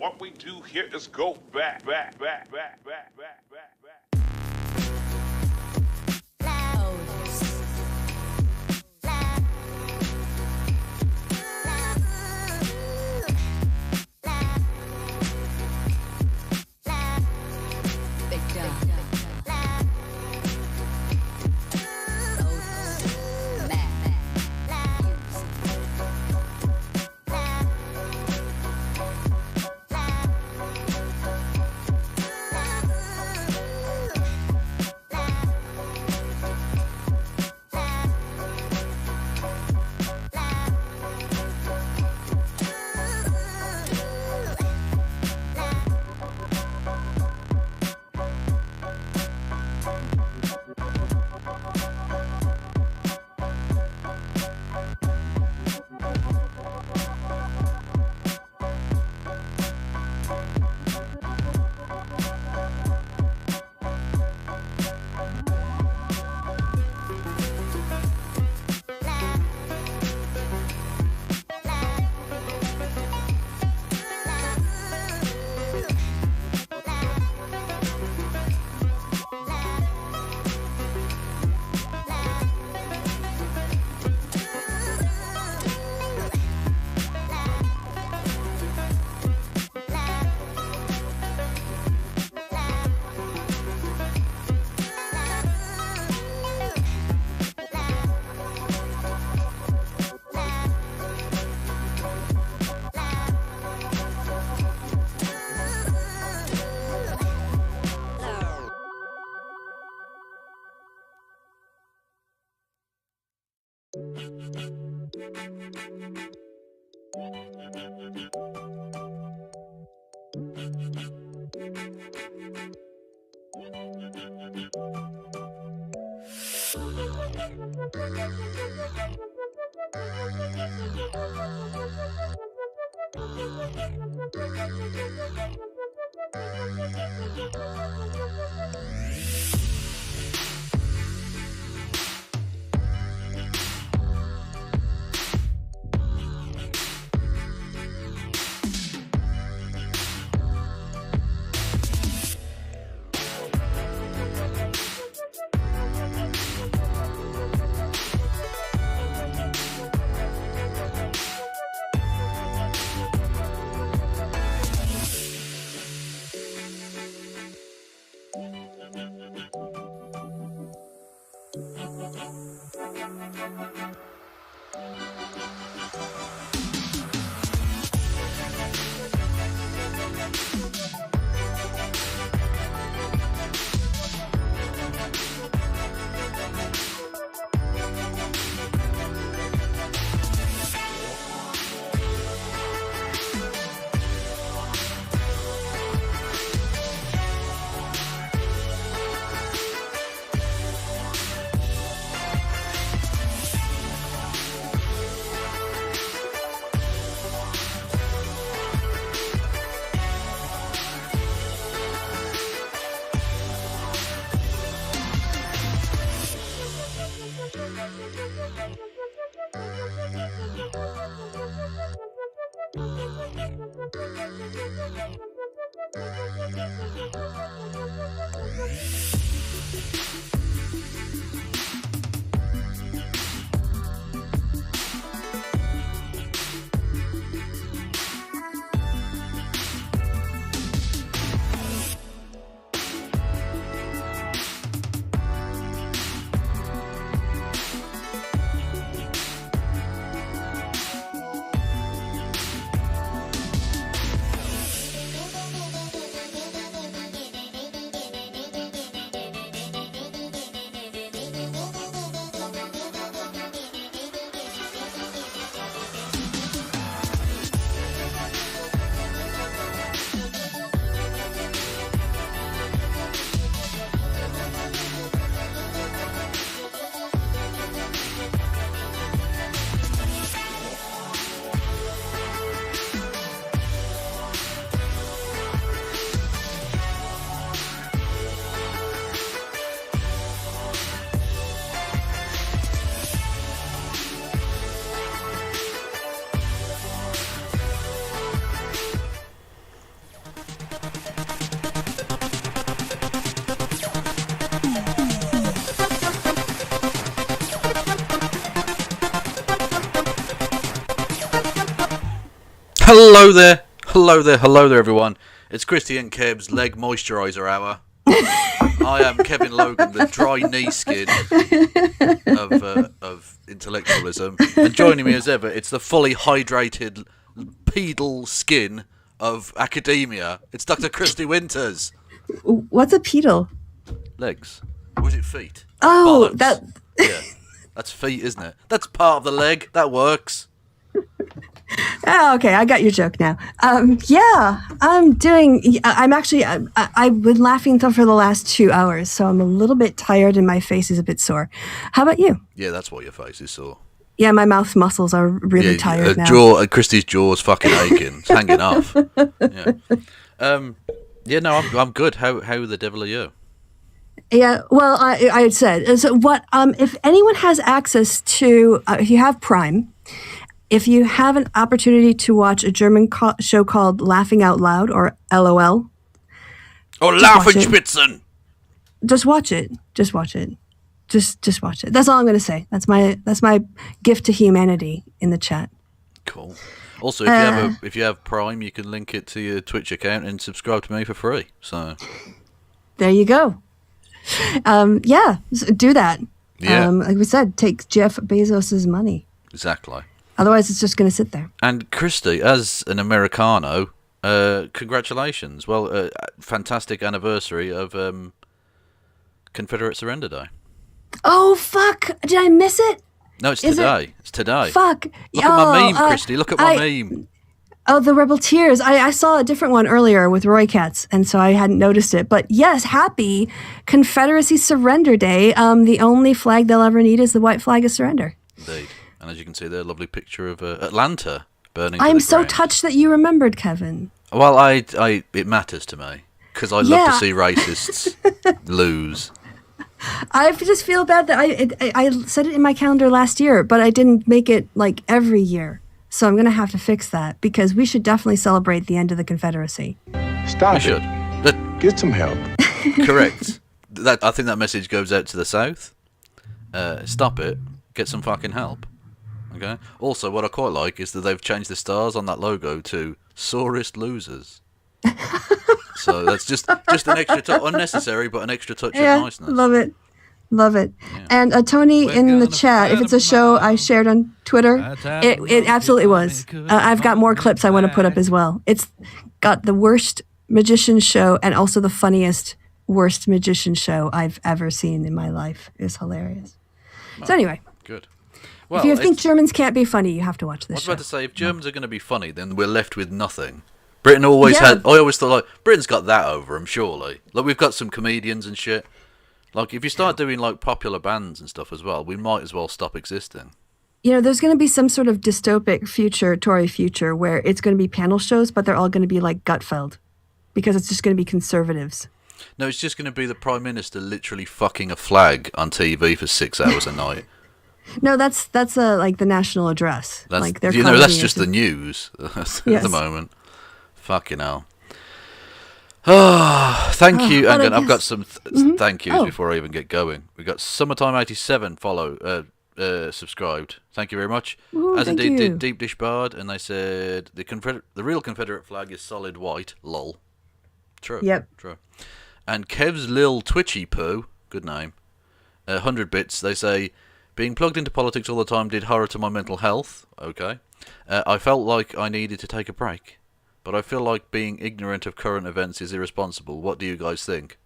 what we do here is go back. Hello there, everyone. It's Kristi and Keb's leg moisturiser hour. I am Kevin Logan, the dry knee skin of intellectualism, and joining me as ever, it's the fully hydrated pedal skin of academia. It's Dr. Kristi Winters. What's a pedal? Legs. Or was it feet? Oh, Bollocks. Yeah, that's feet, isn't it? That's part of the leg. That works. Oh, okay, I got your joke now. Yeah, I've been laughing for the last 2 hours, so I'm a little bit tired and my face is a bit sore. How about you? Yeah, that's why your face is sore. Yeah, my mouth muscles are really tired now. Kristi's jaw's fucking aching. It's hanging off. Yeah. No, I'm good. How the devil are you? Yeah, well, I said, so what, if anyone has access to, if you have Prime, if you have an opportunity to watch a German show called Laughing Out Loud, or LOL. Or Laufenspitzen. Just watch it. Just watch it. Just watch it. That's all I'm going to say. That's my gift to humanity in the chat. Cool. Also, if you have Prime, you can link it to your Twitch account and subscribe to me for free. So there you go. Yeah, do that. Yeah. Like we said, take Jeff Bezos's money. Exactly. Otherwise, it's just going to sit there. And Kristi, as an Americano, congratulations. Well, fantastic anniversary of Confederate Surrender Day. Oh, fuck. Did I miss it? No, it's today. It's today. Fuck. Look at my meme, Kristi. Look at my meme. Oh, the Rebel Tears. I saw a different one earlier with Roy Katz, and so I hadn't noticed it. But yes, happy Confederacy Surrender Day. The only flag they'll ever need is the white flag of surrender. Indeed. And as you can see there, a lovely picture of Atlanta burning. I'm so touched that you remembered, Kevin. Well, it matters to me because I love to see racists lose. I just feel bad that I said it in my calendar last year, but I didn't make it like every year. So I'm going to have to fix that because we should definitely celebrate the end of the Confederacy. Stop it. Should. Get some help. Correct. I think that message goes out to the South. Stop it. Get some fucking help. Okay. Also, what I quite like is that they've changed the stars on that logo to sorest losers. So that's just an extra unnecessary, but an extra touch of niceness. Love it. Yeah. And Tony in the chat, if it's a show I shared on Twitter, it absolutely was. I've got more clips I want to put up as well. It's got the worst magician show and also the funniest worst magician show I've ever seen in my life. It's hilarious. So anyway. Good. Well, if you think Germans can't be funny, you have to watch this show. I was about to say, if Germans are going to be funny, then we're left with nothing. Britain always had... I always thought, like, Britain's got that over them, surely. Like, we've got some comedians and shit. Like, if you start doing, like, popular bands and stuff as well, we might as well stop existing. You know, there's going to be some sort of dystopic Tory future, where it's going to be panel shows, but they're all going to be like Gutfeld. Because it's just going to be conservatives. No, it's just going to be the Prime Minister literally fucking a flag on TV for 6 hours a night. No, that's like the national address. Like that's just the news at the moment. Fucking hell. Oh, thank you. And I've got some thank yous before I even get going. We got Summertime87 subscribed. Thank you very much. Ooh, as indeed did Deep Dish Bard, and they said the real Confederate flag is solid white. Lol. True. Yep. True. And Kev's Lil Twitchy Poo, good name. 100 bits. They say, being plugged into politics all the time did horror to my mental health. Okay. I felt like I needed to take a break, but I feel like being ignorant of current events is irresponsible. What do you guys think?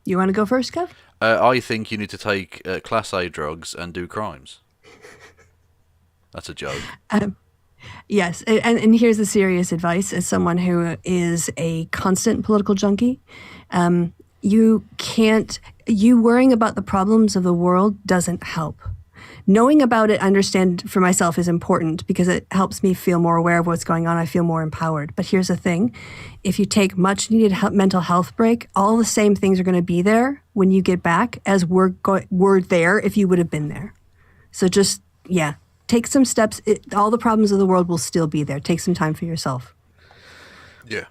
You want to go first, Kev? I think you need to take Class A drugs and do crimes. That's a joke. Yes, and here's the serious advice as someone who is a constant political junkie. You worrying about the problems of the world doesn't help. Knowing about it, understand for myself is important because it helps me feel more aware of what's going on. I feel more empowered. But here's the thing. If you take much needed mental health break, all the same things are going to be there when you get back as were there if you would have been there. So just, take some steps. All the problems of the world will still be there. Take some time for yourself. Yeah,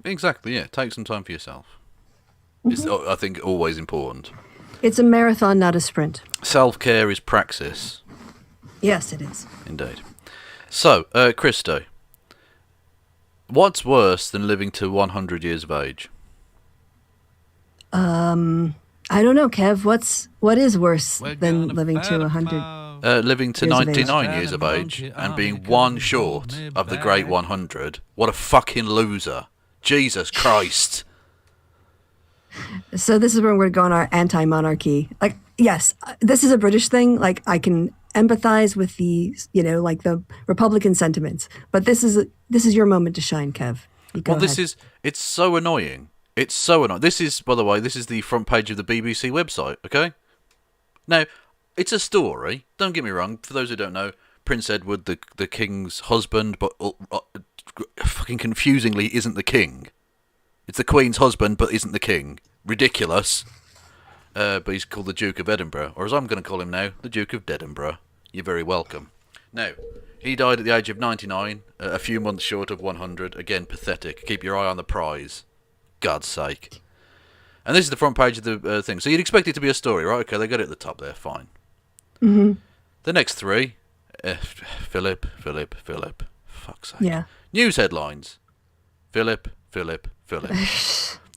exactly. Yeah, take some time for yourself. It's, I think, always important. It's a marathon, not a sprint. Self-care is praxis. Yes, it is. Indeed. So, Kristi, What's worse than living to 100 years of age? I don't know, Kev. What is worse than living to 100? Living to Years of 99 years of age and being one short of the Great 100. What a fucking loser. Jesus Christ. So this is where we're going our anti-monarchy. Like, yes, this is a British thing. Like, I can empathize with the, like the Republican sentiments. But this is your moment to shine, Kev. It's so annoying. It's so annoying. This is, by the way, the front page of the BBC website, okay? Now, it's a story. Don't get me wrong. For those who don't know, Prince Edward, the king's husband, but fucking confusingly isn't the king. It's the Queen's husband, but isn't the king. Ridiculous. But he's called the Duke of Edinburgh, or as I'm going to call him now, the Duke of Dedinburgh. You're very welcome. Now, he died at the age of 99, a few months short of 100. Again, pathetic. Keep your eye on the prize. God's sake. And this is the front page of the thing. So you'd expect it to be a story, right? Okay, they got it at the top there, fine. Mm-hmm. The next three, Philip. Fuck's sake. Yeah. News headlines. Philip.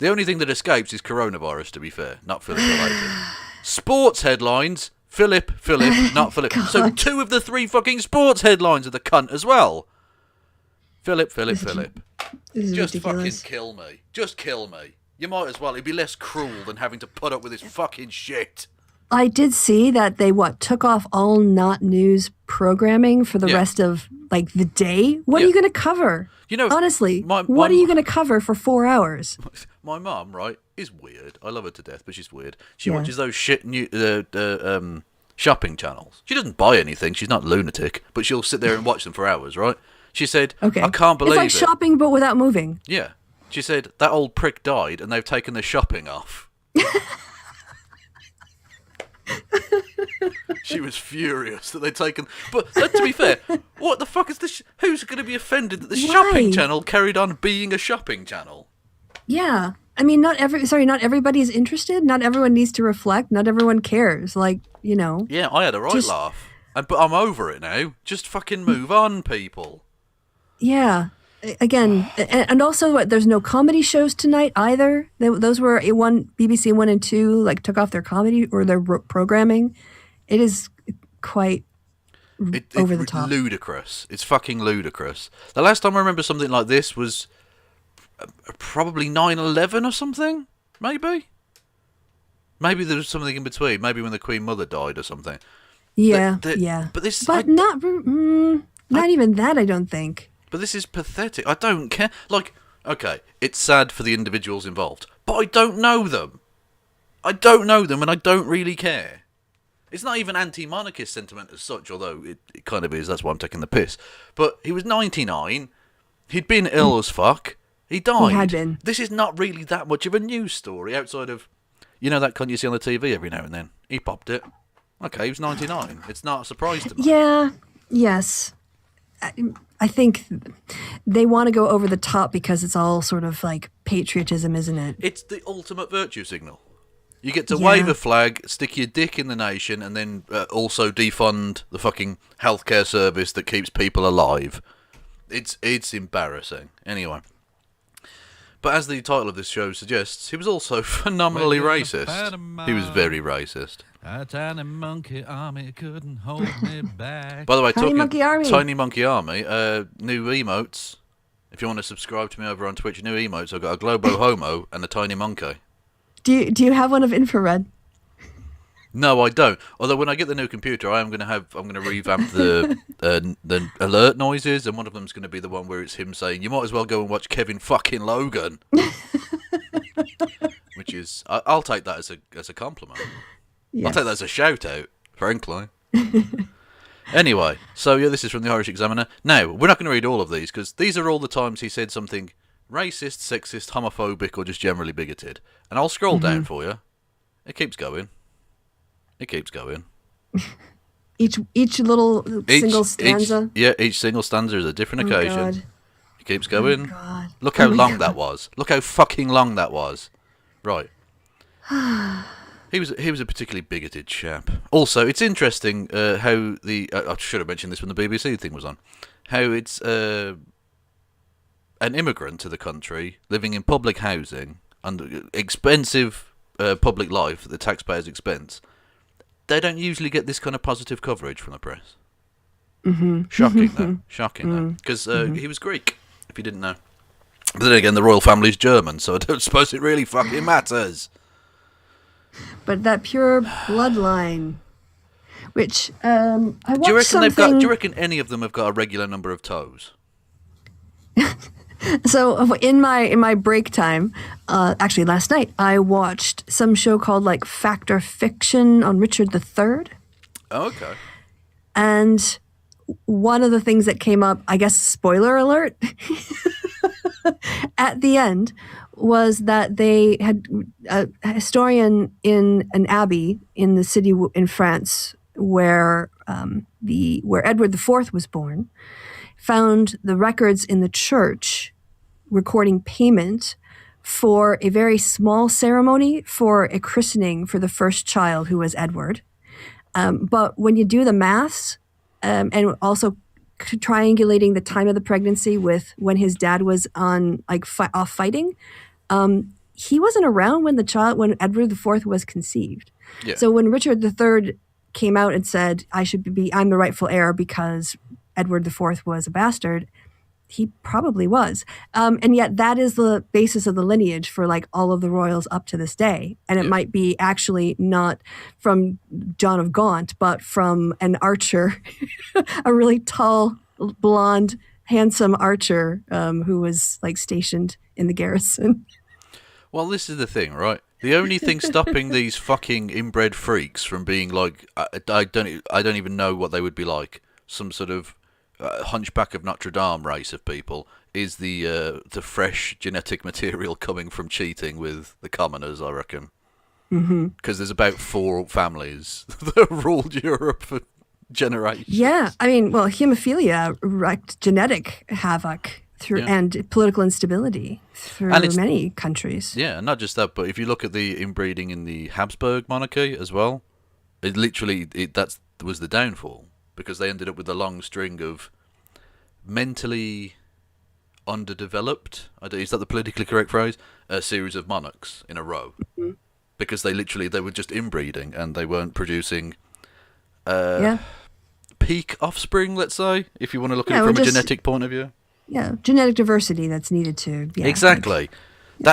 The only thing that escapes is coronavirus, to be fair, not Philip related. Sports headlines. Philip, not Philip. God. So 2 of the 3 fucking sports headlines are the cunt as well. Philip. This is Just ridiculous. fucking kill me. Just kill me. You might as well. It'd be less cruel than having to put up with this fucking shit. I did see that they took off all not news programming for the rest of like the day. What are you going to cover? Honestly, what are you going to cover for 4 hours? My mum, right, is weird. I love her to death, but she's weird. She watches those shit shopping channels. She doesn't buy anything. She's not lunatic, but she'll sit there and watch them for hours, right? She said, Okay. I can't believe it's like shopping, but without moving. Yeah. She said, that old prick died and they've taken the shopping off. She was furious that they'd taken... But to be fair, what the fuck is this? Who's going to be offended that the shopping channel carried on being a shopping channel? Yeah. I mean, not everybody is interested. Not everyone needs to reflect. Not everyone cares. Like, Yeah, I had a laugh. But I'm over it now. Just fucking move on, people. Yeah. Again, and also there's no comedy shows tonight either. Those were BBC 1 and 2 took off their comedy or their programming. It is quite over the top. It's ludicrous. It's fucking ludicrous. The last time I remember something like this was probably 9/11 or something. Maybe there was something in between. Maybe when the Queen Mother died or something. Yeah, But not even that. I don't think. But this is pathetic. I don't care. Okay, it's sad for the individuals involved, but I don't know them. And I don't really care. It's not even anti-monarchist sentiment as such, although it kind of is. That's why I'm taking the piss. But he was 99. He'd been ill as fuck. He died. He had been. This is not really that much of a news story outside of, that cunt you see on the TV every now and then. He popped it. Okay, he was 99. It's not a surprise to me. Yeah. Yes. I think they want to go over the top because it's all sort of like patriotism, isn't it? It's the ultimate virtue signal. You get to wave a flag, stick your dick in the nation, and then also defund the fucking healthcare service that keeps people alive. It's embarrassing. Anyway. But as the title of this show suggests, he was also phenomenally racist. He was very racist. A tiny monkey army couldn't hold me back. By the way, Tiny Monkey Army. Tiny Monkey Army, new emotes. If you want to subscribe to me over on Twitch, new emotes. I've got a Globo Homo and a Tiny Monkey. Do you have one of infrared? No, I don't. Although when I get the new computer, I'm going to revamp the alert noises, and one of them's going to be the one where it's him saying, "You might as well go and watch Kevin fucking Logan," which is I'll take that as a compliment. Yes. I'll take that as a shout out, frankly. Anyway, so this is from the Irish Examiner. Now, we're not going to read all of these because these are all the times he said something racist, sexist, homophobic, or just generally bigoted. And I'll scroll down for you. It keeps going. Each little single stanza. Each single stanza is a different occasion. God. It keeps going. Oh, God. Look how long that was. Look how fucking long that was. Right. He was a particularly bigoted chap. Also, it's interesting how I should have mentioned this when the BBC thing was on. How it's an immigrant to the country, living in public housing, under expensive public life at the taxpayer's expense, they don't usually get this kind of positive coverage from the press. Mm-hmm. Shocking, though. Shocking, though. Because he was Greek, if you didn't know. But then again, the royal family's German, so I don't suppose it really fucking matters. But that pure bloodline, which I watched Do you reckon something... do you reckon any of them have got a regular number of toes? So in my break time, actually last night, I watched some show called like Fact or Fiction on Richard III. Oh, okay. And one of the things that came up, I guess, spoiler alert, at the end was that they had a historian in an abbey in the city in France where Edward IV was born, found the records in the church recording payment for a very small ceremony for a christening for the first child, who was Edward. But when you do the maths, and also triangulating the time of the pregnancy with when his dad was on off fighting, he wasn't around when Edward IV was conceived. Yeah. So when Richard III came out and said, I'm the rightful heir because Edward IV was a bastard, he probably was. And yet that is the basis of the lineage for like all of the royals up to this day. And it might be actually not from John of Gaunt, but from an archer, a really tall, blonde, handsome archer who was like stationed in the garrison. Well, this is the thing, right? The only thing stopping these fucking inbred freaks from being like, I don't even know what they would be like, some sort of Hunchback of Notre Dame race of people, is the fresh genetic material coming from cheating with the commoners, I reckon. Because there's about 4 families that ruled Europe for generations. Yeah, I mean, well, hemophilia wreaked genetic havoc and political instability through many countries. Yeah, not just that, but if you look at the inbreeding in the Habsburg monarchy as well, that was the downfall, because they ended up with a long string of mentally underdeveloped, is that the politically correct phrase, a series of monarchs in a row. Because they were just inbreeding and they weren't producing peak offspring, let's say, if you want to look at it from a genetic point of view. Yeah, genetic diversity that's needed to... Yeah, exactly.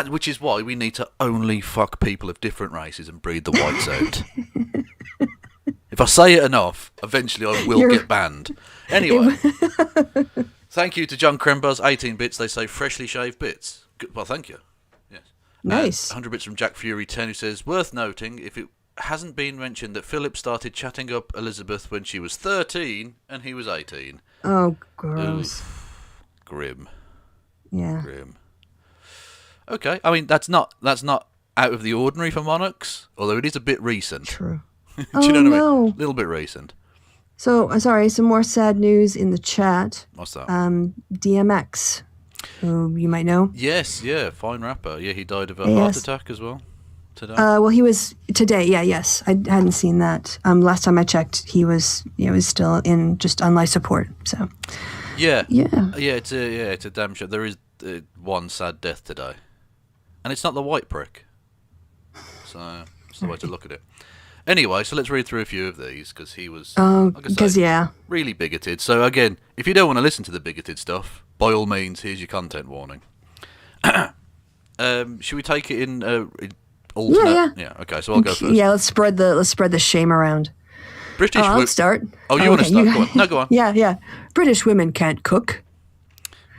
Which is why we need to only fuck people of different races and breed the whites out. If I say it enough, eventually I will get banned. Anyway, thank you to John Crembuzz, 18 bits, they say freshly shaved bits. Good, well, thank you. Yes. Nice. 100 bits from Jack Fury 10, who says, worth noting, if it hasn't been mentioned that Philip started chatting up Elizabeth when she was 13 and he was 18. Oh, gross. Oof. Grim. Yeah. Grim. Okay, I mean, that's not out of the ordinary for monarchs, although it is a bit recent. True. Do you know what I mean? No. A little bit recent. So, sorry, some more sad news in the chat. What's that? DMX, who you might know. Yes, yeah, fine rapper. Yeah, he died of a heart attack as well today. Well, he was today. Yeah, yes, I hadn't seen that. Last time I checked, he was still on life support. So. Yeah. Yeah. Yeah, it's a damn shame. There is one sad death today, and it's not the white prick. So that's the way to look at it. Anyway, so let's read through a few of these, because he was, really bigoted. So again, if you don't want to listen to the bigoted stuff, by all means, here's your content warning. Should we take it in alternate? Yeah. Okay, so I'll go first. Yeah, let's spread the shame around. British. I'll start. Oh, you want to start? Go on. No, go on. Yeah. British women can't cook.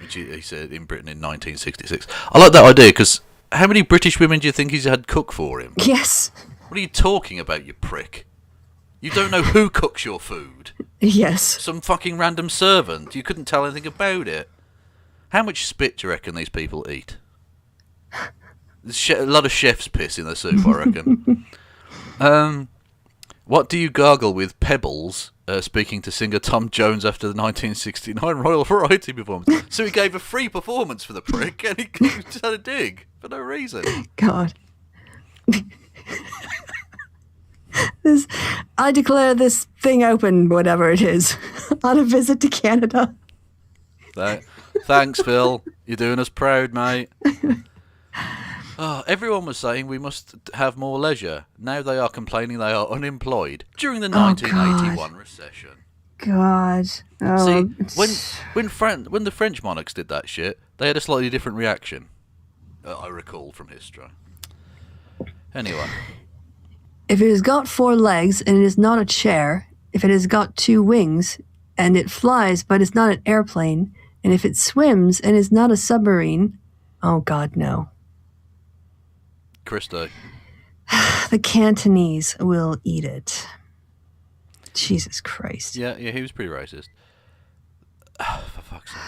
Which he said in Britain in 1966. I like that idea, because how many British women do you think he's had cook for him? Yes. What are you talking about, you prick? You don't know who cooks your food. Yes. Some fucking random servant. You couldn't tell anything about it. How much spit do you reckon these people eat? There's a lot of chef's piss in the soup, I reckon. What do you gargle with? Pebbles? Speaking to singer Tom Jones after the 1969 Royal Variety performance. So he gave a free performance for the prick, and he just had a dig for no reason. God. I declare this thing open, whatever it is, on a visit to Canada. Thanks, Phil. You're doing us proud, mate. Everyone was saying we must have more leisure. Now they are complaining they are unemployed during the 1981 recession. God. Oh. See, when the French monarchs did that shit, they had a slightly different reaction. I recall from history. Anyway. If it has got 4 legs and it is not a chair, if it has got 2 wings and it flies but is not an airplane, and if it swims and is not a submarine, oh God, no. Kristi. The Cantonese will eat it. Jesus Christ. Yeah, he was pretty racist. For fuck's sake.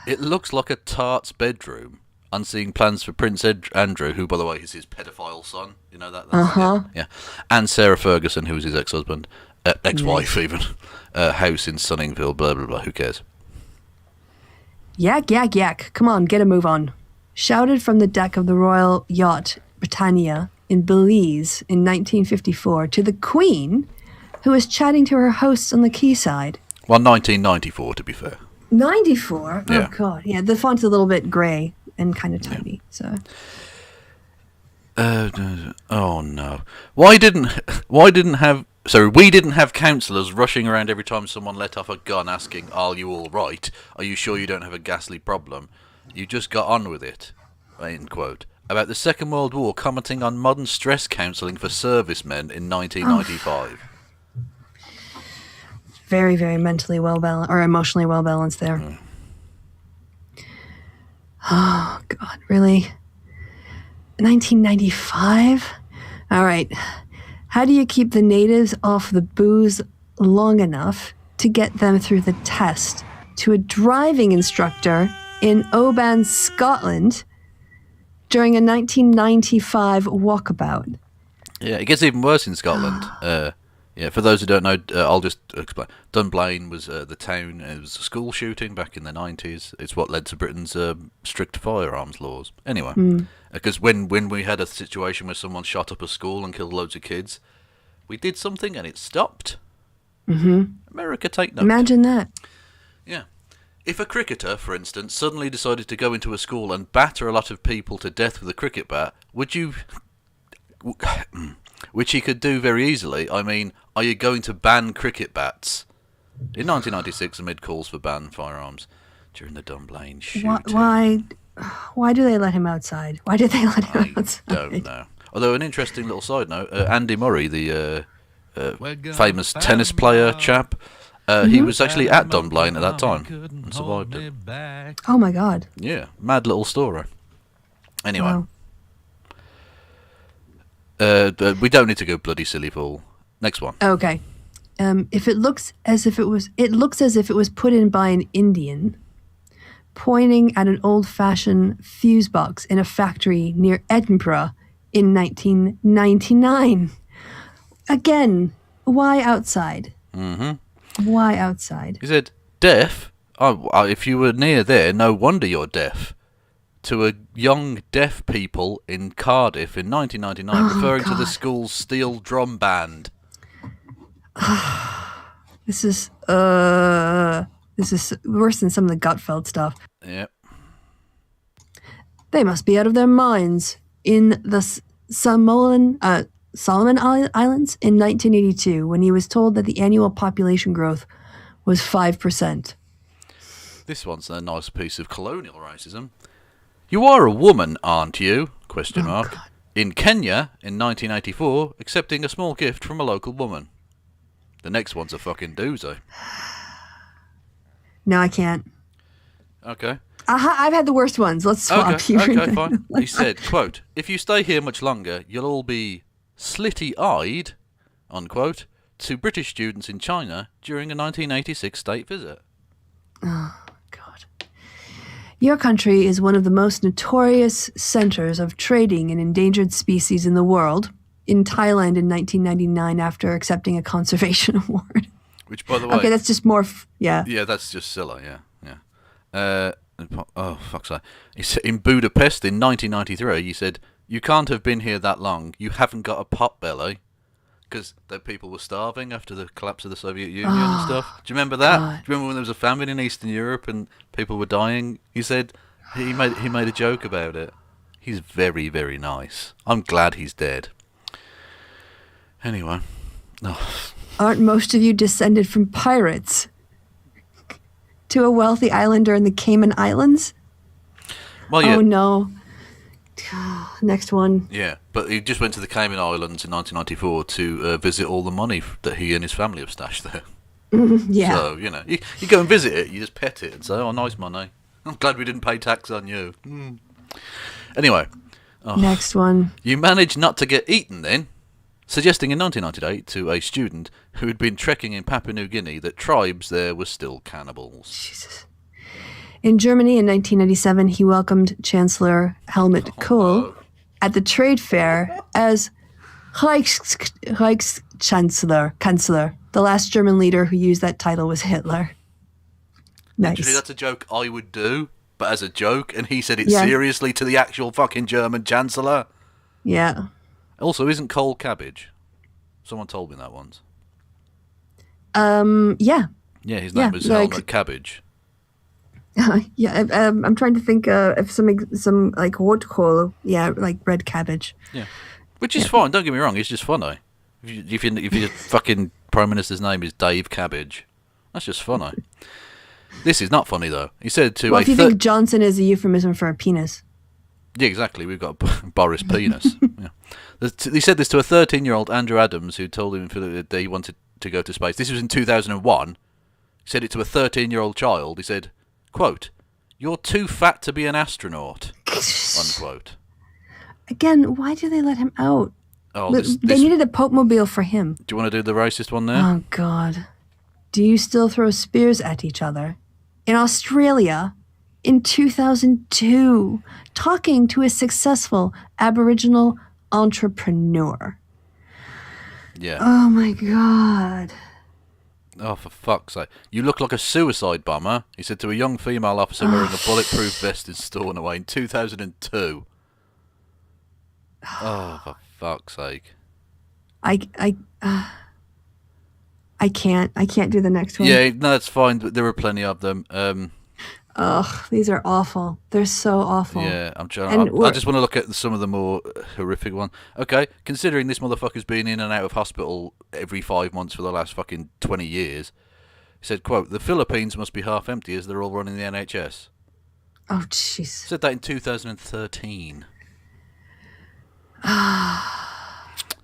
It looks like a tart's bedroom. Unseeing plans for Prince Andrew, who, by the way, is his pedophile son. You know that? Yeah. And Sarah Ferguson, who was his ex-husband. Ex-wife, even. House in Sunningville, blah, blah, blah. Who cares? Yak, yak, yak. Come on, get a move on. Shouted from the deck of the royal yacht Britannia in Belize in 1954 to the Queen, who was chatting to her hosts on the quayside. Well, 1994, to be fair. 94? Yeah. Oh, God. Yeah, the font's a little bit grey and kind of tiny, so... Oh, no. We didn't have counsellors rushing around every time someone let off a gun asking, are you all right? Are you sure you don't have a ghastly problem? You just got on with it. End quote. About the Second World War, commenting on modern stress counselling for servicemen in 1995. Very, very mentally well-balanced, or emotionally well-balanced there. Oh, God, really? 1995? All right. How do you keep the natives off the booze long enough to get them through the test to a driving instructor in Oban, Scotland during a 1995 walkabout? Yeah, it gets even worse in Scotland. Yeah, for those who don't know, I'll just explain. Dunblane was the town. It was a school shooting back in the 90s. It's what led to Britain's strict firearms laws. Anyway, because when we had a situation where someone shot up a school and killed loads of kids, we did something and it stopped. America, take note. Imagine that. Yeah. If a cricketer, for instance, suddenly decided to go into a school and batter a lot of people to death with a cricket bat, would you... Which he could do very easily. I mean, are you going to ban cricket bats? In 1996, amid calls for ban firearms during the Dunblane shooting. Why do they let him outside? Why did they let him outside? I don't know. Although, an interesting little side note, Andy Murray, the famous tennis player chap, he was actually at Dunblane at that time and survived it. Oh my God. Yeah, mad little story. Anyway. Wow. We don't need to go bloody silly, Paul. Next one. Okay. If it looks as if it was put in by an Indian, pointing at an old-fashioned fuse box in a factory near Edinburgh in 1999. Again, why outside? Why outside? He said, deaf? Oh, if you were near there, no wonder you're deaf. To a young deaf people in Cardiff in 1999, referring to the school's steel drum band. This is worse than some of the Gutfeld stuff. Yep. They must be out of their minds. In the Solomon Islands in 1982, when he was told that the annual population growth was 5%. This one's a nice piece of colonial racism. You are a woman, aren't you? Question mark. God. In Kenya, in 1984, accepting a small gift from a local woman. The next one's a fucking doozy. No, I can't. Okay. I've had the worst ones. Let's swap. Okay, fine. He said, quote, if you stay here much longer, you'll all be slitty-eyed, unquote, to British students in China during a 1986 state visit. Oh, God. Your country is one of the most notorious centers of trading in endangered species in the world, in Thailand in 1999 after accepting a conservation award. Which, by the way... Okay, that's just more... yeah. Yeah, that's just silly, yeah. Oh, fuck's sake. He said, in Budapest in 1993, he said, you can't have been here that long. You haven't got a pot belly. because people were starving after the collapse of the Soviet Union and stuff. Do you remember that? God. Do you remember when there was a famine in Eastern Europe and people were dying? He said he made a joke about it. He's very, very nice. I'm glad he's dead. Anyway. Oh. Aren't most of you descended from pirates? To a wealthy islander in the Cayman Islands? Well, yeah. Oh, no. Next one. Yeah, but he just went to the Cayman Islands in 1994 to visit all the money that he and his family have stashed there. Yeah. So, you know, you go and visit it, you just pet it and say, oh, nice money. I'm glad we didn't pay tax on you. Anyway. Next one. You managed not to get eaten then, suggesting in 1998 to a student who had been trekking in Papua New Guinea that tribes there were still cannibals. Jesus. In Germany in 1997, he welcomed Chancellor Helmut Kohl at the trade fair as Reichschancellor. The last German leader who used that title was Hitler. Nice. Actually, that's a joke I would do, but as a joke, and he said it seriously to the actual fucking German Chancellor. Yeah. Also, isn't Cole cabbage? Someone told me that once. Yeah. Yeah, his name was Helmut Cabbage. Yeah, I'm trying to think of some like Rotkohl, like red cabbage. Yeah, which is fine. Don't get me wrong; it's just funny. If your fucking prime minister's name is Dave Cabbage, that's just funny. This is not funny though. He said to if you think Johnson is a euphemism for a penis. Yeah, exactly. We've got Boris Penis. Yeah. He said this to a 13-year-old Andrew Adams who told him that he wanted to go to space. This was in 2001. He said it to a 13-year-old child. He said, quote, "You're too fat to be an astronaut," unquote. Again, why do they let him out? Oh, they needed a Pope mobile for him. Do you want to do the racist one there? Oh, God. Do you still throw spears at each other? In Australia, in 2002, talking to a successful Aboriginal entrepreneur. Yeah. Oh, my God. Oh, for fuck's sake. "You look like a suicide bomber," he said to a young female officer wearing a bulletproof vest in Stornoway in 2002. Oh, for fuck's sake. I can't do the next one. Yeah, no, that's fine, but there are plenty of them. Ugh, these are awful. They're so awful. Yeah, I'm trying. I just want to look at some of the more horrific ones. Okay, considering this motherfucker's been in and out of hospital every 5 months for the last fucking 20 years, he said, quote, "The Philippines must be half empty as they're all running the NHS." Oh, jeez. Said that in 2013.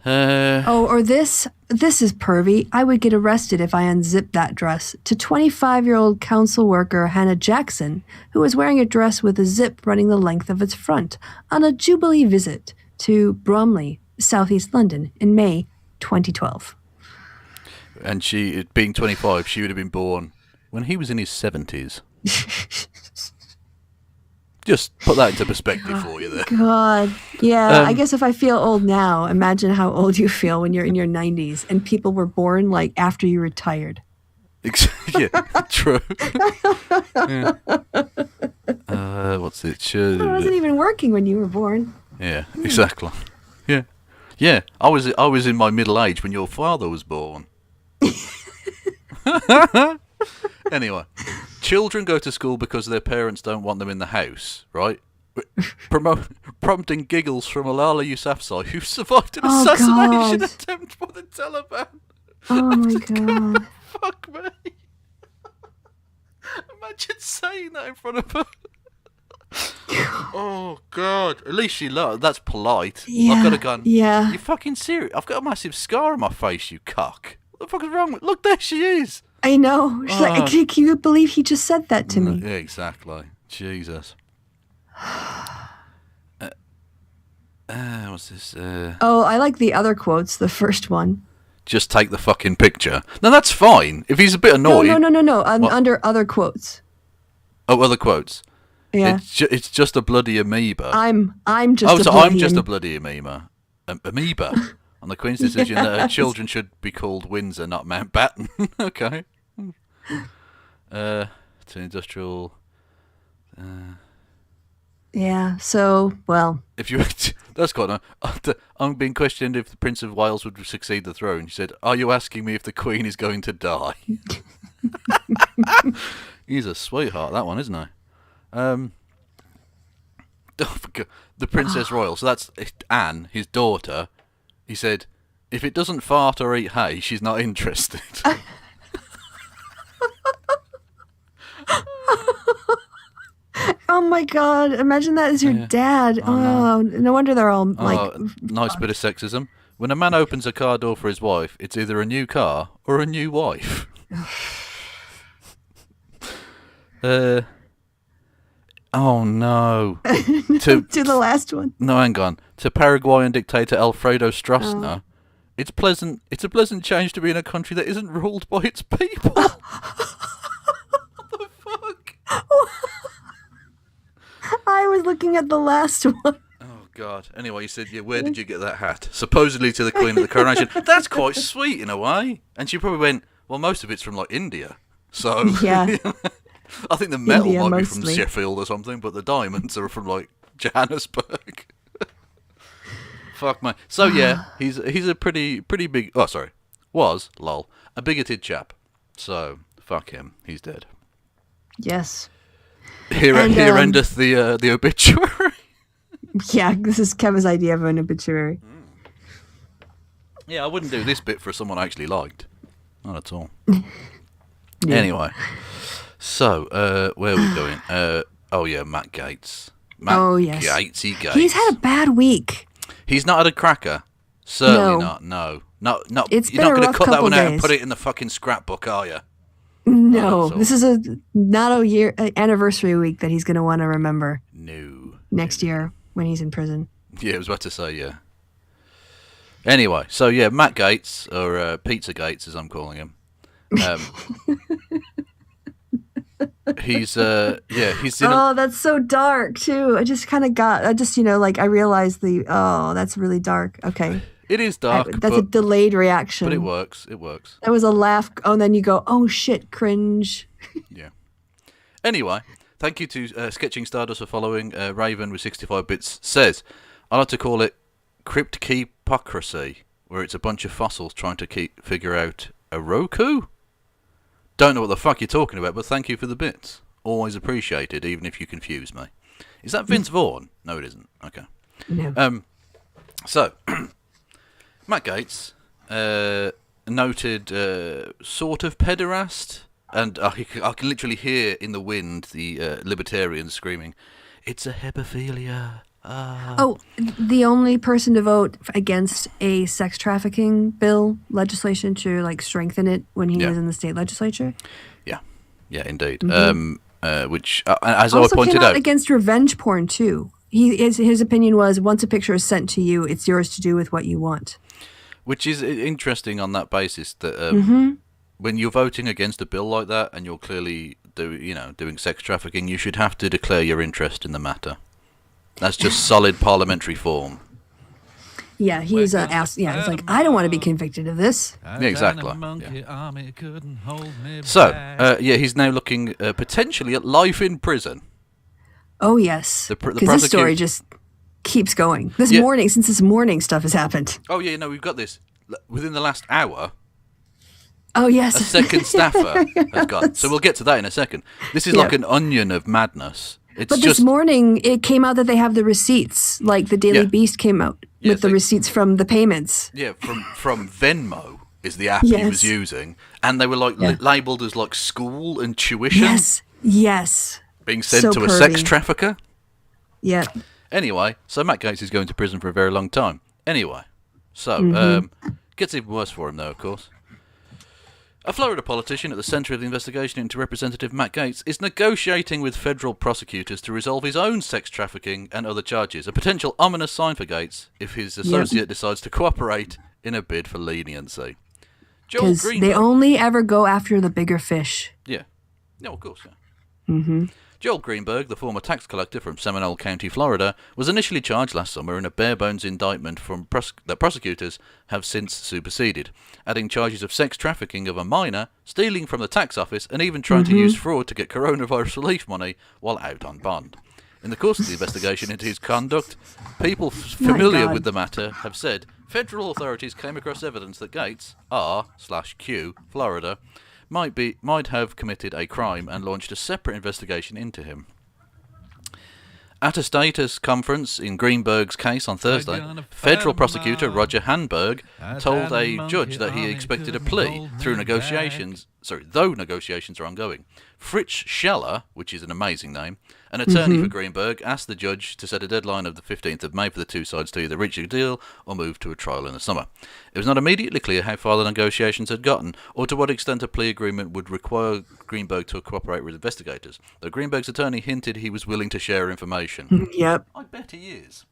Or this is pervy. I would get arrested if I unzipped that dress. To 25-year-old council worker Hannah Jackson, who was wearing a dress with a zip running the length of its front on a Jubilee visit to Bromley, southeast London, in May 2012. And she, being 25, she would have been born when he was in his 70s. Just put that into perspective for you there. God. Yeah, I guess if I feel old now, imagine how old you feel when you're in your 90s and people were born like after you retired. Yeah, true. Yeah. What's it? I wasn't even working when you were born. Yeah, exactly. Yeah. Yeah, I was in my middle age when your father was born. Anyway, children go to school because their parents don't want them in the house, right? Prompting giggles from Malala Yousafzai, who survived an assassination attempt by the Taliban. Oh my God. Fuck me. Imagine saying that in front of her. Oh God! At least she loved. That's polite. Yeah, I could have gone. Yeah. You fucking serious? I've got a massive scar on my face. You cock. What the fuck is wrong with? Look, there she is. I know. She's like, can you believe he just said that to me? Yeah, exactly. Jesus. What's this? I like the other quotes. The first one. Just take the fucking picture. No, that's fine. If he's a bit annoyed. No. Under other quotes. Oh, other quotes. Yeah. It's just a bloody amoeba. I'm just. I'm just a bloody amoeba. Amoeba. On the Queen's decision that her children should be called Windsor, not Mountbatten. Okay. To industrial. Yeah. So, well, If you, that's quite nice. I'm being questioned if the Prince of Wales would succeed the throne. She said, "Are you asking me if the Queen is going to die?" He's a sweetheart, that one, isn't he? Oh, for God. The Princess Royal. So that's Anne, his daughter. He said, "If it doesn't fart or eat hay, she's not interested." oh my God! Imagine that as your dad. Oh, no wonder they're all like. Nice bit of sexism. When a man opens a car door for his wife, it's either a new car or a new wife. Oh no. To the last one. No, hang on. To Paraguayan dictator Alfredo Stroessner, it's a pleasant change to be in a country that isn't ruled by its people. What the fuck? I was looking at the last one. Oh God. Anyway, he said, "Yeah, where did you get that hat?" Supposedly to the Queen at the coronation. That's quite sweet in a way. And she probably went, "Well, most of it's from like India." So Yeah. I think the metal India, might mostly. be from Sheffield or something, but the diamonds are from like Johannesburg. Fuck man. So yeah, he's a pretty big. Oh, sorry, was a bigoted chap. So fuck him. He's dead. Yes. Here endeth the obituary. Yeah, this is Kevin's idea of an obituary. Yeah, I wouldn't do this bit for someone I actually liked. Not at all. Yeah. Anyway, so where are we going? Oh yeah, Matt Gaetz. Oh, yes. Gaetzy Gaetz. He's had a bad week. He's not had a cracker. Certainly No. not. No. It's You're been not a going to rough cut that couple one out and days. put it in the fucking scrapbook, are you? No, that's all. this is not a year anniversary week that he's going to want to remember No. next year when he's in prison. Yeah, I was about to say, yeah. Anyway, so yeah, Matt Gaetz, or Pizza Gaetz as I'm calling him. He's in Oh, that's so dark too. I just I realized that's really dark. Okay. it is dark, That's a delayed reaction. but it works. It works. That was a laugh. Oh, and then you go, oh shit, cringe. Yeah. Anyway, thank you to Sketching Stardust for following. Raven with 65 bits says, "I like to call it cryptkeepocracy, where it's a bunch of fossils trying to figure out a Roku." Don't know what the fuck you're talking about, but thank you for the bits. Always appreciated, even if you confuse me. Is that Vince Vaughn? No, it isn't. Okay. No. So, Matt Gaetz, noted sort of pederast, and I can literally hear in the wind the libertarians screaming, "It's a hebephilia." Oh, the only person to vote against a sex trafficking bill legislation to like strengthen it when he was in the state legislature. Yeah, indeed. Mm-hmm. Which, as Also I pointed came out out, against revenge porn too. His opinion was once a picture is sent to you, it's yours to do with what you want. which is interesting on that basis that when you're voting against a bill like that and you're clearly doing sex trafficking, you should have to declare your interest in the matter. That's just solid parliamentary form. Yeah, he's asked. Yeah, he's like, I don't want to be convicted of this. Yeah, exactly. Yeah. So, he's now looking potentially at life in prison. Oh yes, The because this story just keeps going. Since this morning stuff has happened. Oh yeah, no, we've got this within the last hour. Oh yes, A second staffer has gone. So we'll get to that in a second. This is like an onion of madness. It's But just this morning it came out that they have the receipts. Like the Daily Yeah. Beast came out Yeah, with the so- receipts from the payments. from Venmo is the app he Yes. was using, and they were like labelled as like school and tuition. Yes. Being sent So to a sex pervy. trafficker. Yeah. Anyway, so Matt Gaetz is going to prison for a very long time. Anyway, so gets even worse for him though, of course. A Florida politician at the centre of the investigation into Representative Matt Gaetz is negotiating with federal prosecutors to resolve his own sex trafficking and other charges, a potential ominous sign for Gaetz if his associate decides to cooperate in a bid for leniency. Joel Because Greenberg. they only ever go after the bigger fish. Yeah. No, of course, yeah. Joel Greenberg, the former tax collector from Seminole County, Florida, was initially charged last summer in a bare-bones indictment from that prosecutors have since superseded, adding charges of sex trafficking of a minor, stealing from the tax office, and even trying to use fraud to get coronavirus relief money while out on bond. In the course of the investigation into his conduct, people familiar God. with the matter have said federal authorities came across evidence that Gaetz, R/Q, Florida, might have committed a crime and launched a separate investigation into him. At a status conference in Greenberg's case on Thursday, federal prosecutor Roger Hanberg told a judge that he expected a plea though negotiations are ongoing. Fritz Scheller, which is an amazing name, an attorney for Greenberg, asked the judge to set a deadline of the 15th of May for the two sides to either reach a deal or move to a trial in the summer. It was not immediately clear how far the negotiations had gotten or to what extent a plea agreement would require Greenberg to cooperate with investigators, though Greenberg's attorney hinted he was willing to share information. Yep. I bet he is.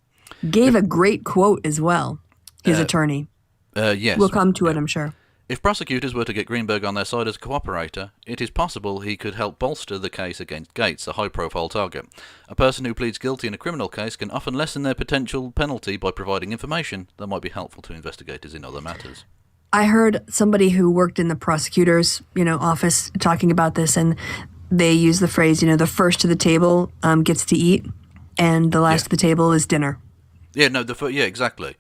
Gave a great quote as well, his attorney. Yes. We'll come to it, I'm sure. If prosecutors were to get Greenberg on their side as a cooperator, it is possible he could help bolster the case against Gaetz, a high-profile target. A person who pleads guilty in a criminal case can often lessen their potential penalty by providing information that might be helpful to investigators in other matters. I heard somebody who worked in the prosecutor's, office talking about this, and they use the phrase, the first to the table gets to eat, and the last to the table is dinner. Yeah, no, exactly.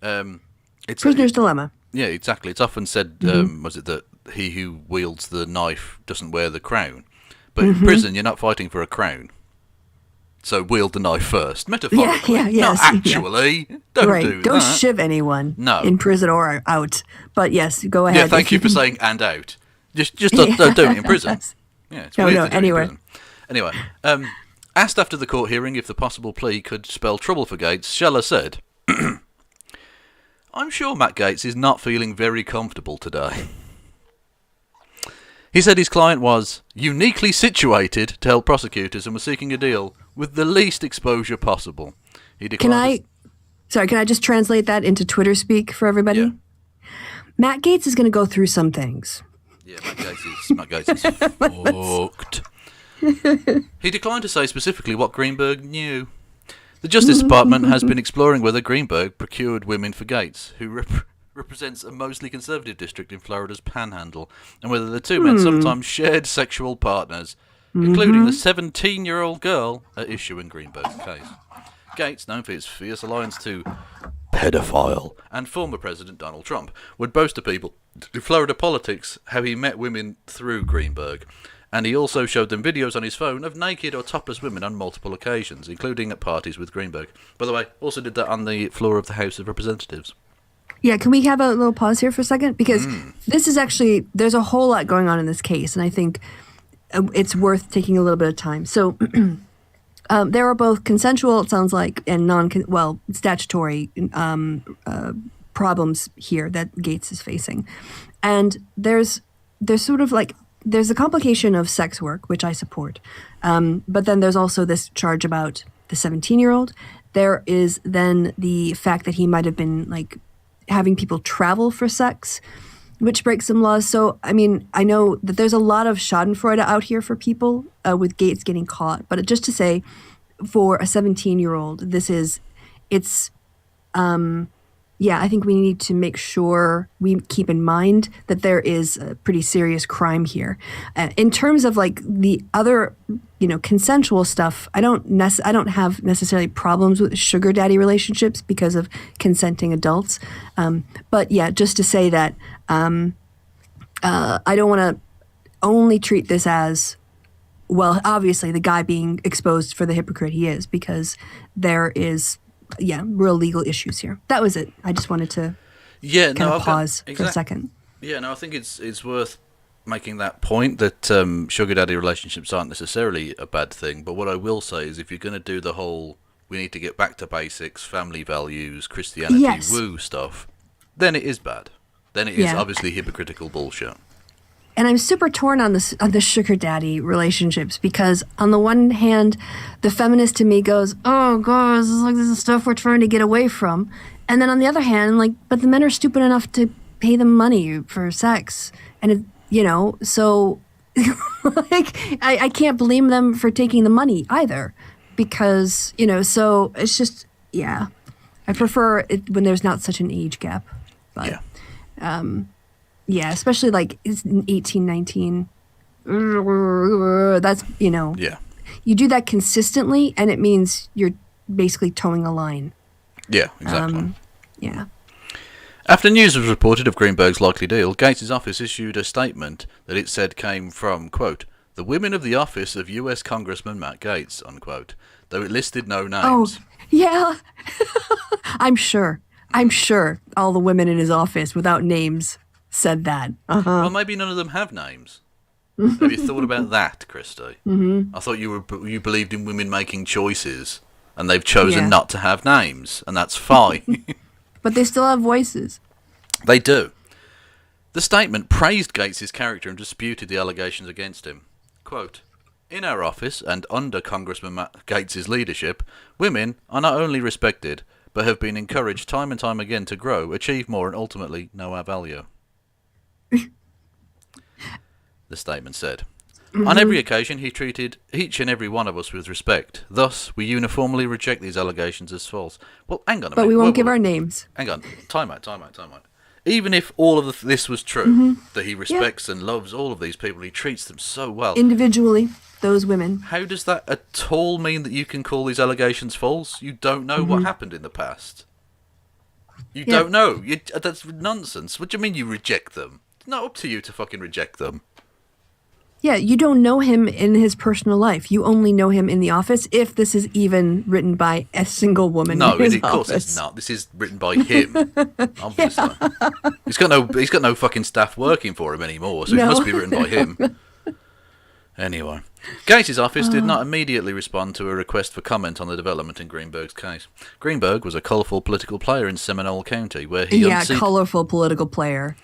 It's Prisoner's dilemma. Yeah, exactly. It's often said, was it that he who wields the knife doesn't wear the crown? But in prison, you're not fighting for a crown. So wield the knife first, metaphorically. Yes. Not actually. Don't do Go that. shiv anyone. No. In prison or out. But yes, go ahead. Yeah, thank you for saying and out. Just don't do it in prison. Yeah, it's weird to do it anyway. in prison. Anyway, asked after the court hearing if the possible plea could spell trouble for Gaetz, Scheller said, I'm sure Matt Gaetz is not feeling very comfortable today. He said his client was uniquely situated to help prosecutors and was seeking a deal with the least exposure possible. He declined. Can I just translate that into Twitter speak for everybody? Yeah. Matt Gaetz is going to go through some things. Yeah, Matt Gaetz is fucked. He declined to say specifically what Greenberg knew. The Justice Department has been exploring whether Greenberg procured women for Gaetz, who represents a mostly conservative district in Florida's Panhandle, and whether the two men sometimes shared sexual partners, including the 17-year-old girl at issue in Greenberg's case. Gaetz, known for his fierce alliance to pedophile and former President Donald Trump, would boast to people in Florida politics how he met women through Greenberg. And he also showed them videos on his phone of naked or topless women on multiple occasions, including at parties with Greenberg. By the way, also did that on the floor of the House of Representatives. Yeah, can we have a little pause here for a second? Because this is actually, there's a whole lot going on in this case, and I think it's worth taking a little bit of time. So there are both consensual, it sounds like, and statutory problems here that Gaetz is facing. And there's sort of like, there's a complication of sex work, which I support. But then there's also this charge about the 17-year-old. There is then the fact that he might have been like having people travel for sex, which breaks some laws. So, I mean, I know that there's a lot of schadenfreude out here for people with Gaetz getting caught. But just to say, for a 17-year-old, I think we need to make sure we keep in mind that there is a pretty serious crime here. In terms of like the other, consensual stuff, I don't have necessarily problems with sugar daddy relationships because of consenting adults. But yeah, just to say that I don't want to only treat this as, well, obviously the guy being exposed for the hypocrite he is, because there is real legal issues here. That was it. I just wanted to pause for a second. Yeah, no, I think it's worth making that point that sugar daddy relationships aren't necessarily a bad thing. But what I will say is if you're going to do the whole we need to get back to basics, family values, Christianity, woo stuff, then it is bad. Then it is obviously hypocritical bullshit. And I'm super torn on the sugar daddy relationships because on the one hand, the feminist to me goes, "Oh God, this is the stuff we're trying to get away from," and then on the other hand, like, but the men are stupid enough to pay them money for sex, and so like I can't blame them for taking the money either, because so it's just I prefer it when there's not such an age gap, but yeah, especially like it's 18, 19. That's, you do that consistently, and it means you're basically towing a line. Yeah, exactly. Yeah. After news was reported of Greenberg's likely deal, Gaetz' office issued a statement that it said came from, quote, the women of the office of U.S. Congressman Matt Gaetz, unquote, though it listed no names. Oh, yeah. I'm sure all the women in his office without names said that. Well, maybe none of them have names. Have you thought about that, Kristi? Mm-hmm. I thought you believed in women making choices, and they've chosen not to have names, and that's fine. But they still have voices. They do. The statement praised Gaetz' character and disputed the allegations against him. Quote, in our office and under Congressman Matt Gaetz' leadership, women are not only respected, but have been encouraged time and time again to grow, achieve more, and ultimately know our value. The statement said. On every occasion, he treated each and every one of us with respect. Thus, we uniformly reject these allegations as false. Well, hang on a minute. But we won't give our names. Hang on. Time out. Even if all of this was true, that he respects and loves all of these people, he treats them so well. Individually, those women. How does that at all mean that you can call these allegations false? You don't know what happened in the past. You don't know. That's nonsense. What do you mean you reject them? It's not up to you to fucking reject them. Yeah, you don't know him in his personal life. You only know him in the office, if this is even written by a single woman in his of course office. It's not. This is written by him, obviously. He's got no fucking staff working for him anymore, so it must be written by him. Anyway, Gaetz' office did not immediately respond to a request for comment on the development in Greenberg's case. Greenberg was a colourful political player in Seminole County, where he colourful political player.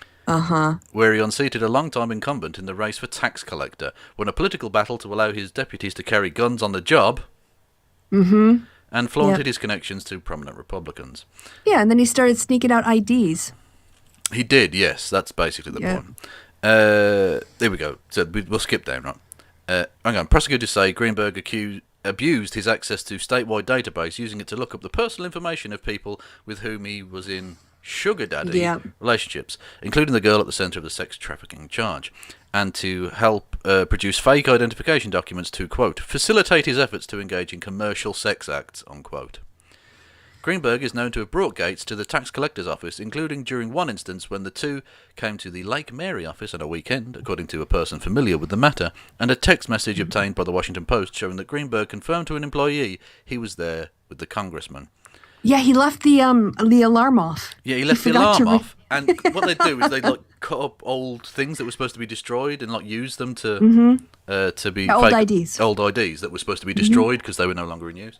Where he unseated a long-time incumbent in the race for tax collector, won a political battle to allow his deputies to carry guns on the job, and flaunted his connections to prominent Republicans. Yeah, and then he started sneaking out IDs. He did, yes. That's basically the point. There we go. So we'll skip down, right? Hang on. Prosecutors say Greenberg abused his access to statewide database, using it to look up the personal information of people with whom he was in sugar daddy relationships, including the girl at the centre of the sex trafficking charge, and to help produce fake identification documents to, quote, facilitate his efforts to engage in commercial sex acts, unquote. Greenberg is known to have brought Gaetz to the tax collector's office, including during one instance when the two came to the Lake Mary office on a weekend, according to a person familiar with the matter, and a text message obtained by the Washington Post showing that Greenberg confirmed to an employee he was there with the congressman. Yeah, he left the alarm off. Yeah, he left the alarm off. And what they do is they cut up old things that were supposed to be destroyed and use them to be old IDs. Old IDs that were supposed to be destroyed because they were no longer in use.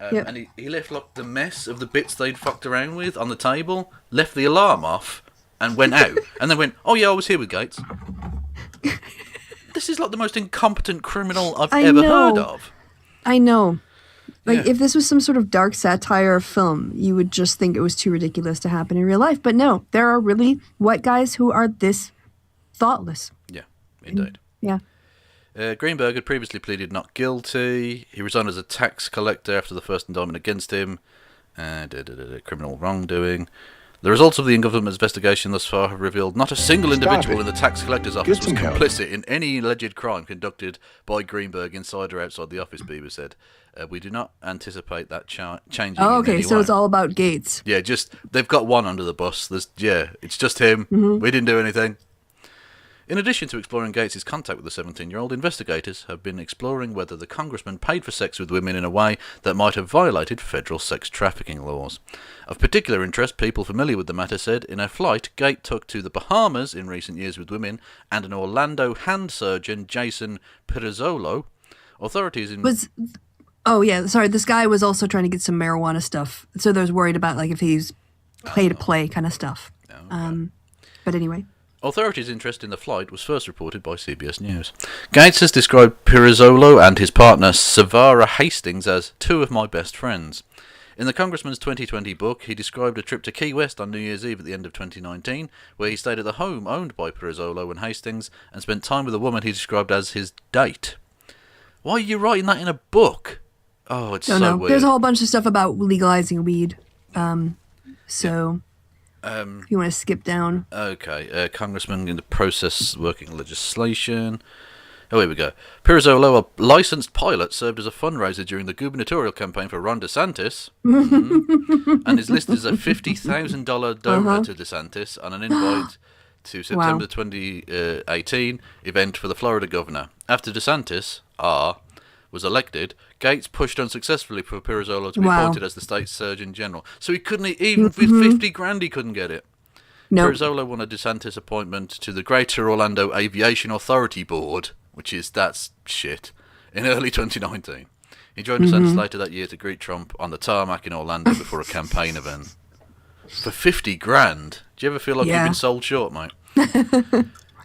And he left the mess of the bits they'd fucked around with on the table, left the alarm off, and went out. And then went, oh yeah, I was here with Gaetz. This is the most incompetent criminal I've ever heard of. I know. If this was some sort of dark satire film, you would just think it was too ridiculous to happen in real life. But no, there are really white guys who are this thoughtless. Yeah, indeed. Greenberg had previously pleaded not guilty. He resigned as a tax collector after the first indictment against him. Criminal wrongdoing. The results of the government's investigation thus far have revealed not a single individual in the tax collector's office was complicit in any alleged crime conducted by Greenberg inside or outside the office, Bieber said. We do not anticipate that changing in any so way. It's all about Gaetz. Yeah, they've got one under the bus. It's just him. We didn't do anything. In addition to exploring Gaetz' contact with the 17-year-old, investigators have been exploring whether the congressman paid for sex with women in a way that might have violated federal sex trafficking laws. Of particular interest, people familiar with the matter said in a flight Gaetz took to the Bahamas in recent years with women and an Orlando hand surgeon, Jason Pirozzolo, authorities in... this guy was also trying to get some marijuana stuff. So they was worried about if he's play-to-play kind of stuff. Okay. But anyway... Authorities' interest in the flight was first reported by CBS News. Gaetz has described Pirozzolo and his partner Savara Hastings as two of my best friends. In the Congressman's 2020 book, he described a trip to Key West on New Year's Eve at the end of 2019, where he stayed at the home owned by Pirozzolo and Hastings and spent time with a woman he described as his date. Why are you writing that in a book? Oh, it's so weird. There's a whole bunch of stuff about legalizing weed. If you want to skip down. Okay, Congressman in the process working legislation. Oh, here we go. Pirozzolo, a licensed pilot, served as a fundraiser during the gubernatorial campaign for Ron DeSantis, and is listed as a $50,000 donor to DeSantis on an invite to September 2018 event for the Florida governor. After DeSantis was elected, Gaetz pushed unsuccessfully for Pirozzolo to be appointed as the state's Surgeon General. So he couldn't even with $50,000 he couldn't get it. No. Pirozzolo won a DeSantis appointment to the Greater Orlando Aviation Authority Board, that's shit, in early 2019. He joined DeSantis later that year to greet Trump on the tarmac in Orlando before a campaign event. For $50,000? Do you ever feel like you've been sold short, mate?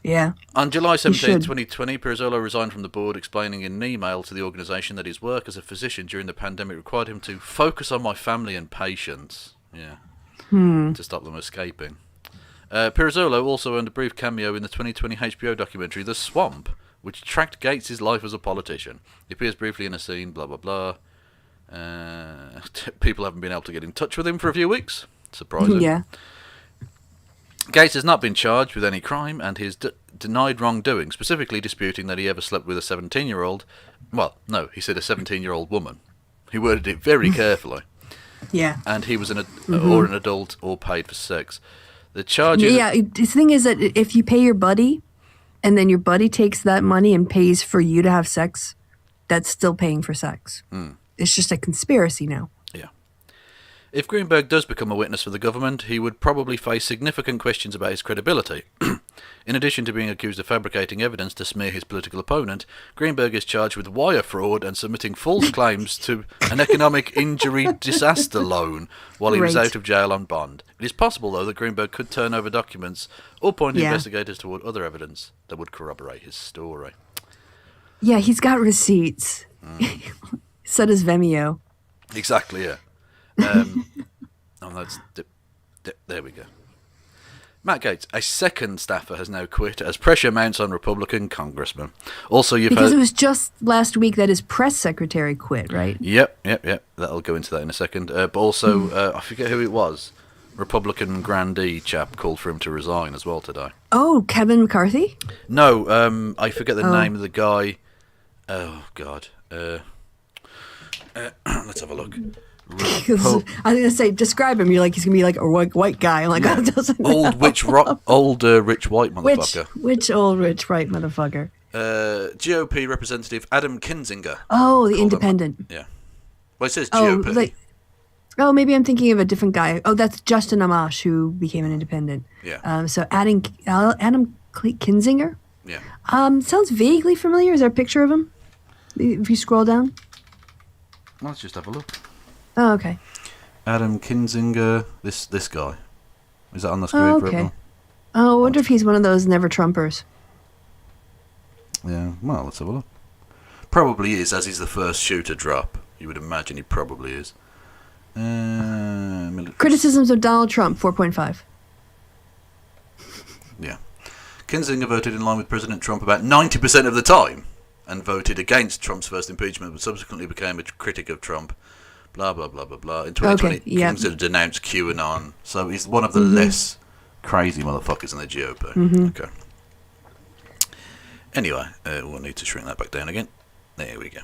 Yeah. On July 17, 2020, Pirozzolo resigned from the board, explaining in an email to the organisation that his work as a physician during the pandemic required him to focus on my family and patients. Yeah. To stop them escaping. Pirozzolo also earned a brief cameo in the 2020 HBO documentary The Swamp, which tracked Gaetz' life as a politician. He appears briefly in a scene, blah, blah, blah. People haven't been able to get in touch with him for a few weeks. Surprising. Yeah. Gaetz has not been charged with any crime, and he has denied wrongdoing, specifically disputing that he ever slept with a 17-year-old... Well, no, he said a 17-year-old woman. He worded it very carefully. Yeah. And he was an adult or paid for sex. The charges... Yeah, the thing is that if you pay your buddy, and then your buddy takes that money and pays for you to have sex, that's still paying for sex. It's just a conspiracy now. Yeah. If Greenberg does become a witness for the government, he would probably face significant questions about his credibility. In addition to being accused of fabricating evidence to smear his political opponent, Greenberg is charged with wire fraud and submitting false claims to an economic injury disaster loan while he was out of jail on bond. It is possible, though, that Greenberg could turn over documents or point investigators toward other evidence that would corroborate his story. Yeah, he's got receipts. So does Vimeo. Exactly, yeah. There we go. Matt Gaetz, a second staffer, has now quit as pressure mounts on Republican congressmen. Also, because it was just last week that his press secretary quit, right? Yep. That'll go into that in a second. But also, I forget who it was. Republican grandee chap called for him to resign as well today. Oh, Kevin McCarthy? No, I forget the name of the guy. Oh God. Let's have a look. I was going to say, describe him. You're like, he's going to be like a white guy. I'm like, oh, it doesn't old rich white motherfucker. Which old rich white motherfucker? GOP representative Adam Kinzinger. Oh, the independent. Yeah. Well, it says GOP. Maybe I'm thinking of a different guy. Oh, that's Justin Amash, who became an independent. Yeah. So Adam Kinzinger? Yeah. Sounds vaguely familiar. Is there a picture of him? If you scroll down? Let's just have a look. Oh, okay. Adam Kinzinger, this guy. Is that on the screen for everyone? Oh, I wonder if he's one of those never Trumpers. Yeah, well, let's have a look. Probably is, as he's the first shoe to drop. You would imagine he probably is. Criticisms of Donald Trump, 4.5. Yeah. Kinzinger voted in line with President Trump about 90% of the time and voted against Trump's first impeachment, but subsequently became a critic of Trump. Blah, blah, blah, blah, blah. In 2020, Kinzinger denounced QAnon. So he's one of the less crazy motherfuckers in the GOP. Okay. Anyway, we'll need to shrink that back down again. There we go.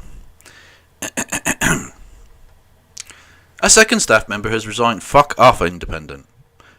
A second staff member has resigned. Fuck off, independent.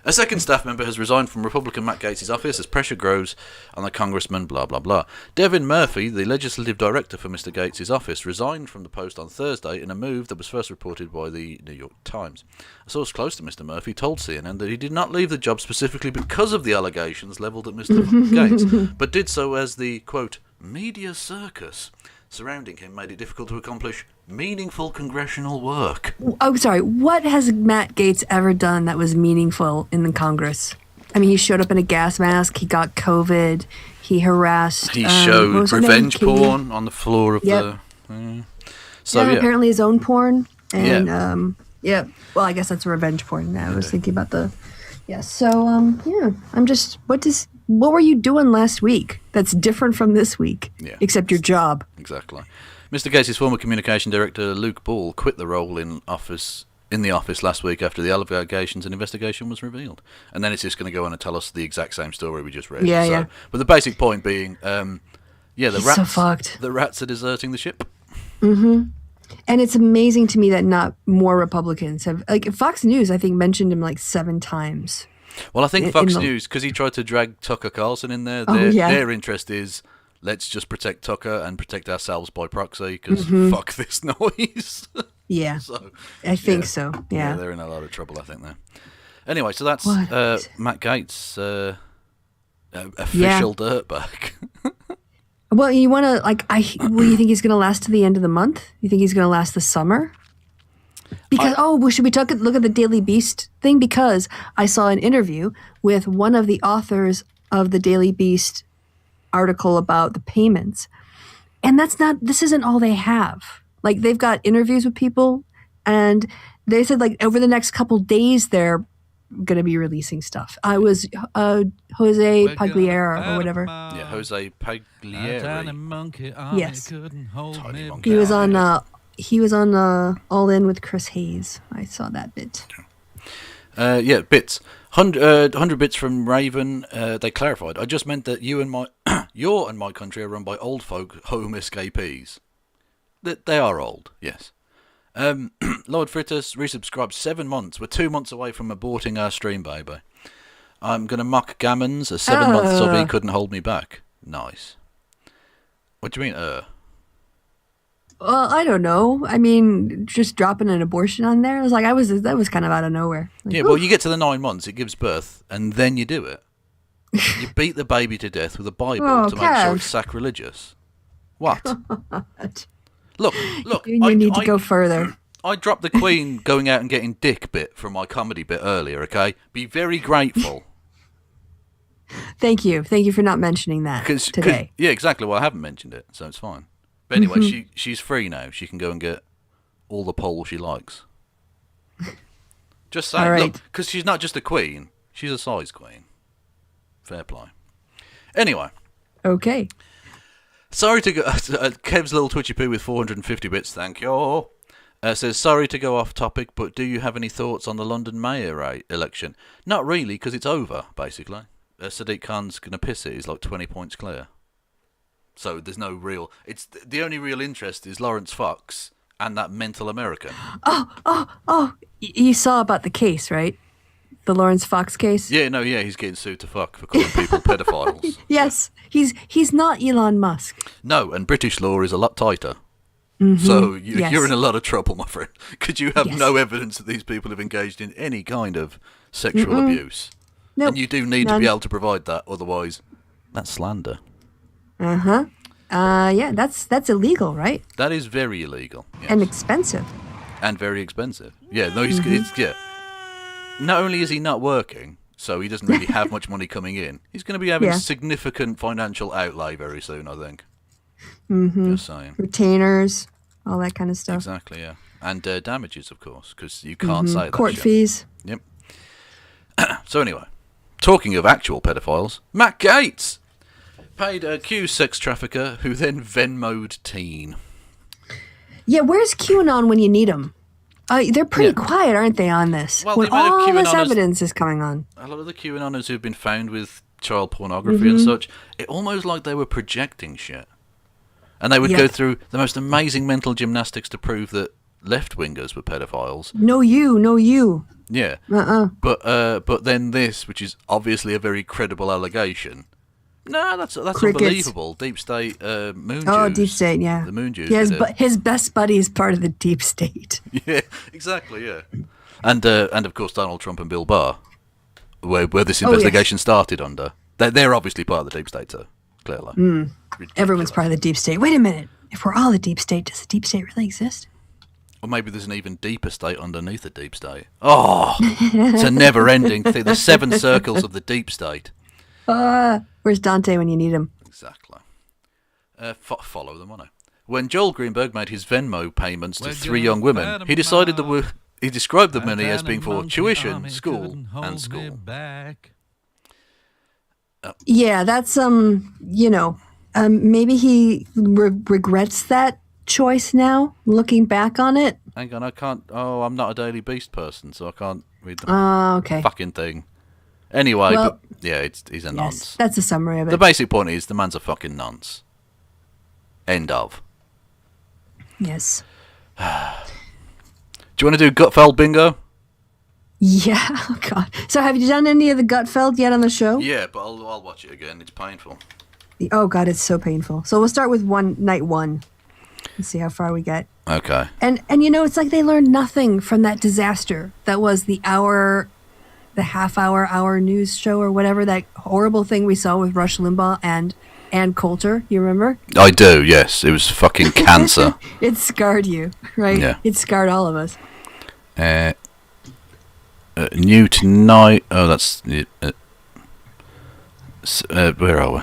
A second staff member has resigned from Republican Matt Gaetz' office as pressure grows on the congressman, blah, blah, blah. Devin Murphy, the legislative director for Mr. Gaetz' office, resigned from the post on Thursday in a move that was first reported by the New York Times. A source close to Mr. Murphy told CNN that he did not leave the job specifically because of the allegations levelled at Mr. Gaetz, but did so as the, quote, media circus surrounding him made it difficult to accomplish meaningful congressional work. Oh, sorry. What has Matt Gaetz ever done that was meaningful in the Congress? I mean, he showed up in a gas mask. He got COVID. He harassed. He showed revenge porn on the floor of the. Apparently his own porn. And well, I guess that's revenge porn. Now I was thinking about the. Yeah. So I'm just. What were you doing last week that's different from this week? Yeah. Except your job. Exactly. Mr. Gaetz' former communication director, Luke Ball, quit the role in the office last week after the allegations and investigation was revealed. And then it's just going to go on and tell us the exact same story we just read. Yeah. But the basic point being, Yeah, the He's rats. so fucked. The rats are deserting the ship. And it's amazing to me that not more Republicans have, like, Fox News, I think, mentioned him like 7 times. Well, I think In Fox the- News, because he tried to drag Tucker Carlson in there, Oh, yeah. their interest is let's just protect Tucker and protect ourselves by proxy, because fuck this noise. Yeah, So I think so. Yeah. they're in a lot of trouble, I think, there. Anyway, so that's What? Matt Gaetz, official dirtbag. Well, you want to, like, you think he's going to last to the end of the month? You think he's going to last the summer? Because, well, should we look at the Daily Beast thing? Because I saw an interview with one of the authors of the Daily Beast article about the payments. And this isn't all they have. Like, they've got interviews with people, and they said, like, over the next couple days, they're going to be releasing stuff. I was Jose Pagliera or whatever. Yeah, Jose Paglieri. Yes. Tiny monkey. He was on All In with Chris Hayes. I saw that bit. Yeah, bits. 100 bits from Raven. They clarified. I just meant that your and my country are run by old folk home escapees. They are old, yes. Lord Fritters resubscribed 7 months. We're 2 months away from aborting our stream, baby. I'm going to mock Gammons as 7 months of he couldn't hold me back. Nice. What do you mean, Well, I don't know. I mean, just dropping an abortion on there. I was like, that was kind of out of nowhere. Like, Yeah, well, you get to the 9 months, it gives birth, and then you do it. You beat the baby to death with a Bible to make sure it's sacrilegious. What? Look. you need to go further. I dropped the Queen going out and getting dick bit from my comedy bit earlier, okay? Be very grateful. Thank you for not mentioning that today. Yeah, exactly. Well, I haven't mentioned it, so it's fine. But anyway, she's free now. She can go and get all the poles she likes. Just saying, All right. look, because she's not just a queen, she's a size queen. Fair play. Anyway. Okay. Sorry to go... Kev's little twitchy poo with 450 bits, thank you. Says, sorry to go off topic, but do you have any thoughts on the London mayor election? Not really, because it's over, basically. Sadiq Khan's going to piss it. He's like 20 points clear. So there's no real... It's the only real interest is Lawrence Fox and that mental American. You saw about the case, right? The Lawrence Fox case? Yeah, he's getting sued to fuck for calling people pedophiles. Yes. He's not Elon Musk. No, and British law is a lot tighter. So you're in a lot of trouble, my friend, because you have no evidence that these people have engaged in any kind of sexual abuse. Nope. And you do need to be able to provide that, otherwise that's slander. Yeah, that's illegal, right? That is very illegal. Yes. And expensive. And very expensive. Yeah, no, it's Not only is he not working, so he doesn't really have much money coming in, he's going to be having significant financial outlay very soon, I think. Just saying. Retainers, all that kind of stuff. Exactly, yeah. And damages, of course, because you can't say that Court shit. fees. Yep. So anyway, talking of actual pedophiles, Matt Gaetz paid a Q sex trafficker who then Venmo'd teen. Yeah, where's QAnon when you need them? They're pretty quiet, aren't they, on this? Well, when the amount of all this QAnoners- evidence is coming on. A lot of the QAnoners who've been found with child pornography and such, it almost like they were projecting shit. And they would go through the most amazing mental gymnastics to prove that left-wingers were pedophiles. No you. Yeah. But then this, which is obviously a very credible allegation. No, that's Crickets. unbelievable. Deep State Moon Jews. Oh, Deep State, yeah. The Moon Jews. Yeah, did it. his best buddy is part of the Deep State. Yeah, exactly, yeah. And of course Donald Trump and Bill Barr, where this investigation started under. They're obviously part of the Deep State, too, clearly. Everyone's part of the Deep State. Wait a minute. If we're all the Deep State, does the Deep State really exist? Or maybe there's an even deeper state underneath the Deep State. Oh, it's a never-ending thing. The 7 circles of the Deep State. Where's Dante when you need him? Exactly. Follow them, won't I? When Joel Greenberg made his Venmo payments to 3 young women, he decided he described the money as being for tuition, school, and school. Yeah, that's maybe he regrets that choice now, looking back on it. Hang on, I can't. Oh, I'm not a Daily Beast person, so I can't read the Okay. fucking thing. Anyway, Well, but yeah, he's a nonce. That's a summary of it. The basic point is the man's a fucking nonce. End of. Yes. Do you want to do Gutfeld bingo? Yeah. Oh God. So have you done any of the Gutfeld yet on the show? Yeah, but I'll watch it again. It's painful. Oh God, it's so painful. So we'll start with night one. And see how far we get. Okay. And it's like they learned nothing from that disaster that was the half-hour news show or whatever, that horrible thing we saw with Rush Limbaugh and Ann Coulter. You remember? I do, yes. It was fucking cancer. It scarred you, right? Yeah. It scarred all of us. New tonight. Oh, that's... where are we?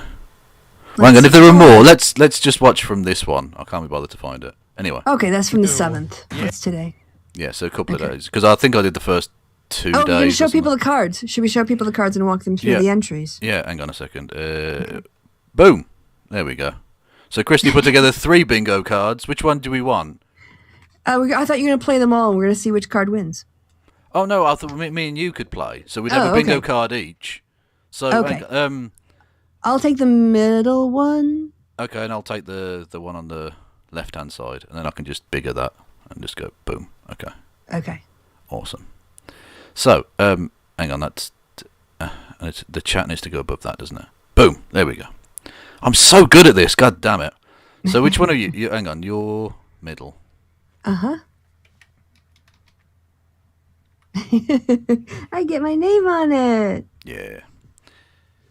Hang on, if there are more, let's just watch from this one. I can't be bothered to find it. Anyway. Okay, that's from the 7th. That's today. Yeah, so a couple of days. Because I think I did the first 2 days. Oh, we're going to show people the cards. Should we show people the cards and walk them through the entries? Yeah, hang on a second. Boom. There we go. So Kristi put together 3 bingo cards. Which one do we want? I thought you were going to play them all and we're going to see which card wins. Oh, no, I thought me and you could play. So we'd have a bingo card each. So, okay. I'll take the middle one. Okay, and I'll take the one on the left-hand side. And then I can just bigger that and just go boom. Okay. Okay. Awesome. So, hang on, the chat needs to go above that, doesn't it? Boom, there we go. I'm so good at this, god damn it. So which one are you hang on, your middle. Uh-huh. I get my name on it. Yeah.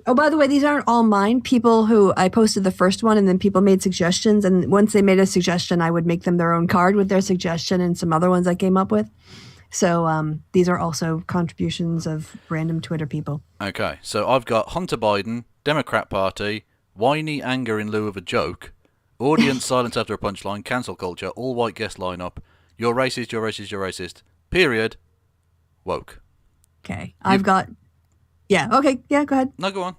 Oh, by the way, these aren't all mine. People who I posted the first one and then people made suggestions. And once they made a suggestion, I would make them their own card with their suggestion and some other ones I came up with. So these are also contributions of random Twitter people. Okay, so I've got Hunter Biden, Democrat Party, whiny anger in lieu of a joke, audience silence after a punchline, cancel culture, all white guest lineup, you're racist, you're racist, you're racist, period, woke. Okay, I've got... Yeah, okay, yeah, go ahead. No, go on.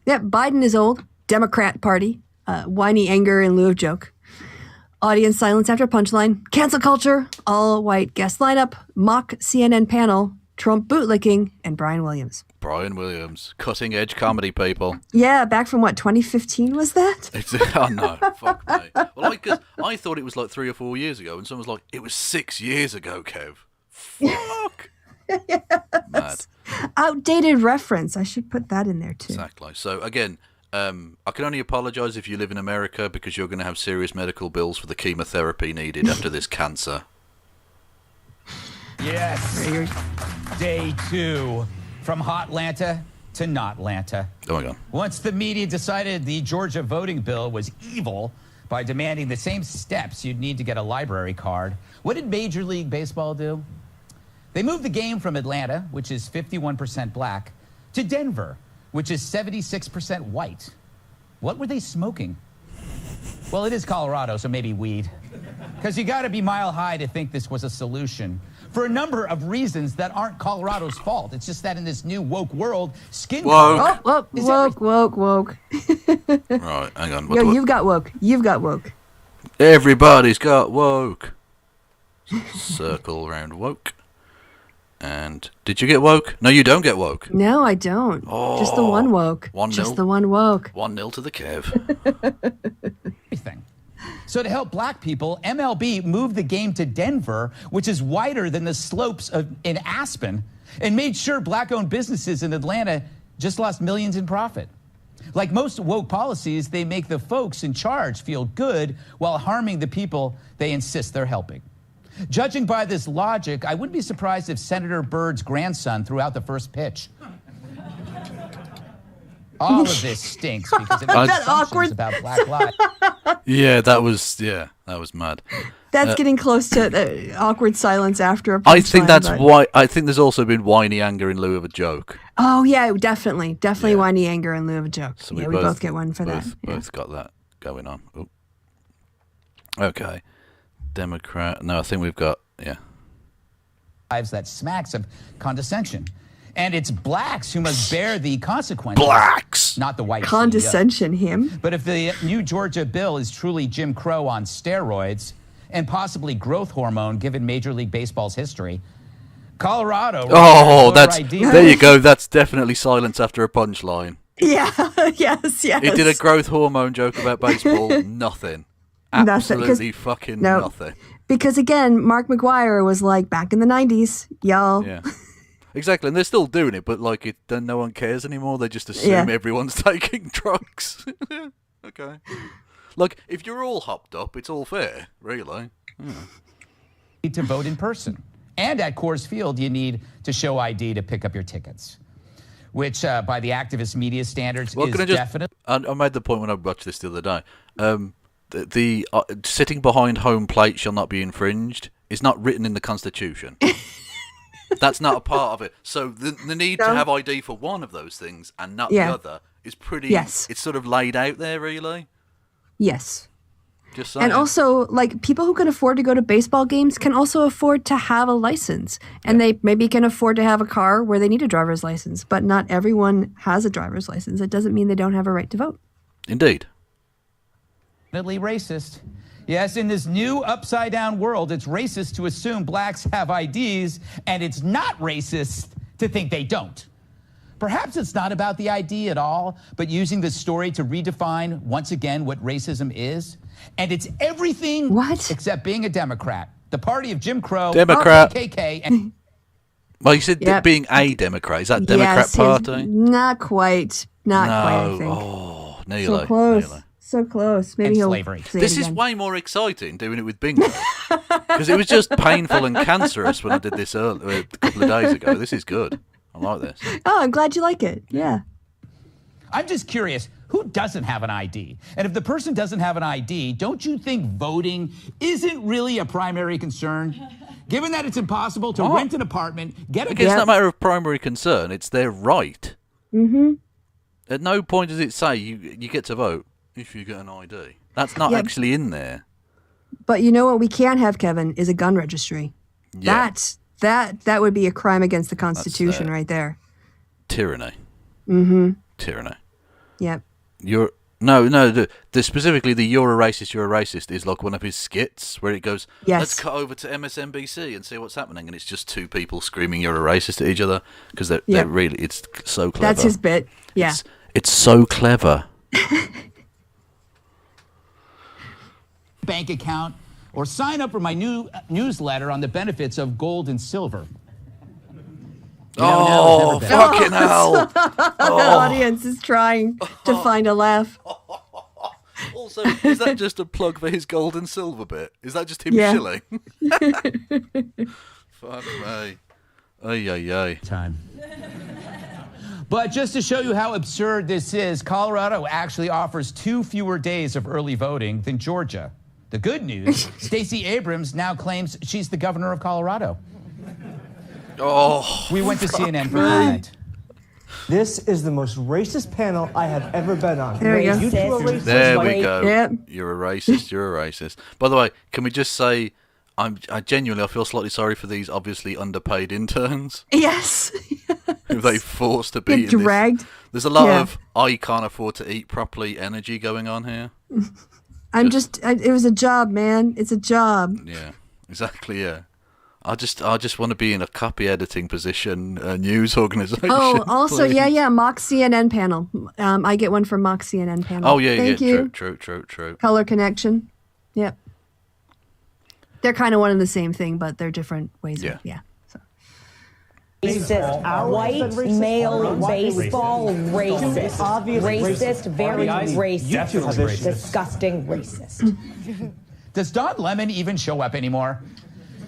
Yep, Biden is old, Democrat Party, whiny anger in lieu of joke, audience silence after punchline, cancel culture, all white guest lineup, mock CNN panel, Trump bootlicking, and Brian Williams. Brian Williams, cutting edge comedy, people. Yeah, back from what, 2015 was that? Oh no, fuck me. Well, because I thought it was like 3 or 4 years ago, and someone was like, it was 6 years ago, Kev. Fuck. Yes. Mad. Outdated reference. I should put that in there too. Exactly. So again, I can only apologise if you live in America because you're going to have serious medical bills for the chemotherapy needed after this cancer. Yes. Day 2. From Hotlanta to Notlanta. Oh my God. Once the media decided the Georgia voting bill was evil by demanding the same steps you'd need to get a library card, what did Major League Baseball do? They moved the game from Atlanta, which is 51% black, to Denver, which is 76% white. What were they smoking? Well, it is Colorado, so maybe weed. Because you got to be mile high to think this was a solution. For a number of reasons that aren't Colorado's fault. It's just that in this new woke world, skin Woke. color... Woke. Right, hang on. Yo, you've got woke. You've got woke. Everybody's got woke. Circle around woke. And did you get woke? No, you don't get woke. No, I don't. Oh, just the one woke. 1-0. Just the one woke. 1-0 to the Kev. Everything. So to help black people, MLB moved the game to Denver, which is wider than the slopes in Aspen, and made sure black-owned businesses in Atlanta just lost millions in profit. Like most woke policies, they make the folks in charge feel good while harming the people they insist they're helping. Judging by this logic, I wouldn't be surprised if Senator Byrd's grandson threw out the first pitch. All of this stinks because it makes assumptions about black lives. Yeah, that was mad. That's getting close to awkward silence after a punchline. I think that's why. I think there's also been whiny anger in lieu of a joke. Oh yeah, definitely whiny anger in lieu of a joke. So we both get one for that. Both got that going on. Ooh. Okay, Democrat. No, I think we've got Lives that smacks of condescension. And it's blacks who must bear the consequences. Blacks! Not the white Condescension, CEO. him. But if the new Georgia bill is truly Jim Crow on steroids and possibly growth hormone given Major League Baseball's history, Colorado... Oh, there you go. That's definitely silence after a punchline. Yeah, yes. He did a growth hormone joke about baseball. Nothing. Absolutely fucking no. nothing. Because again, Mark McGuire was like, back in the 90s, y'all. Yeah. Exactly, and they're still doing it, but like, then no one cares anymore. They just assume everyone's taking drugs. Okay. Like, if you're all hopped up, it's all fair, really. Yeah. Need to vote in person. And at Coors Field, you need to show ID to pick up your tickets, which by the activist media standards is definitely... I made the point when I watched this the other day. The sitting behind home plate shall not be infringed is not written in the Constitution. That's not a part of it. So the need to have ID for one of those things and not the other is pretty... Yes. It's sort of laid out there, really. Yes. Just saying. And also, like, people who can afford to go to baseball games can also afford to have a license. And they maybe can afford to have a car where they need a driver's license. But not everyone has a driver's license. It doesn't mean they don't have a right to vote. Indeed. Definitely racist. Yes, in this new upside-down world, it's racist to assume blacks have IDs, and it's not racist to think they don't. Perhaps it's not about the ID at all, but using this story to redefine, once again, what racism is. And it's everything except being a Democrat. The party of Jim Crow, Democrat. KKK, and... Well, you said being a Democrat. Is that Democrat Party? Not quite. Not quite, I think. Oh, nearly. So close. Nearly. So close. Maybe he'll slavery. This is way more exciting doing it with bingo. Because it was just painful and cancerous when I did this a couple of days ago. This is good. I like this. Oh, I'm glad you like it. Yeah. I'm just curious, who doesn't have an ID? And if the person doesn't have an ID, don't you think voting isn't really a primary concern? Given that it's impossible to rent an apartment, get a... It's not a matter of primary concern. It's their right. Mm-hmm. At no point does it say you get to vote if you get an ID. That's not actually in there. But you know what we can have, Kevin, is a gun registry. Yeah. That would be a crime against the Constitution right there. Tyranny. Mm-hmm. Tyranny. Yep. Specifically the you're a racist is like one of his skits where it goes, let's cut over to MSNBC and see what's happening, and it's just two people screaming you're a racist at each other because they're really, it's so clever. That's his bit. Yeah. It's so clever. Bank account or sign up for my new newsletter on the benefits of gold and silver. Oh, fucking hell. The audience is trying to find a laugh. Also, is that just a plug for his gold and silver bit? Is that just him shilling? Fuck me. Ay. Time. But just to show you how absurd this is, Colorado actually offers 2 fewer days of early voting than Georgia. The good news, Stacey Abrams now claims she's the governor of Colorado. Oh, we went to CNN for comment. This is the most racist panel I have ever been on. There we go. There we go. Yep. You're a racist. By the way, can we just say, I feel slightly sorry for these obviously underpaid interns. Yes. Who they forced to be get dragged. There's a lot of I can't afford to eat properly energy going on here. It was a job, man. It's a job. Yeah, exactly. Yeah, I just want to be in a copy editing position, a news organization. Oh, also, please. mock CNN panel. I get one from mock CNN panel. Oh yeah, Thank you. True. Color connection. Yep. They're kind of one and the same thing, but they're different ways. So. Racist, white male baseball racist, racist, very racist, disgusting racist. Does Don Lemon even show up anymore?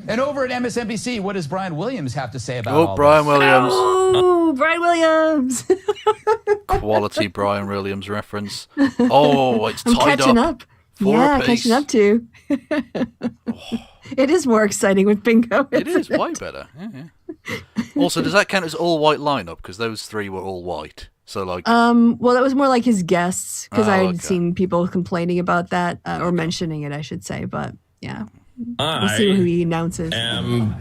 And over at MSNBC, what does Brian Williams have to say about all Brian this? Williams. Oh, Brian Williams. Quality Brian Williams reference. Oh, it's tied catching up. Catching up too. It is more exciting with bingo. It is way better. Yeah. Also, does that count as all white lineup? Because those 3 were all white. So well, that was more like his guests because I had seen people complaining about that or mentioning it, I should say. But yeah, we'll see who he announces. I am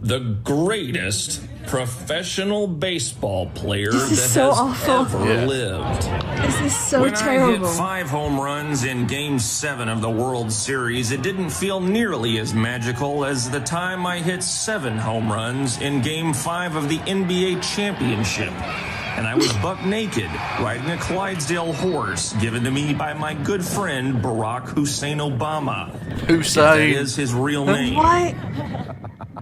the greatest professional baseball player that has ever lived. This is so terrible. When I hit 5 home runs in Game 7 of the World Series, it didn't feel nearly as magical as the time I hit 7 home runs in Game 5 of the NBA Championship. and I was buck naked, riding a Clydesdale horse given to me by my good friend Barack Hussein Obama. Hussein. That is his real name. What?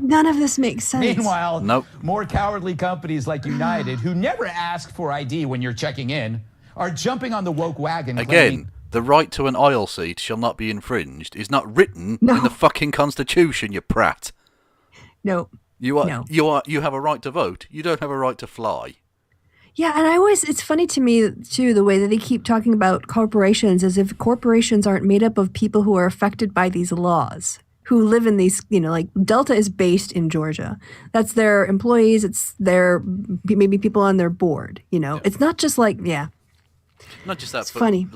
None of this makes sense. Meanwhile, Nope. more cowardly companies like United, who never ask for ID when you're checking in, are jumping on the woke wagon. Again, the right to an aisle seat shall not be infringed is not written in the fucking Constitution, you prat. No. You have a right to vote. You don't have a right to fly. Yeah, and it's funny to me, too, the way that they keep talking about corporations as if corporations aren't made up of people who are affected by these laws, who live in these, like Delta is based in Georgia. That's their employees. It's their, maybe people on their board, It's not just like, Not just that, it's but funny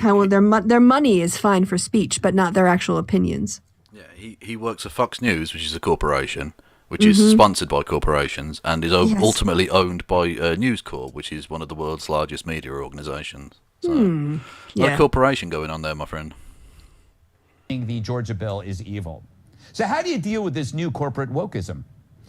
how their money is fine for speech, but not their actual opinions. Yeah, he works at Fox News, which is a corporation, which is sponsored by corporations and is ultimately owned by News Corp, which is one of the world's largest media organizations. So, a lot of corporation going on there, my friend. The Georgia bill is evil. So how do you deal with this new corporate wokeism?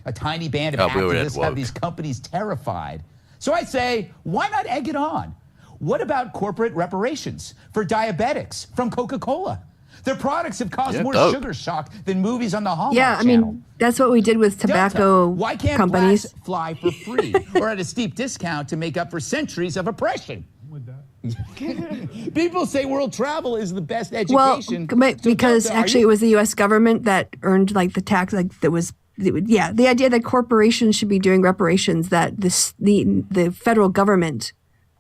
A tiny band of activists have these companies terrified. So I say, why not egg it on? What about corporate reparations for diabetics from Coca-Cola? Their products have caused more sugar shock than movies on the Hallmark Channel. That's what we did with tobacco Delta, why can't companies. blacks fly for free or at a steep discount to make up for centuries of oppression? People say world travel is the best education. Well, because actually it was the U.S. government that earned the tax, the idea that corporations should be doing reparations, that the federal government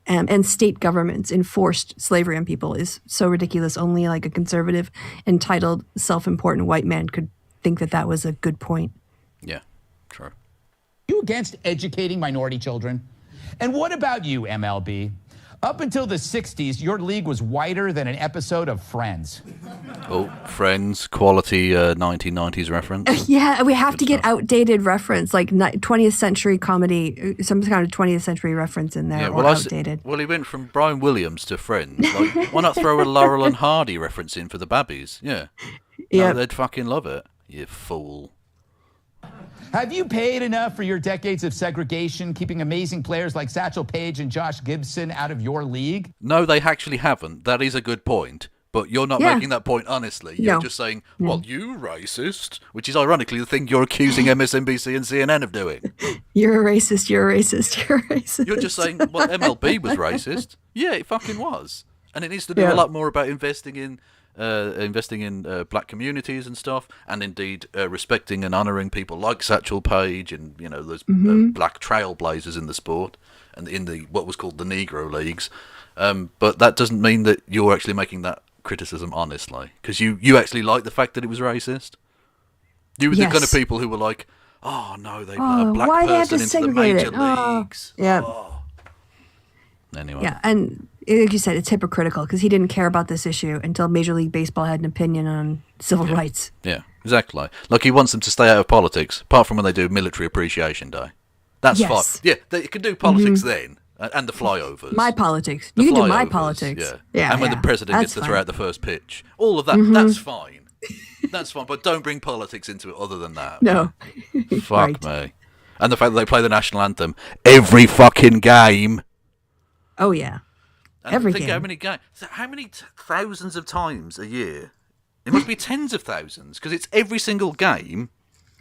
and state governments enforced slavery on people is so ridiculous. Only a conservative, entitled, self-important white man could think that was a good point. Yeah, true. Are you against educating minority children? And what about you, MLB? Up until the 60s, your league was whiter than an episode of Friends. Oh, Friends, quality 1990s reference. Yeah, we have to get outdated reference, like 20th century comedy, some kind of 20th century reference in there, outdated. Well, he went from Brian Williams to Friends. Why not throw a Laurel and Hardy reference in for the babbies? Yeah. Yeah. No, they'd fucking love it, you fool. Have you paid enough for your decades of segregation, keeping amazing players like Satchel Paige and Josh Gibson out of your league? No, they actually haven't. That is a good point. But you're not making that point honestly. You're just saying, well, you racist, which is ironically the thing you're accusing MSNBC and CNN of doing. You're a racist, you're a racist, you're a racist. You're just saying, well, MLB was racist. Yeah, it fucking was. And it needs to do a lot more about investing in black communities and stuff, and indeed respecting and honouring people like Satchel Paige and those black trailblazers in the sport and in the what was called the Negro Leagues. But that doesn't mean that you're actually making that criticism honestly, because you actually like the fact that it was racist. You were the kind of people who were like, oh no, they let a black person into the major leagues. Yeah. Oh. Anyway. Yeah, and like you said, it's hypocritical because he didn't care about this issue until Major League Baseball had an opinion on civil rights. Yeah, exactly. Like he wants them to stay out of politics, apart from when they do Military Appreciation Day. That's fine. Yeah, they can do politics then, and the flyovers. My politics. You can do my politics. Yeah. And when the president gets to throw out the first pitch. All of that, that's fine. That's fine, but don't bring politics into it other than that. No. Fuck me. And the fact that they play the national anthem every fucking game. Oh, yeah. And every think game. How many thousands of times a year? It must be tens of thousands, because it's every single game,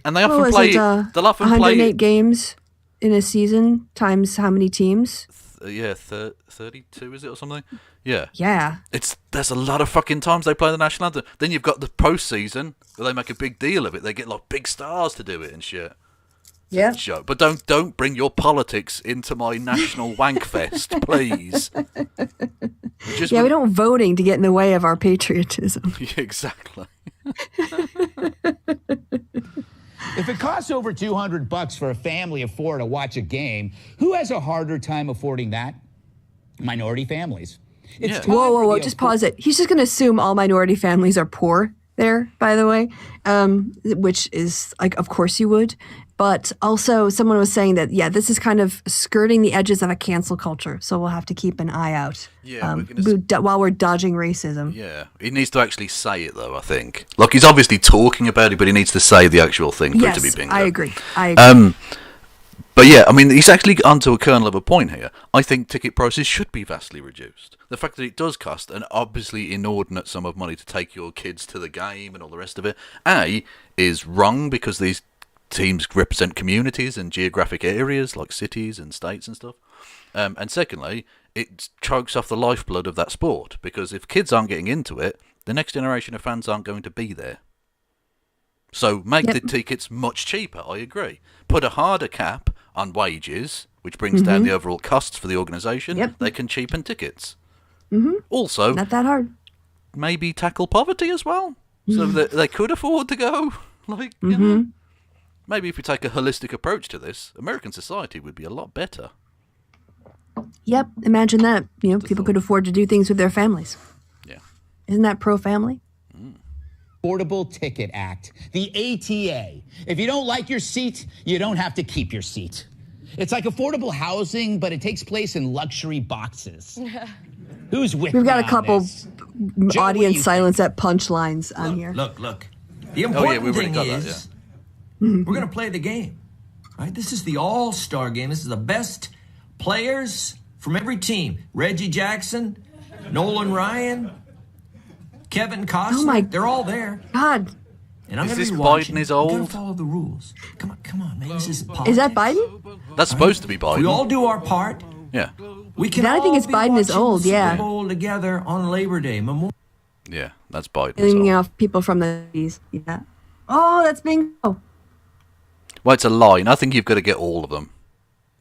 and they often play it. They'll often 108 play it. games in a season times how many teams? 32 is it or something? Yeah. Yeah. There's a lot of fucking times they play the national anthem. Then you've got the postseason where they make a big deal of it. They get big stars to do it and shit. Yeah. Show. But don't bring your politics into my national wank fest, please. We don't voting to get in the way of our patriotism. Exactly. If it costs over $200 for a family of four to watch a game, who has a harder time affording that? Minority families. Whoa, just pause it. He's just going to assume all minority families are poor there, by the way, which is, of course you would. But also someone was saying that, this is kind of skirting the edges of a cancel culture. So we'll have to keep an eye out while we're dodging racism. Yeah. He needs to actually say it, though, I think. He's obviously talking about it, but he needs to say the actual thing for it to be bingo. I agree. But yeah, I mean, he's actually onto a kernel of a point here. I think ticket prices should be vastly reduced. The fact that it does cost an obviously inordinate sum of money to take your kids to the game and all the rest of it, is wrong because these teams represent communities and geographic areas like cities and states and stuff. And secondly, it chokes off the lifeblood of that sport because if kids aren't getting into it, the next generation of fans aren't going to be there. So make the tickets much cheaper, I agree. Put a harder cap on wages, which brings down the overall costs for the organisation. Yep. They can cheapen tickets. Mm-hmm. Also, not that hard. Maybe tackle poverty as well, so that they could afford to go. Like, you know, maybe if we take a holistic approach to this, American society would be a lot better. Yep, imagine that. You know, people could afford to do things with their families. Yeah. Isn't that pro-family? Affordable Ticket Act, the ATA. If you don't like your seat, you don't have to keep your seat. It's like affordable housing, but it takes place in luxury boxes. Who's with We've got me a couple on this? audience silence at punchlines on here. Look. The important thing is we're going to play the game. Right? This is the all-star game. This is the best players from every team. Reggie Jackson, Nolan Ryan, Kevin Costner, they're all there. God. And I'm is this watching. Biden is old? You gotta follow the rules. Come on, man. This is politics. Is that Biden? That's supposed to be Biden. We all do our part. Yeah. We can I think it's Biden is old, the yeah. Super Bowl together on Labor Day. Yeah, that's Biden. Leaving off people from the 80s. Yeah. Oh, that's bingo. Well, it's a line. I think you've got to get all of them.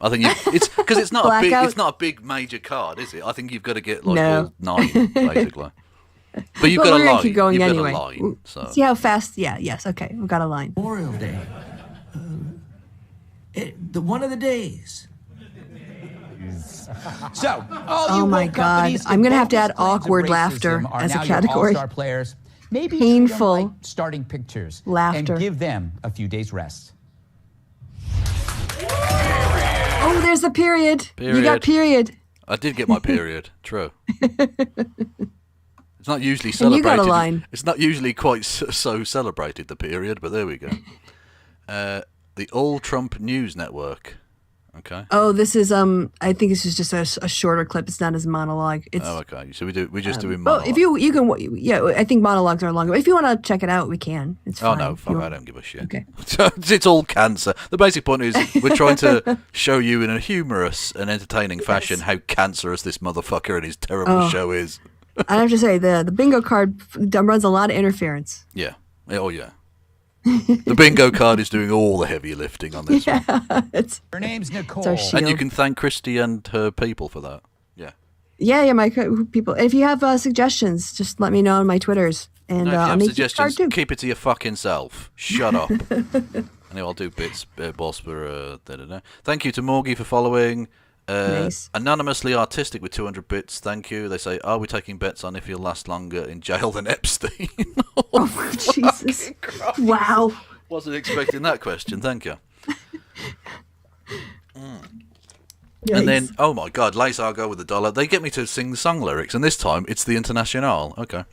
I think it's because it's not a big major card, is it? I think you've got to get like all 9 basically. But you've got a line. Keep going you've anyway. got a line, so. See how fast? Yeah. Yes. Okay. We've got a line. Memorial Day. One of the days. So, oh my God, I'm gonna have to add awkward laughter as a category. All-star players. Maybe painful starting pictures laughter and give them a few days rest. Oh, there's the period. You got period. I did get my period. True. It's not usually And celebrated. you got a line. It's not usually quite so celebrated, the period, but there we go. The All Trump News Network. Okay. Oh, this is I think this is just a shorter clip. It's not as monologue. It's okay. So we just do monologue. Well, if you can, I think monologues are longer. If you want to check it out, we can. It's fine. Oh no, fuck, I don't give a shit. Okay. It's all cancer. The basic point is we're trying to show you in a humorous and entertaining fashion how cancerous this motherfucker and his terrible show is. I have to say the bingo card runs a lot of interference. Yeah. Oh yeah. The bingo card is doing all the heavy lifting on this one. Her name's Nicole. And you can thank Kristi and her people for that. Yeah. Yeah, my people. If you have suggestions, just let me know on my Twitters. And if you I'll have make suggestions, you a card too. keep it to your fucking self. Shut up. Anyway, I'll do bits, boss for Thank you to Morgie for following. Nice. Anonymously Artistic with 200 bits, thank you. They say, are we taking bets on if you'll last longer in jail than Epstein? Oh, Jesus. Wow. Wasn't expecting that question, thank you. And then, oh my God, Les Argo with $1. They get me to sing song lyrics, and this time it's the Internationale. Okay.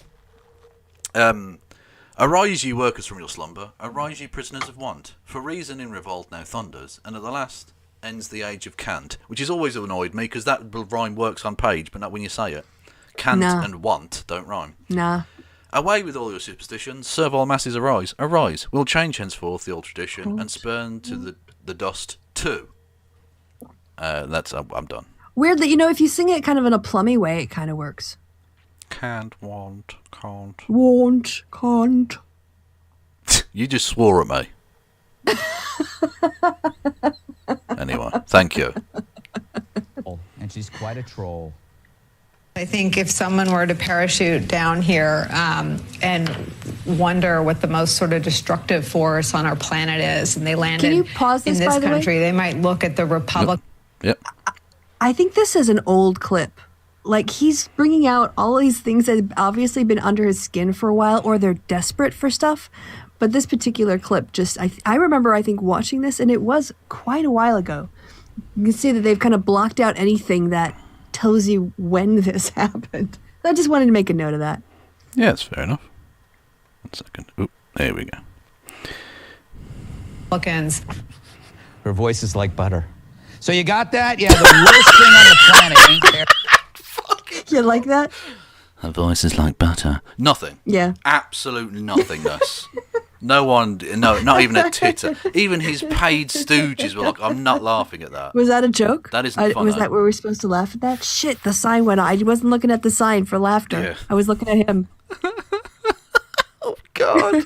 Arise, ye workers from your slumber, arise, ye prisoners of want, for reason in revolt now thunders, and at the last ends the age of cant, which has always annoyed me because that rhyme works on page, but not when you say it. Cant and want don't rhyme. Nah. Away with all your superstitions, servile masses arise, arise. We'll change henceforth the old tradition and spurn to the dust too. I'm done. Weird that, if you sing it kind of in a plummy way, it kind of works. Can't, want, can't. Won't, can't. You just swore at me. Anyway, thank you. And she's quite a troll. I think if someone were to parachute down here and wonder what the most sort of destructive force on our planet is, and they landed Can you pause this, in this by the way? country, they might look at the Republic. Yep. I think this is an old clip. Like, he's bringing out all these things that have obviously been under his skin for a while, or they're desperate for stuff. But this particular clip, I remember, I think, watching this, and it was quite a while ago. You can see that they've kind of blocked out anything that tells you when this happened. I just wanted to make a note of that. Yeah, that's fair enough. 1 second. Oop, there we go. Republicans Her voice is like butter. So you got that? Yeah, the worst thing on the planet ain't there. You like that? Her voice is like butter. Nothing. Yeah. Absolutely nothingness. No one, no, not even a titter. Even his paid stooges were like, I'm not laughing at that. Was that a joke? That isn't funny. Was that where we were supposed to laugh at that? Shit, the sign went on. I wasn't looking at the sign for laughter. Yeah. I was looking at him. Oh, God.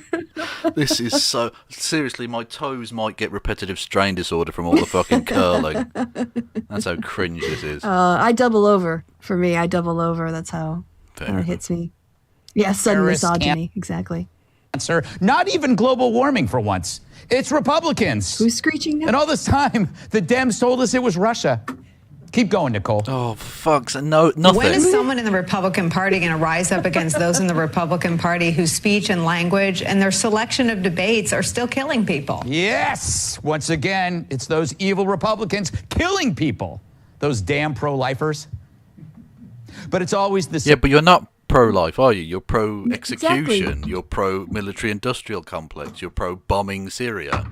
This is so... Seriously, my toes might get repetitive strain disorder from all the fucking curling. That's how cringe this is. I double over. For me, I double over. That's how it hits me. Yeah, sudden misogyny. Exactly. Answer. Not even global warming for once. It's Republicans. Who's screeching now? And all this time, the Dems told us it was Russia. Keep going, Nicole. Oh, fuck. No, nothing. When is someone in the Republican Party going to rise up against those in the Republican Party whose speech and language and their selection of debates are still killing people? Yes. Once again, it's those evil Republicans killing people. Those damn pro-lifers. But it's always the same. Yeah, but you're not pro-life, are you? You're pro-execution. Exactly. You're pro-military-industrial complex. You're pro-bombing Syria.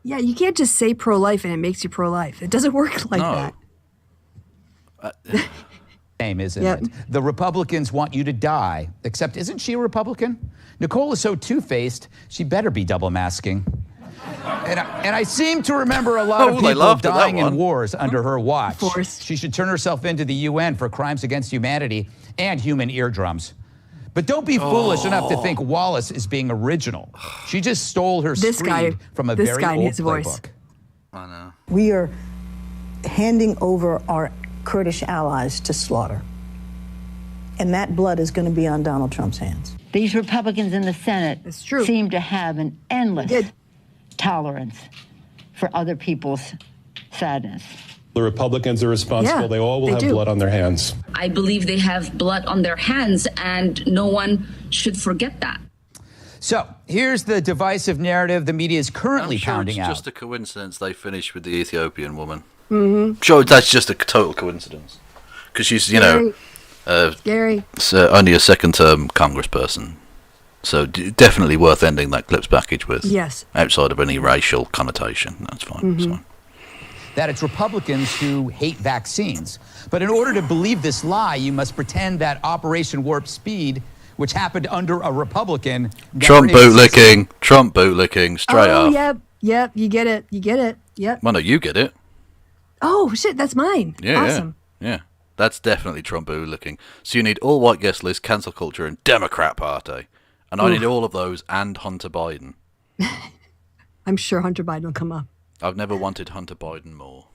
Yeah, you can't just say pro-life and it makes you pro-life. It doesn't work like that. Name, isn't it? The Republicans want you to die. Except, isn't she a Republican? Nicole is so two-faced, she better be double masking. And I seem to remember a lot of people dying in wars under her watch. She should turn herself into the UN for crimes against humanity and human eardrums. But don't be foolish enough to think Wallace is being original. She just stole her screed from a very old playbook. I know. We are handing over our Kurdish allies to slaughter. And that blood is going to be on Donald Trump's hands. These Republicans in the Senate seem to have an endless tolerance for other people's sadness. The Republicans are responsible. They all will have blood on their hands. I believe they have blood on their hands, and no one should forget that. So here's the divisive narrative the media is currently pounding out. It's just a coincidence they finished with the Ethiopian woman. Mm-hmm. Sure, that's just a total coincidence. Because she's, you know, only a second-term congressperson. So definitely worth ending that clips package with. Yes. Outside of any racial connotation. That's fine. Mm-hmm. That's fine. That it's Republicans who hate vaccines. But in order to believe this lie, you must pretend that Operation Warp Speed, which happened under a Republican... Trump bootlicking, straight up. Yep, you get it, yep. Well, no, you get it. Oh, shit, that's mine. Yeah, awesome. Yeah. That's definitely Trump bootlicking. So you need all white guest list, cancel culture, and Democrat Party. And I need all of those and Hunter Biden. I'm sure Hunter Biden will come up. I've never wanted Hunter Biden more.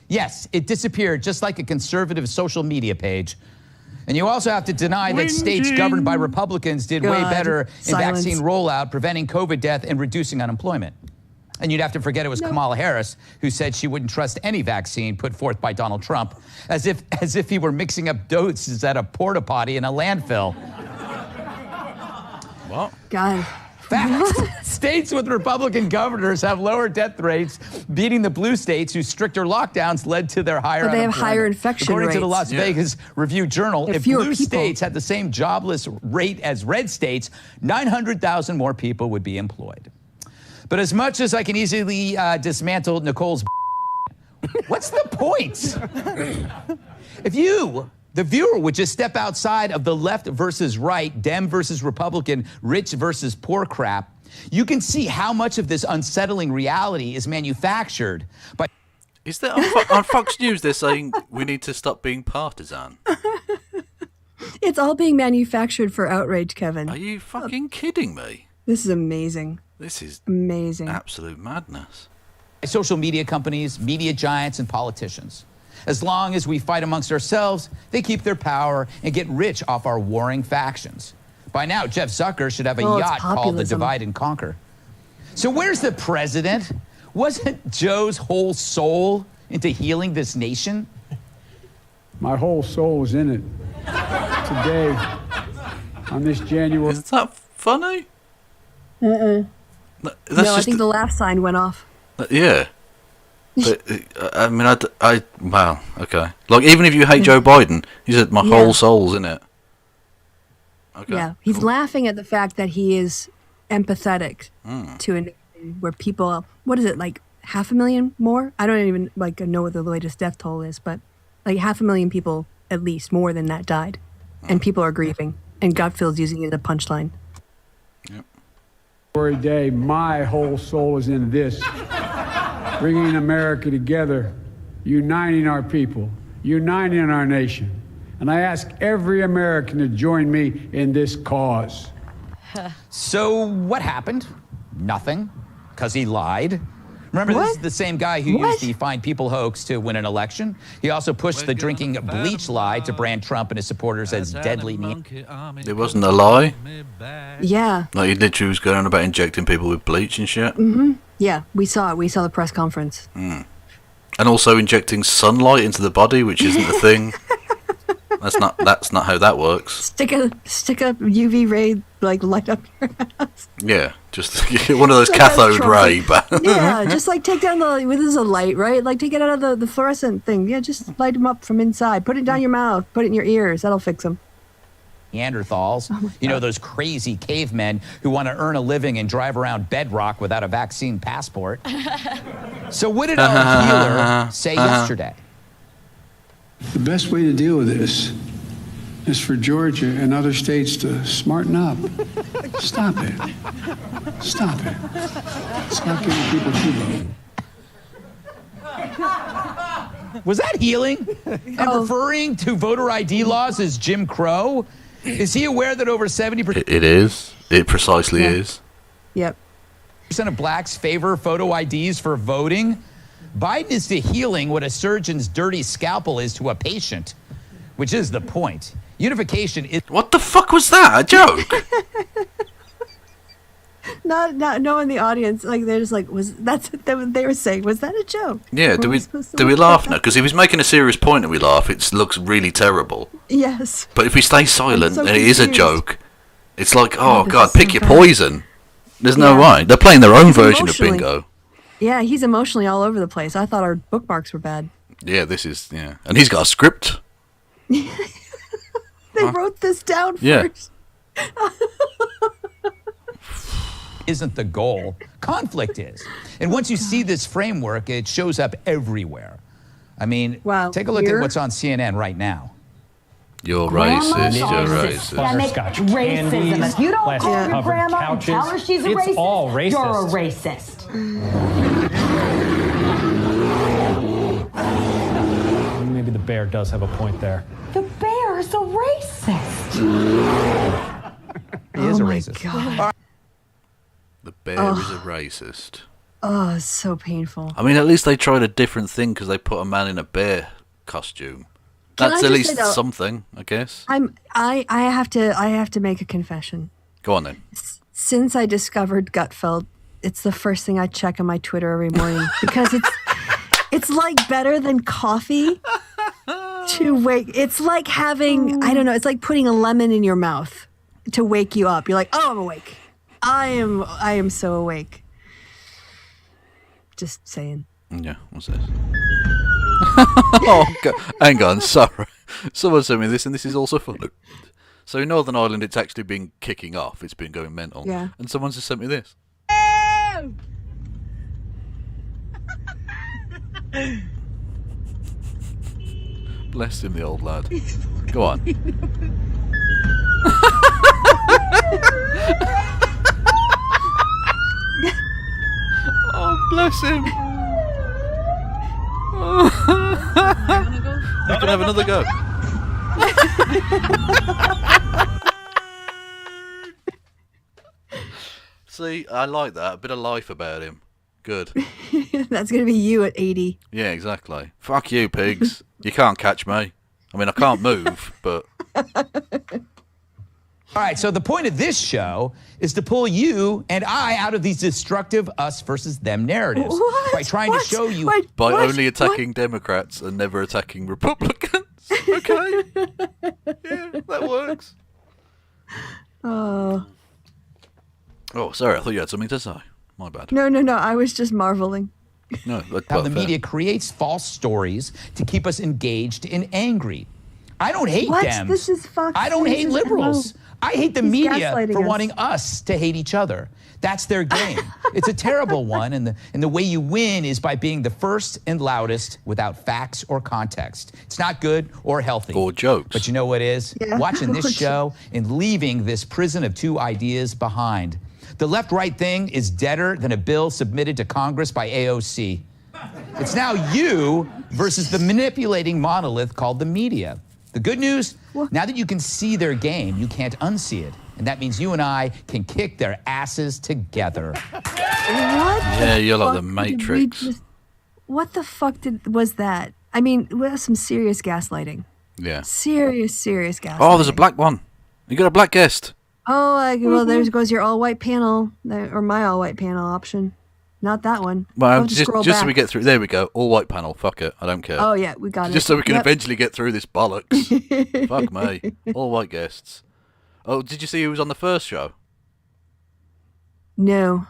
Yes, it disappeared just like a conservative social media page. And you also have to deny that states governed by Republicans did way better in vaccine rollout, preventing COVID death, and reducing unemployment. And you'd have to forget it was Kamala Harris who said she wouldn't trust any vaccine put forth by Donald Trump, as if he were mixing up doses at a porta potty in a landfill. What? God. Fact. States with Republican governors have lower death rates, beating the blue states whose stricter lockdowns led to their higher But they have unemployment. higher infection According rates. to the Las Vegas Review-Journal, if blue states had the same jobless rate as red states, 900,000 more people would be employed. But as much as I can easily dismantle Nicole's what's the point? If you, the viewer, would just step outside of the left versus right, Dem versus Republican, rich versus poor crap, you can see how much of this unsettling reality is manufactured by... Is that on Fox News they're saying we need to stop being partisan? It's all being manufactured for outrage, Kevin. Are you fucking kidding me? This is amazing. This is amazing. Absolute madness. Social media companies, media giants, and politicians. As long as we fight amongst ourselves, they keep their power and get rich off our warring factions. By now, Jeff Zucker should have a yacht called the Divide and Conquer. So where's the president? Wasn't Joe's whole soul into healing this nation? My whole soul is in it. Today, on this January... Is that funny? Mm-mm. No, I think the laugh sign went off. Yeah. But, I mean, wow, okay. Like, even if you hate Joe Biden, he said, my whole soul's in it. Okay. Yeah, he's laughing at the fact that he is empathetic to an where people, what is it, like 500,000 more? I don't even know what the latest death toll is, but like 500,000 people at least, more than that, died. And people are grieving. And Gutfeld's using it as a punchline. Every day, my whole soul is in this. Bringing America together, uniting our people, uniting our nation. And I ask every American to join me in this cause. So what happened? Nothing, because he lied. Remember, this is the same guy who used the Find People hoax to win an election. He also pushed the drinking bleach lie to brand Trump and his supporters as deadly. It wasn't a lie? Yeah. Like, he literally was going on about injecting people with bleach and shit? Mm-hmm. Yeah, we saw it. We saw the press conference. Mm. And also injecting sunlight into the body, which isn't a thing. That's not how that works. Stick a UV ray light up your ass. Yeah, just one of those cathode ray. Yeah, just take down this is a light, right? Take it out of the fluorescent thing. Yeah, just light them up from inside. Put it down your mouth. Put it in your ears. That'll fix them. Neanderthals, those crazy cavemen who want to earn a living and drive around bedrock without a vaccine passport. So what did our healer say yesterday? The best way to deal with this is for Georgia and other states to smarten up. Stop it. Stop it. Stop giving people too vote. Was that healing? And referring to voter ID laws as Jim Crow? Is he aware that over 70%? It is. It precisely is. Yep. % of blacks favor photo IDs for voting? Biden is to healing what a surgeon's dirty scalpel is to a patient, which is the point. Unification is... What the fuck was that? A joke? No in the audience, they're just that's what they were saying. Was that a joke? Yeah, do we laugh now? Because if he's making a serious point and we laugh, it looks really terrible. Yes. But if we stay silent and it is a joke, it's like, oh God, pick your poison. There's no way. They're playing their own version of bingo. Yeah, he's emotionally all over the place. I thought our bookmarks were bad. Yeah, and he's got a script. They wrote this down first. Isn't the goal. Conflict is. And once you see this framework, it shows up everywhere. I mean, take a look at what's on CNN right now. You're racist. You're racist. Butterscotch racism. If you don't call your grandma and tell her she's a racist, it's all racist. You're a racist. Maybe the bear does have a point there. The bear is a racist. He is a racist. God. The bear is a racist. Oh, it's so painful. I mean, at least they tried a different thing because they put a man in a bear costume. That's at least something, I guess. I have to make a confession. Go on then. Since I discovered Gutfeld, it's the first thing I check on my Twitter every morning because it's better than coffee to wake. It's like having, I don't know, it's like putting a lemon in your mouth to wake you up. You're like, oh, I'm awake. I am so awake. Just saying. Yeah, what's this? Oh, God. Hang on, sorry. Someone sent me this, and this is also funny. So in Northern Ireland, it's actually been kicking off. It's been going mental. Yeah. And someone's just sent me this. Bless him, the old lad. Go on. Oh, bless him. You can have another go. See, I like that. A bit of life about him. Good. That's going to be you at 80. Yeah, exactly. Fuck you, pigs. You can't catch me. I mean, I can't move, but... All right, so the point of this show is to pull you and I out of these destructive us versus them narratives by trying to show you... By only attacking Democrats and never attacking Republicans. Okay. Yeah, that works. Oh, sorry, I thought you had something to say. My bad. No, I was just marveling. No, how the media creates false stories to keep us engaged and angry. I don't hate them. This is Fox. I don't hate liberals. I hate the media for wanting us to hate each other. That's their game. It's a terrible one, and the way you win is by being the first and loudest without facts or context. It's not good or healthy. Or jokes. But you know what is? Yeah. Watching this show and leaving this prison of two ideas behind. The left-right thing is deader than a bill submitted to Congress by AOC. It's now you versus the manipulating monolith called the media. The good news, now that you can see their game, you can't unsee it. And that means you and I can kick their asses together. What? Yeah, you're like the Matrix. What the fuck was that? I mean, we have some serious gaslighting. Yeah. Serious gaslighting. Oh, there's a black one. You got a black guest. Oh, well, there goes your all-white panel, or my all-white panel option. Not that one. Well, just so we get through. There we go. All white panel. Fuck it. I don't care. Oh yeah, we got it. Just so we can eventually get through this bollocks. Fuck me. All white guests. Oh, did you see who was on the first show? No.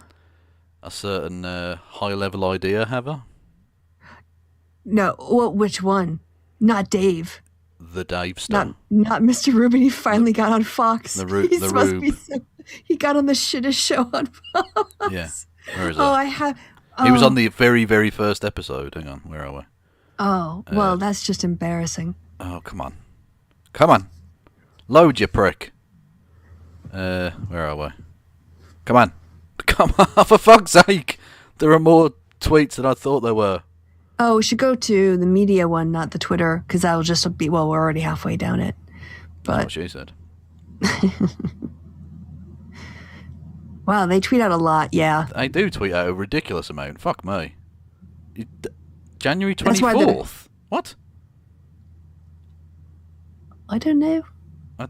A certain high-level idea haver. No. Well, which one? Not Dave. The Dave stuff. Not Mr. Rubin. He finally got on Fox. The Rube. He got on the shittest show on Fox. Yeah. Where is I that? have. He was on the very, very first episode. Hang on, where are we? Oh, well, that's just embarrassing. Oh, come on. Come on. Load, you prick. Where are we? Come on. Come on, for fuck's sake. There are more tweets than I thought there were. Oh, we should go to the media one, not the Twitter, because that'll just be, well, we're already halfway down it. But That's what she said. Wow, they tweet out a lot, yeah. They do tweet out a ridiculous amount. Fuck me. January 24th? What? I don't know.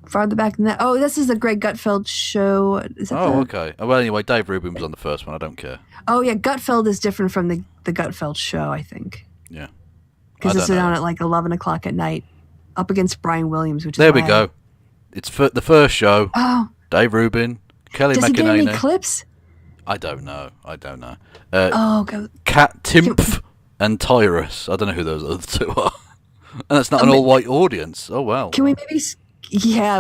Farther back than that. Oh, this is the Greg Gutfeld show. Is that okay. Well, anyway, Dave Rubin was on the first one. I don't care. Oh, yeah, Gutfeld is different from the Gutfeld show, I think. Yeah. Because this is on at like 11 o'clock at night, up against Brian Williams, which is There we go. It's the first show. Oh. Dave Rubin. Kelly Does he get McEnany. any clips? I don't know. Go. Cat Timpf and Tyrus. I don't know who those other two are. And that's not an all-white audience. Oh, well. Can we maybe... Yeah,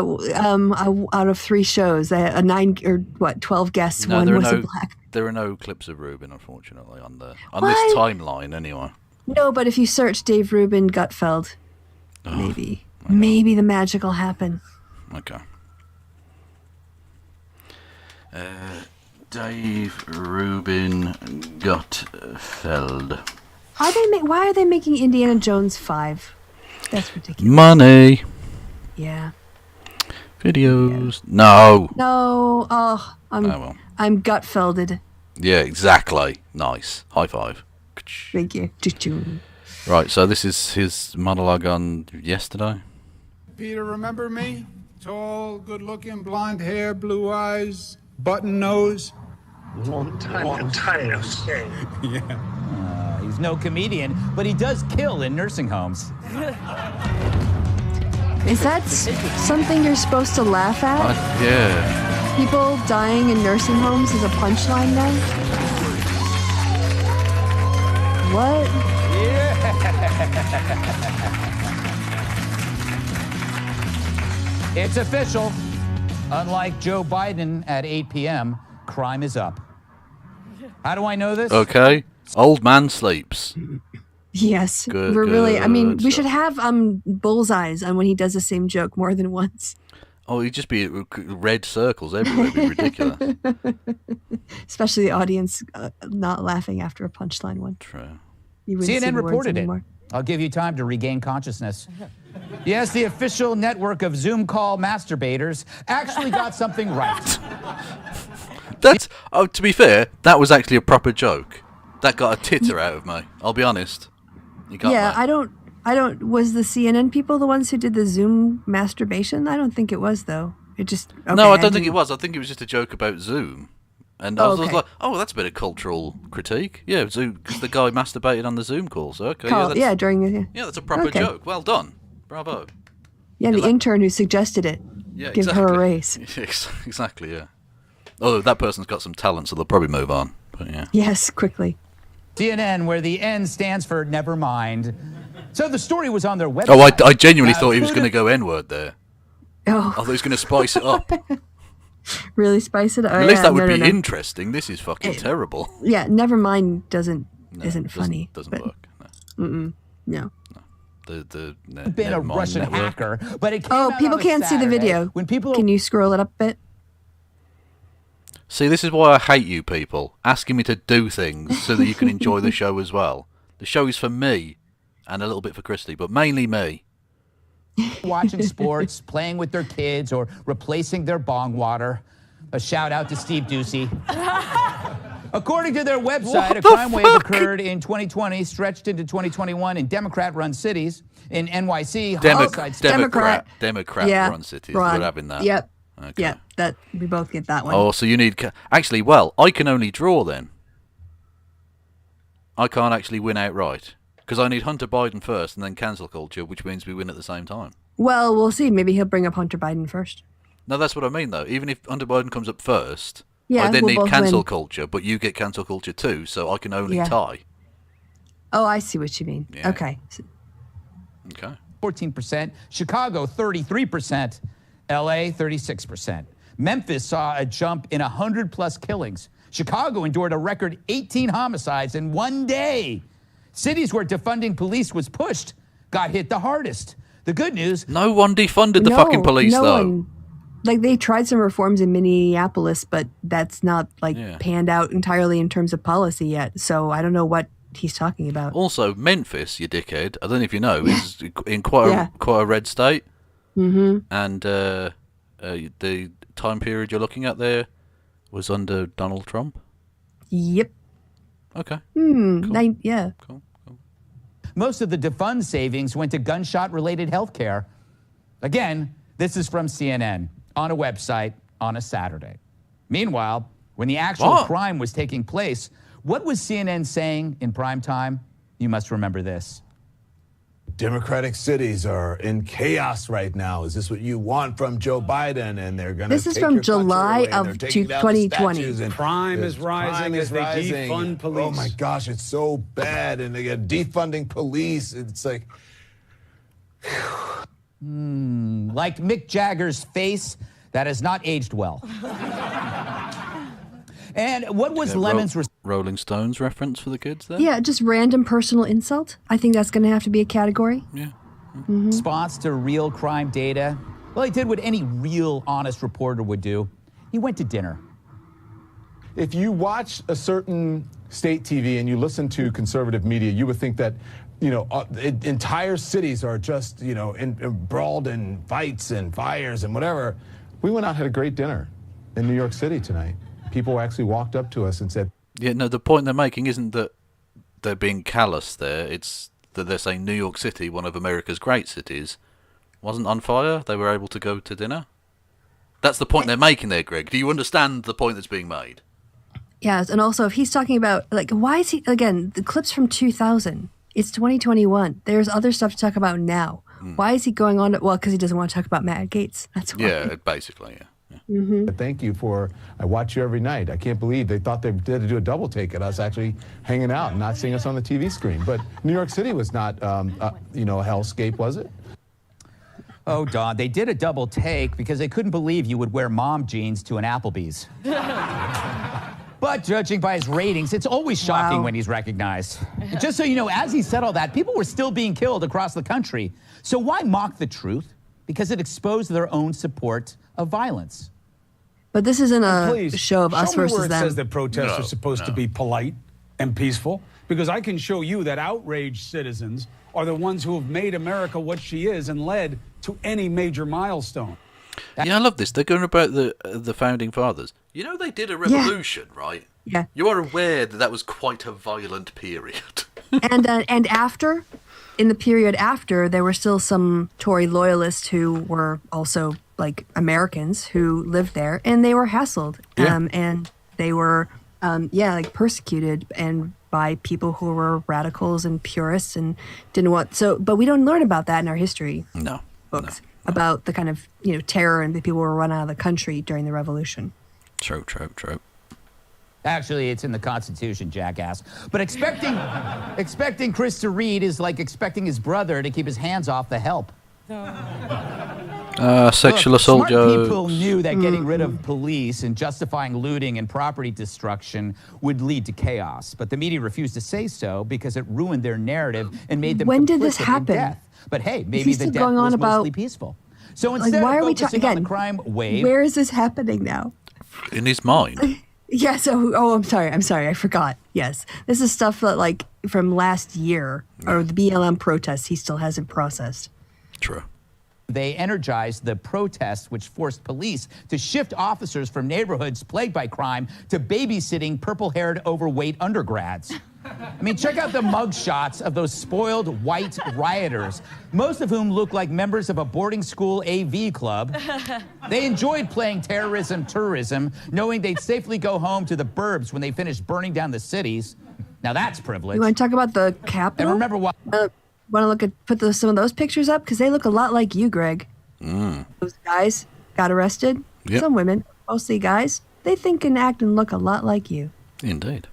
out of 3 shows, they had 9 or 12 guests. No, one was a black. There are no clips of Rubin, unfortunately, on this timeline, anyway. No, but if you search Dave Rubin Gutfeld, maybe the magic will happen. Okay. Dave Rubin Gutfeld. Why are they making Indiana Jones 5? That's ridiculous. Money. Yeah. Videos. No. No. Oh, I'm Gutfelded. Yeah, exactly. Nice. High five. Thank you. Right, so this is his monologue on yesterday. Peter, remember me? Tall, good-looking, blonde hair, blue eyes, button nose. Long time. Yeah. He's no comedian, but he does kill in nursing homes. Is that something you're supposed to laugh at? Yeah. People dying in nursing homes is a punchline now? What? Yeah. It's official. Unlike Joe Biden at 8 p.m., crime is up. How do I know this? Okay. Old man sleeps. Yes. Good, we're really, I mean, we stuff. should have bullseyes on when he does the same joke more than once. Oh, he'd just be red circles everywhere. It'd be ridiculous. Especially the audience not laughing after a punchline one. True. CNN reported it. I'll give you time to regain consciousness. Yes, the official network of Zoom call masturbators actually got something right. That's, to be fair, that was actually a proper joke. That got a titter out of me. I'll be honest. Yeah, I don't. Was the CNN people the ones who did the Zoom masturbation? I don't think it was, though. It just. Okay, no, I don't think it was. I think it was just a joke about Zoom. And I was like, oh, that's a bit of cultural critique. Yeah, Zoom, because the guy masturbated on the Zoom call. So, okay. During the. Yeah, that's a proper joke. Well done. Bravo. Yeah, the intern who suggested it. Yeah, Give her a raise. Exactly, yeah. Oh, that person's got some talent, so they'll probably move on. But yeah. Yes, quickly. CNN, where the N stands for never mind. So the story was on their website. Oh, I genuinely thought he was going to go N-word there. Oh. I thought he was going to spice it up. Really spice it up? At least that would be interesting. This is fucking terrible. Yeah, Nevermind isn't funny. Doesn't work. No. Been a Russian hacker, but it came people can't see the video. When people can you scroll it up a bit? See, this is why I hate you people, asking me to do things so that you can enjoy the show as well. The show is for me, and a little bit for Kristi, but mainly me. Watching sports, playing with their kids, or replacing their bong water. A shout out to Steve Ducey. According to their website, a crime wave occurred in 2020, stretched into 2021 in Democrat-run cities. In NYC, Democrat-run cities. We're having that. Yep. Okay. Yep. That we both get that one. Oh, so you need... Actually, well, I can only draw then. I can't actually win outright. Because I need Hunter Biden first and then cancel culture, which means we win at the same time. Well, we'll see. Maybe he'll bring up Hunter Biden first. No, that's what I mean, though. Even if Hunter Biden comes up first, I then we'll need cancel culture, but you get cancel culture too, so I can only tie. Oh, I see what you mean. Yeah. Okay. 14%. Chicago, 33%. LA, 36%. Memphis saw a jump in 100-plus killings. Chicago endured a record 18 homicides in one day. Cities where defunding police was pushed got hit the hardest. The good news... No one defunded the fucking police, though. Like, they tried some reforms in Minneapolis, but that's not, panned out entirely in terms of policy yet. So I don't know what he's talking about. Also, Memphis, you dickhead, I don't know if you know, is in quite a red state. Mm-hmm. And the time period you're looking at there was under Donald Trump? Yep. Okay. Cool. Cool. Most of the defund savings went to gunshot-related health care. Again, this is from CNN on a website on a Saturday. Meanwhile, when the actual crime was taking place, what was CNN saying in prime time? You must remember this. Democratic cities are in chaos right now. Is this what you want from Joe Biden? And they're going to This is from July of 2020. Crime is rising as they defund police. Oh my gosh, it's so bad. And they get defunding police. It's like... Like Mick Jagger's face, that has not aged well. And what was Lemon's... Rolling Stones reference for the kids there? Yeah, just random personal insult. I think that's going to have to be a category. Yeah. Response to real crime data? Well, he did what any real, honest reporter would do. He went to dinner. If you watch a certain state TV and you listen to conservative media, you would think that, entire cities are just, embroiled in fights and fires and whatever. We went out and had a great dinner in New York City tonight. People actually walked up to us and said... Yeah, no, the point they're making isn't that they're being callous there. It's that they're saying New York City, one of America's great cities, wasn't on fire. They were able to go to dinner. That's the point they're making there, Greg. Do you understand the point that's being made? Yes, and also if he's talking about, why is he, again, the clip's from 2000. It's 2021. There's other stuff to talk about now. Why is he going on? Because he doesn't want to talk about Matt Gaetz. That's why. Yeah, basically, yeah. Thank you I watch you every night. I can't believe they thought they had to do a double take at us actually hanging out and not seeing us on the TV screen. But New York City was not, a hellscape, was it? Oh, Don, they did a double take because they couldn't believe you would wear mom jeans to an Applebee's. But judging by his ratings, it's always shocking when he's recognized. Just so you know, as he said all that, people were still being killed across the country. So why mock the truth? Because it exposed their own support of violence. But this isn't a show of us versus where it them. says that protests are supposed to be polite and peaceful, because I can show you that outraged citizens are the ones who have made America what she is and led to any major milestone. Yeah, I love this. They're going about the founding fathers. You know, they did a revolution, right? Yeah. You are aware that was quite a violent period. And after, in the period after, there were still some Tory loyalists who were also Americans who lived there, and they were hassled, and they were, persecuted and by people who were radicals and purists and didn't want. But we don't learn about that in our history books about the kind of terror and the people who were run out of the country during the revolution. True. Actually, it's in the Constitution, jackass. But expecting Chris to read is like expecting his brother to keep his hands off the help. Sexual assault smart people jokes. knew that getting rid of police and justifying looting and property destruction would lead to chaos, but the media refused to say so because it ruined their narrative and made them When did this complicit in happen? death. But hey, maybe He's the still death going on was about- mostly peaceful. So instead why of are we focusing on the crime wave, Where is this happening now? In his mind. Yeah, I'm sorry, I forgot. Yes. This is stuff that, like, from last year, or the BLM protests he still hasn't processed. True. they energized the protests, which forced police to shift officers from neighborhoods plagued by crime to babysitting purple-haired, overweight undergrads. I mean, check out the mug shots of those spoiled white rioters, most of whom look like members of a boarding school AV club. They enjoyed playing terrorism tourism, knowing they'd safely go home to the burbs when they finished burning down the cities. Now that's privilege. You want to talk about the Capitol? And remember what? Want to look at some of those pictures up because they look a lot like you, Greg. Mm. Those guys got arrested. Yep. Some women, mostly guys. They think and act and look a lot like you. Indeed.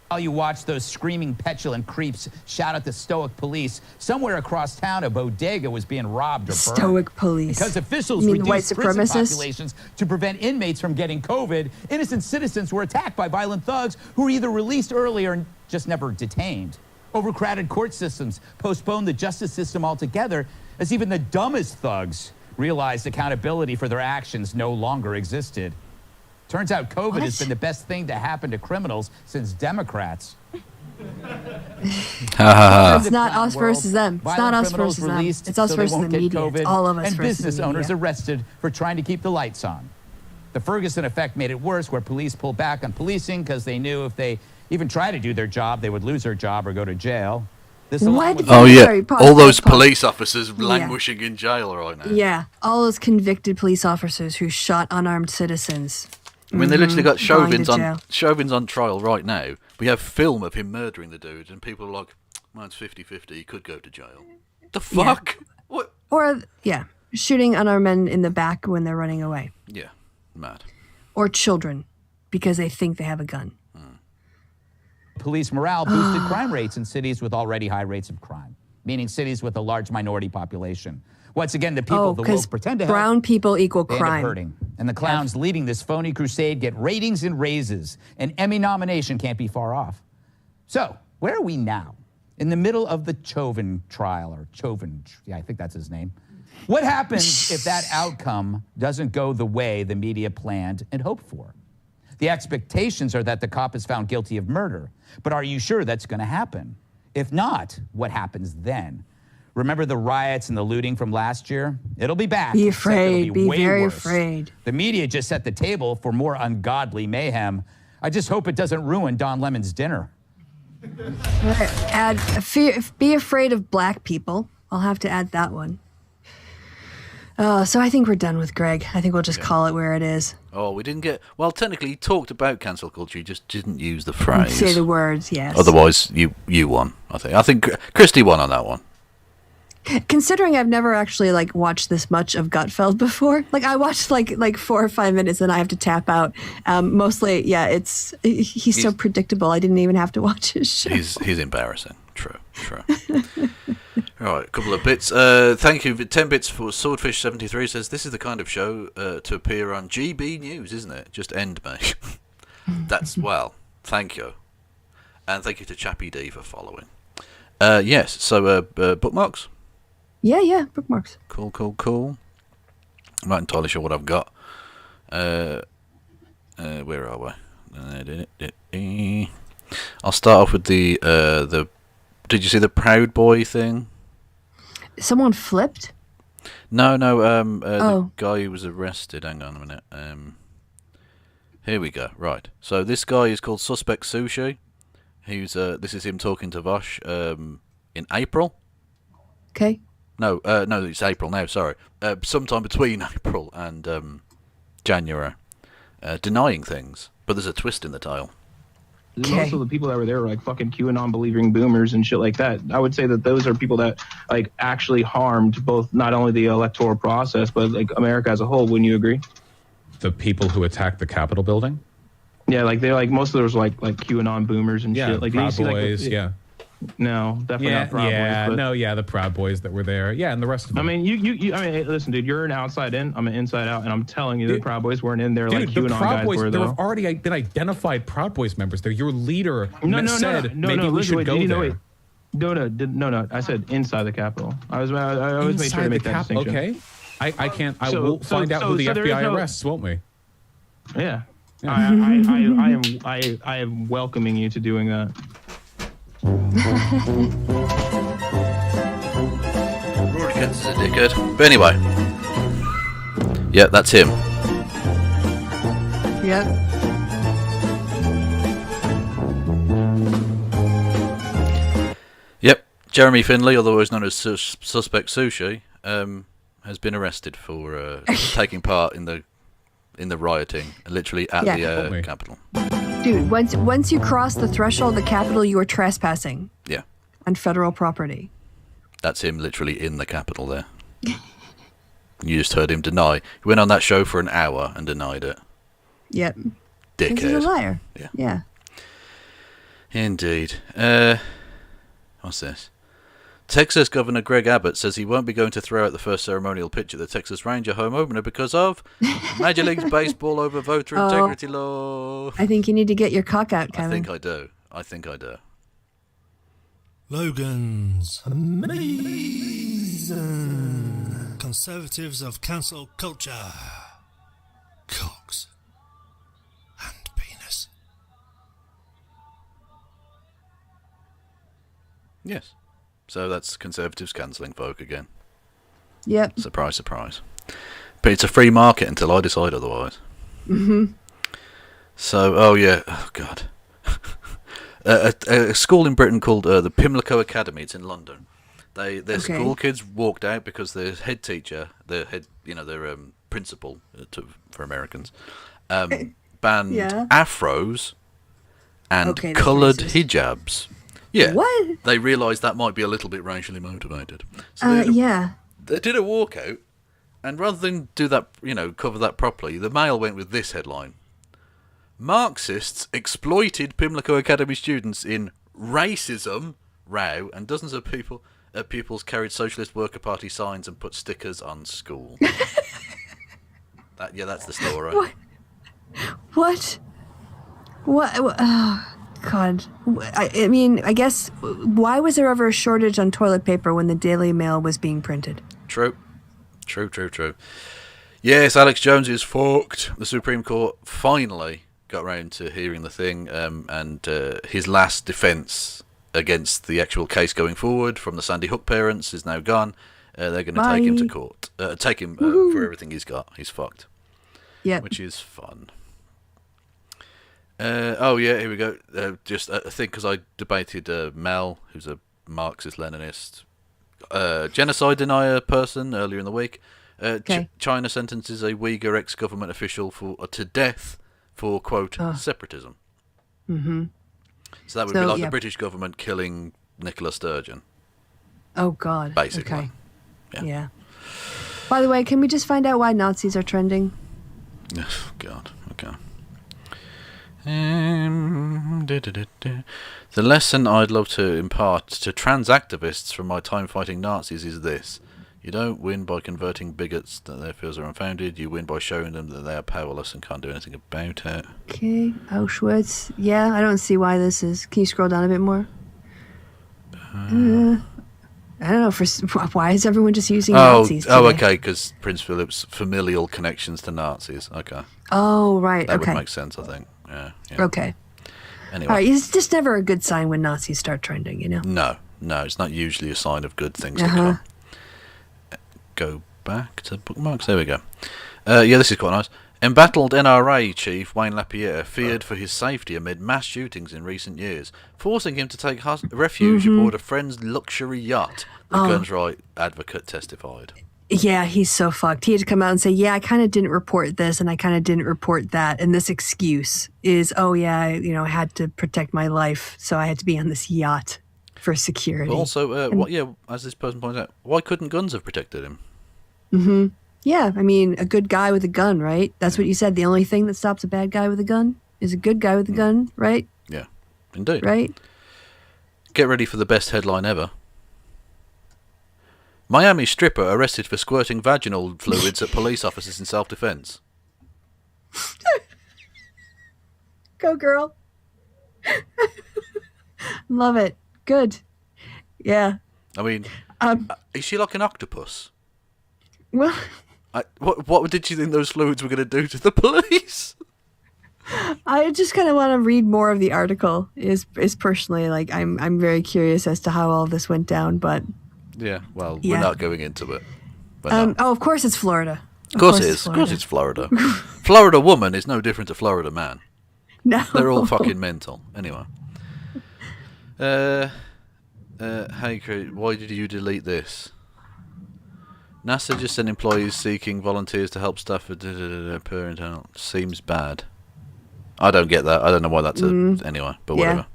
While you watch those screaming, petulant creeps shout at the stoic police, somewhere across town a bodega was being robbed or burned. Stoic police. Because officials You mean the white reduced prison supremacists? populations to prevent inmates from getting COVID, innocent citizens were attacked by violent thugs who were either released early or just never detained. Overcrowded court systems postponed the justice system altogether, as even the dumbest thugs realized accountability for their actions no longer existed. Turns out COVID has been the best thing to happen to criminals since Democrats. It's not us versus them. It's not us versus them. Released It's us so they versus the won't get media. COVID, It's all of us and versus the business owners media. arrested for trying to keep the lights on. The Ferguson effect made it worse, where police pulled back on policing because they knew if they even tried to do their job, they would lose their job or go to jail. This along with Oh yeah, Sorry, pause, all those pause. police officers Yeah. languishing in jail right now. Yeah, all those convicted police officers who shot unarmed citizens. I mean, they literally got Going to Chauvin's on trial right now. We have film of him murdering the dude, and people are like, "Mine's 50-50. He could go to jail." The fuck? What? Or, yeah, shooting unarmed men in the back when they're running away. Yeah, mad. Or children, because they think they have a gun. police morale boosted crime rates in cities with already high rates of crime, meaning cities with a large minority population. Once again, the people the woke pretend to help, brown people equal they end up crime. hurting. And the clowns leading this phony crusade get ratings and raises. An Emmy nomination can't be far off. So, where are we now? In the middle of the Chauvin trial, or Chauvin, yeah, I think that's his name. What happens if that outcome doesn't go the way the media planned and hoped for? The expectations are that the cop is found guilty of murder. But are you sure that's going to happen? If not, what happens then? Remember the riots and the looting from last year? It'll be back. Be except it'll afraid. Be way very worse. afraid. The media just set the table for more ungodly mayhem. I just hope it doesn't ruin Don Lemon's dinner. Add be afraid of black people. I'll have to add that one. So I think we're done with Greg. I think we'll just call it where it is. Oh, we didn't get... Well, technically, he talked about cancel culture. He just didn't use the phrase. Say the words, yes. Otherwise, you won, I think. I think Kristi won on that one. Considering I've never actually watched this much of Gutfeld before, I watched like 4 or 5 minutes and I have to tap out. Mostly, yeah, he's so predictable. I didn't even have to watch his show. He's embarrassing. True. All right, a couple of bits. Thank you. 10 bits for Swordfish73 says, this is the kind of show to appear on GB News, isn't it? Just end me. That's, well, thank you. And thank you to Chappie D for following. Yes, so bookmarks? Yeah, bookmarks. Cool. I'm not entirely sure what I've got. Where are we? I'll start off with the did you see the Proud Boy thing? Someone flipped? No. The guy who was arrested. Hang on a minute. Here we go. Right. So this guy is called Suspect Sushi. This is him talking to Vosh in April. Okay. No, it's April now. Sorry, sometime between April and January, denying things. But there's a twist in the tale. Also, the people that were there were fucking QAnon believing boomers and shit like that. I would say that those are people that actually harmed both not only the electoral process but America as a whole. Wouldn't you agree? The people who attacked the Capitol building? Yeah, they're most of those were like QAnon boomers and shit. Proud Boys, yeah. No, definitely not Proud Boys. The Proud Boys that were there. Yeah, and the rest of them. I mean, hey, listen, dude, you're an outside in. I'm an inside out, and I'm telling you, the Proud Boys weren't in there like QAnon guys were, though. There have already been identified Proud Boys members there. Your leader said maybe we should go there. No. I said inside the Capitol. I always made sure to make that distinction. Okay. I can't. We'll find out who the FBI arrests, won't we? Yeah. I am welcoming you to doing that. Rory Gaetz is a dickhead. But anyway. Yeah, that's him. Yeah. Yep. Jeremy Finley, otherwise known as Suspect Sushi, has been arrested for taking part in the rioting, literally at the Capitol. Dude, once you cross the threshold of the Capitol, you are trespassing. Yeah. On federal property. That's him literally in the Capitol there. You just heard him deny. He went on that show for an hour and denied it. Yep. Dickhead. He's a liar. Yeah. Indeed. What's this? Texas Governor Greg Abbott says he won't be going to throw out the first ceremonial pitch at the Texas Ranger home opener because of Major League Baseball over voter integrity law. I think you need to get your cock out, Kevin. I think I do. Logan's amazing conservatives of cancel culture. Cocks and penis. Yes. So that's Conservatives cancelling folk again. Yep. Surprise, surprise. But it's a free market until I decide otherwise. Mm-hmm. So, oh God. A school in Britain called the Pimlico Academy. It's in London. Their school kids walked out because their head teacher, their principal for Americans, banned afros and coloured hijabs. Yeah. What? They realised that might be a little bit racially motivated. So they did a walkout, and rather than do that, cover that properly, the Mail went with this headline: Marxists exploited Pimlico Academy students in racism row, and dozens of pupils carried Socialist Worker Party signs and put stickers on school. That's the story. What? Oh, God. I mean, I guess, why was there ever a shortage on toilet paper when the Daily Mail was being printed? True. Yes, Alex Jones is fucked. The Supreme Court finally got around to hearing the thing, and his last defence against the actual case going forward from the Sandy Hook parents is now gone. They're going to take him to court. Take him for everything he's got. He's fucked. Yeah. Which is fun. Here we go. Just a thing, because I debated Mel, who's a Marxist-Leninist genocide denier person earlier in the week. China sentences a Uyghur ex-government official to death for, quote, separatism. Mm-hmm. So that would be like the British government killing Nicola Sturgeon. Oh, God. Basically. Okay. Yeah. By the way, can we just find out why Nazis are trending? Oh, God. Okay. The lesson I'd love to impart to trans activists from my time fighting Nazis is this: you don't win by converting bigots that their fears are unfounded. You win by showing them that they are powerless and can't do anything about it. Okay, Auschwitz. Yeah, I don't see why this is. Can you scroll down a bit more? I don't know. Why is everyone just using Nazis today? Okay, because Prince Philip's familial connections to Nazis. Okay. Oh, right. That would make sense, I think. Yeah. Okay. Anyway. All right, it's just never a good sign when Nazis start trending, No, it's not usually a sign of good things to come. Go back to bookmarks. There we go. This is quite nice. Embattled NRA chief Wayne LaPierre feared for his safety amid mass shootings in recent years, forcing him to take refuge aboard a friend's luxury yacht, the guns right advocate testified. Yeah, he's so fucked. He had to come out and say, I kind of didn't report this and I kind of didn't report that. And this excuse is, I had to protect my life, so I had to be on this yacht for security. But also, as this person points out, why couldn't guns have protected him? Mm-hmm. Yeah, I mean, a good guy with a gun, right? That's what you said. The only thing that stops a bad guy with a gun is a good guy with a gun, right? Yeah, indeed. Right? Get ready for the best headline ever. Miami stripper arrested for squirting vaginal fluids at police officers in self-defense. Go, girl. Love it. Good. Yeah. I mean, is she like an octopus? Well, what did you think those fluids were going to do to the police? I just kind of want to read more of the article. Is personally like I'm very curious as to how all this went down, but yeah, well, we're not going into it. Oh, of course it's Florida. Of course it is. Of course it's Florida. Florida woman is no different to Florida man. No, they're all fucking mental. Anyway, hey, why did you delete this? NASA just sent employees seeking volunteers to help staff with per internal. Seems bad. I don't get that. I don't know why that's anyway, but whatever.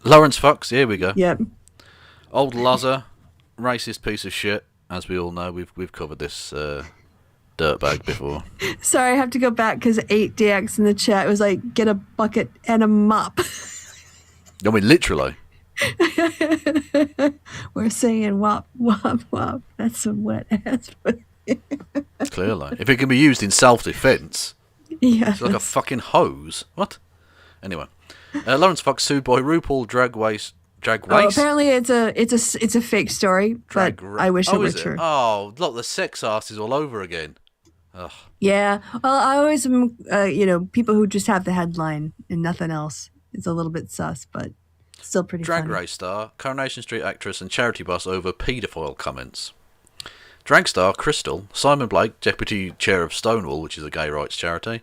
Lawrence Fox, here we go. Yep. Old Lozer, racist piece of shit. As we all know, we've covered this dirtbag before. Sorry, I have to go back because 8DX in the chat was like, get a bucket and a mop. I mean, literally. We're saying wop, wop, wop. That's some wet ass. Clearly. If it can be used in self-defense, yeah, it's like a fucking hose. What? Anyway. Lawrence Fox sued by RuPaul Drag Race. Oh, apparently it's a fake story, but I wish it were true. Oh, look, the sex arse is all over again. Ugh. Yeah. Well, I always, people who just have the headline and nothing else. It's a little bit sus, but still pretty Drag funny. Race star, Coronation Street actress and charity boss over paedophile comments. Drag star Crystal, Simon Blake, deputy chair of Stonewall, which is a gay rights charity,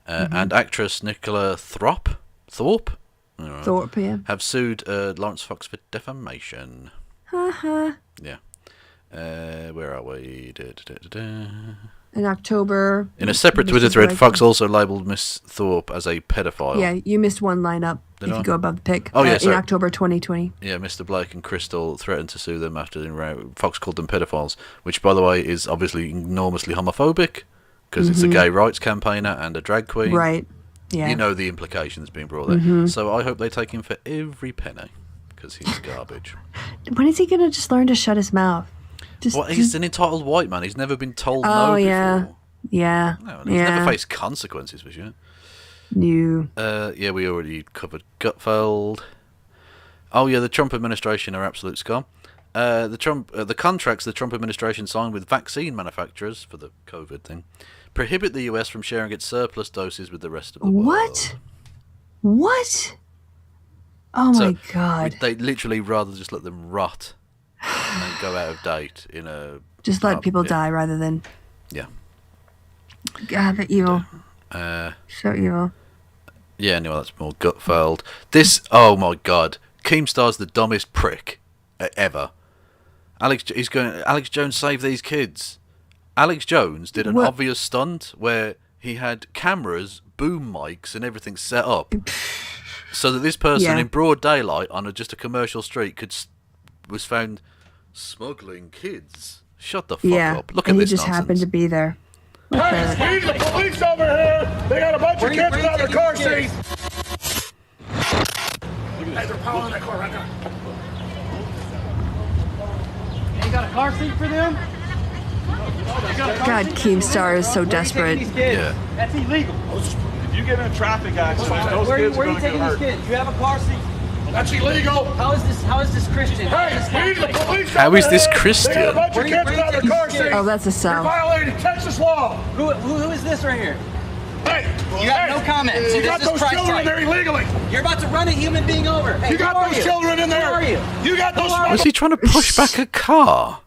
and actress Nicola Thorpe, yeah, have sued Lawrence Fox for defamation. Yeah. Where are we? In October. In a separate Twitter thread, Fox also labelled Miss Thorpe as a pedophile. Yeah, you missed one lineup if you go above the pick. Oh, yeah, in October 2020. Yeah, Mr. Blake and Crystal threatened to sue them after Fox called them pedophiles, which, by the way, is obviously enormously homophobic because it's a gay rights campaigner and a drag queen. Right. Yeah. You know the implications being brought there. So I hope they take him for every penny because he's garbage. When is he going to just learn to shut his mouth? He's an entitled white man. He's never been told no before. Yeah. No, and he's never faced consequences for sure. No. Yeah, we already covered Gutfeld. Oh yeah, the Trump administration are absolute scum. The contracts the Trump administration signed with vaccine manufacturers for the COVID thing prohibit the US from sharing its surplus doses with the rest of the world. What? Oh my God. They literally rather just let them rot and go out of date in a... Just let people die rather than... Yeah. God, the evil. So evil. Yeah, anyway, that's more Gutfeld. This, oh my God. Keemstar's the dumbest prick ever. Alex Jones saved these kids. Alex Jones did an obvious stunt where he had cameras, boom mics and everything set up so that this person in broad daylight on just a commercial street was found smuggling kids. Shut the fuck up. Look at this he just happened to be there. Hey, we need the police over here. They got a bunch of kids without their car seats. Hey, they're piling that car right now. You got a car seat for them? God, Keemstar is so desperate. Yeah. That's illegal. If you get in a traffic accident, those kids are going to get hurt. Kids? You have a car seat. That's illegal. How is this Christian? Hey, we need the police. How is this Christian? They got a bunch of kids without their car seats. Oh, that's a You're South. violating Texas law. Who is this right here? Hey, you have no comment. You got those children in there illegally. You're about to run a human being over. Hey, you got those children in there. Who are you? You got those. Was he trying to push back a car?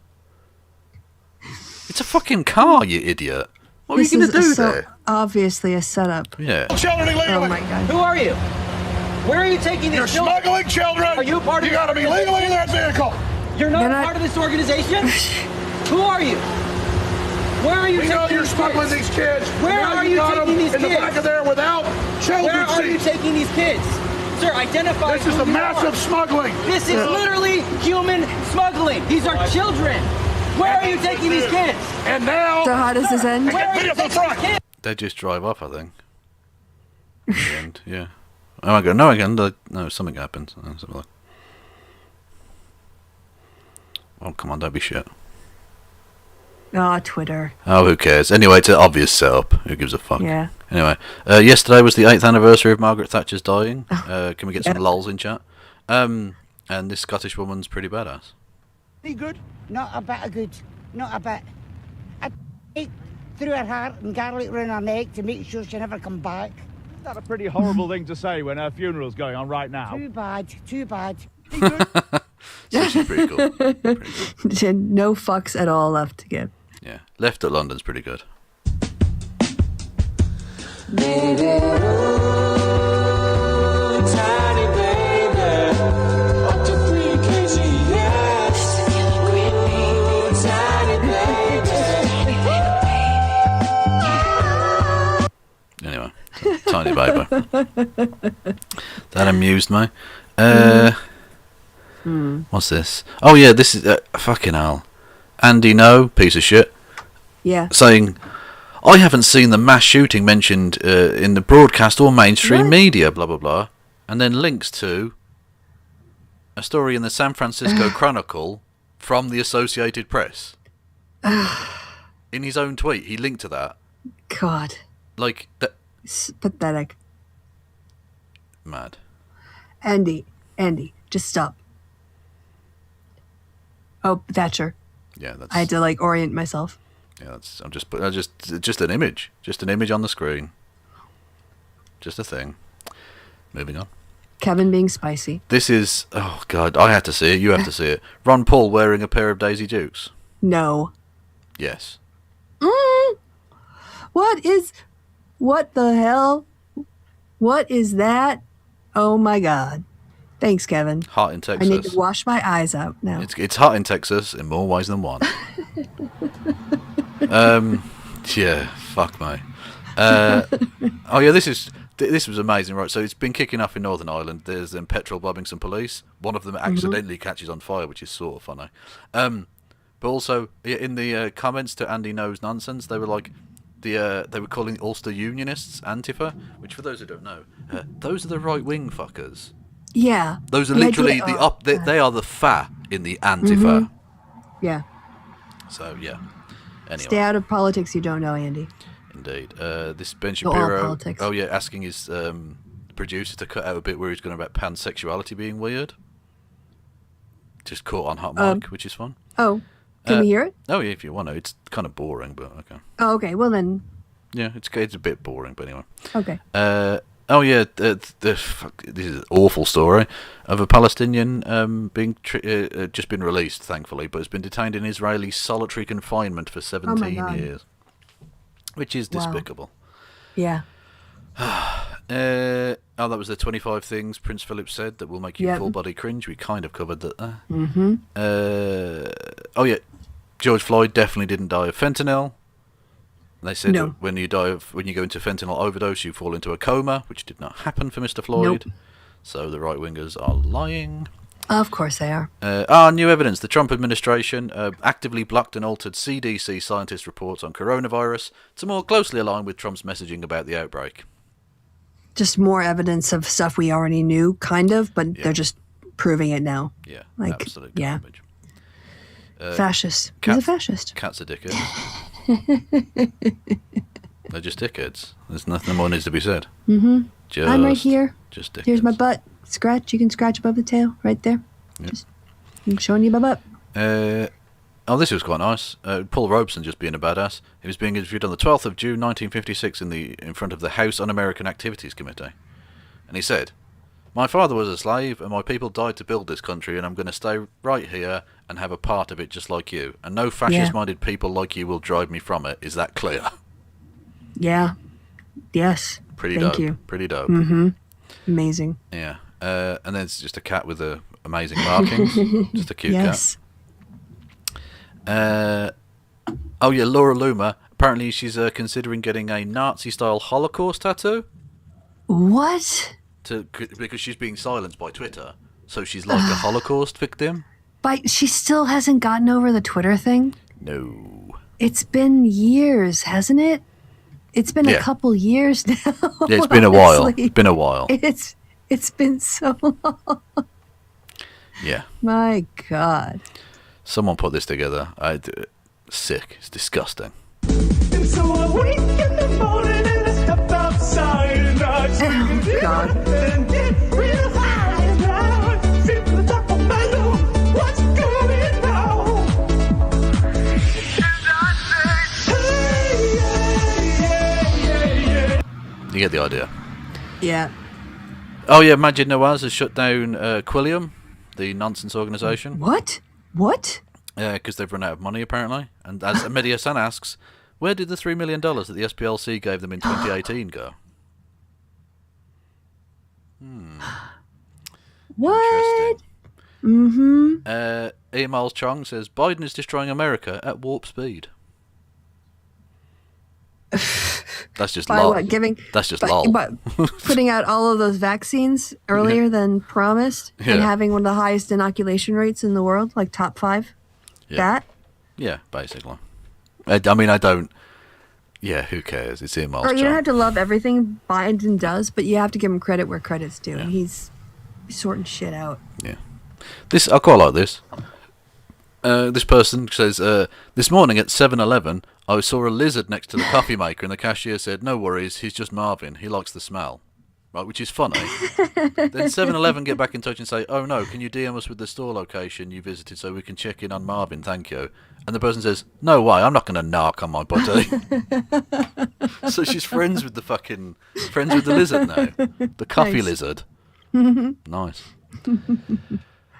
It's a fucking car, you idiot. What are you going to do there? Obviously a setup. Yeah. Children illegally. Oh my God. Who are you? Where are you taking these children? You're smuggling children. Are you part of? You got to be legally in that vehicle. You're not part of this organization. Who are you? Where are you taking these kids? You're smuggling these kids. Where are you taking these kids? In the back of there without children. Where are you taking these kids? Sir, identify. This is a massive smuggling. This is literally human smuggling. These are children. Where are you taking these kids? And now. So how does this end? Where are you taking these kids? They just drive off, I think. In the end, yeah. Oh my God! No, again, no, something happens. Something like. Oh, come on, don't be shit. Oh, Twitter. Oh, who cares? Anyway, it's an obvious setup. Who gives a fuck? Yeah. Anyway, yesterday was the 8th anniversary of Margaret Thatcher's dying. Can we get some lols in chat? And this Scottish woman's pretty badass. Any good? Not a bit of good. Not a bit. I through her heart and garlic round her neck to make sure she never come back. Is that a pretty horrible thing to say when her funeral's going on right now? Too bad. Too bad. So she's pretty cool. No fucks at all left to give. Yeah. Left at London's pretty good. Anyway, tiny baby. That amused me. What's this? Oh yeah, this is fucking hell. Andy No, piece of shit. Yeah. Saying, I haven't seen the mass shooting mentioned in the broadcast or mainstream media, blah blah blah, and then links to a story in the San Francisco Chronicle from the Associated Press. In his own tweet, he linked to that. God. Like that. It's pathetic. Mad. Andy, just stop. Oh, Thatcher. Yeah, that's. I had to like orient myself. Yeah, that's. Just an image, on the screen. Just a thing. Moving on. Kevin being spicy. This is. Oh God, I had to see it. You have to see it. Ron Paul wearing a pair of Daisy Dukes. No. Yes. What the hell? What is that? Oh my God. Thanks, Kevin. Hot in Texas. I need to wash my eyes out now. It's hot in Texas in more ways than one. Yeah, fuck me. Oh yeah, this was amazing, right? So it's been kicking off in Northern Ireland. There's petrol bombing some police. One of them accidentally catches on fire, which is sort of funny. But also in the comments to Andy No's nonsense, they were like, they were calling Ulster Unionists Antifa, which for those who don't know, those are the right wing fuckers. Yeah. Those are literally they are the fa in the Antifa. Yeah. So yeah. Anyway. Stay out of politics you don't know, Andy. Indeed. This Ben Shapiro. Politics. Oh yeah, asking his producer to cut out a bit where he's going about pansexuality being weird. Just caught on hot mic, which is fun. Oh. Can we hear it? Oh yeah, if you want to. It's kind of boring, but okay. Oh, okay. Well then. Yeah, it's a bit boring, but anyway. Okay. Oh yeah, this is an awful story of a Palestinian being just been released, thankfully, but has been detained in Israeli solitary confinement for 17 years, which is despicable. Yeah. That was the 25 things Prince Philip said that will make you full body cringe. We kind of covered that there. Mm-hmm. Oh yeah, George Floyd definitely didn't die of fentanyl. They said when you go into fentanyl overdose, you fall into a coma, which did not happen for Mr. Floyd. Nope. So the right wingers are lying. Of course they are. New evidence. The Trump administration actively blocked and altered CDC scientist reports on coronavirus to more closely align with Trump's messaging about the outbreak. Just more evidence of stuff we already knew, kind of, but they're just proving it now. Yeah, like, absolute garbage. Fascist. He's a fascist. Cats are dickheads. They're just dickheads. There's nothing more needs to be said. Mm-hmm. I'm right here. Just dickheads. Here's my butt. Scratch. You can scratch above the tail, right there. Yep. I'm showing you my butt. This was quite nice. Paul Robeson just being a badass. He was being interviewed on the 12th of June 1956 in front of the House Un-American Activities Committee. And he said, "My father was a slave and my people died to build this country, and I'm going to stay right here and have a part of it just like you. And no fascist-minded people like you will drive me from it. Is that clear?" Yeah. Yes. Pretty Thank dope. you. Pretty dope. Mm-hmm. Amazing. Yeah. And then it's just a cat with amazing markings. Just a cute cat. Oh yeah, Laura Loomer. Apparently she's considering getting a Nazi-style Holocaust tattoo. What? Because she's being silenced by Twitter, so she's like a Holocaust victim. But she still hasn't gotten over the Twitter thing? No. It's been years, hasn't it? It's been a couple years now. Yeah, it's been a while. It's been a while. It's been so long. Yeah. My God. Someone put this together. Sick. It's disgusting. So I wake in the morning and I step outside and I Oh, God. and get real high and I sit to the top of my lungs. What's going on? And I say, hey, You get the idea. Yeah. Oh yeah, Majid Nawaz has shut down Quilliam, the nonsense organisation. What? What? Yeah, because they've run out of money apparently. And as Media San asks, where did the $3 million that the SPLC gave them in 2018 go? What? Mm-hmm. E. Miles Chong says Biden is destroying America at warp speed. That's just By lol. what? That's just lol. Putting out all of those vaccines earlier than promised Yeah. and having one of the highest inoculation rates in the world, like top 5. Yeah. That? Yeah, basically. I mean, I don't. Yeah, who cares? It's E. Miles Or Chong. you don't have to love everything Biden does, but you have to give him credit where credit's due. And he's sorting shit out. Yeah. This I quite like this. This person says, this morning at 7-Eleven, I saw a lizard next to the coffee maker and the cashier said, no worries, he's just Marvin. He likes the smell. Right, which is funny. Then 7-Eleven get back in touch and say, oh no, can you DM us with the store location you visited so we can check in on Marvin, thank you. And the person says, no way, I'm not going to narc on my buddy. So she's friends with the lizard now. The coffee Nice. lizard. Nice.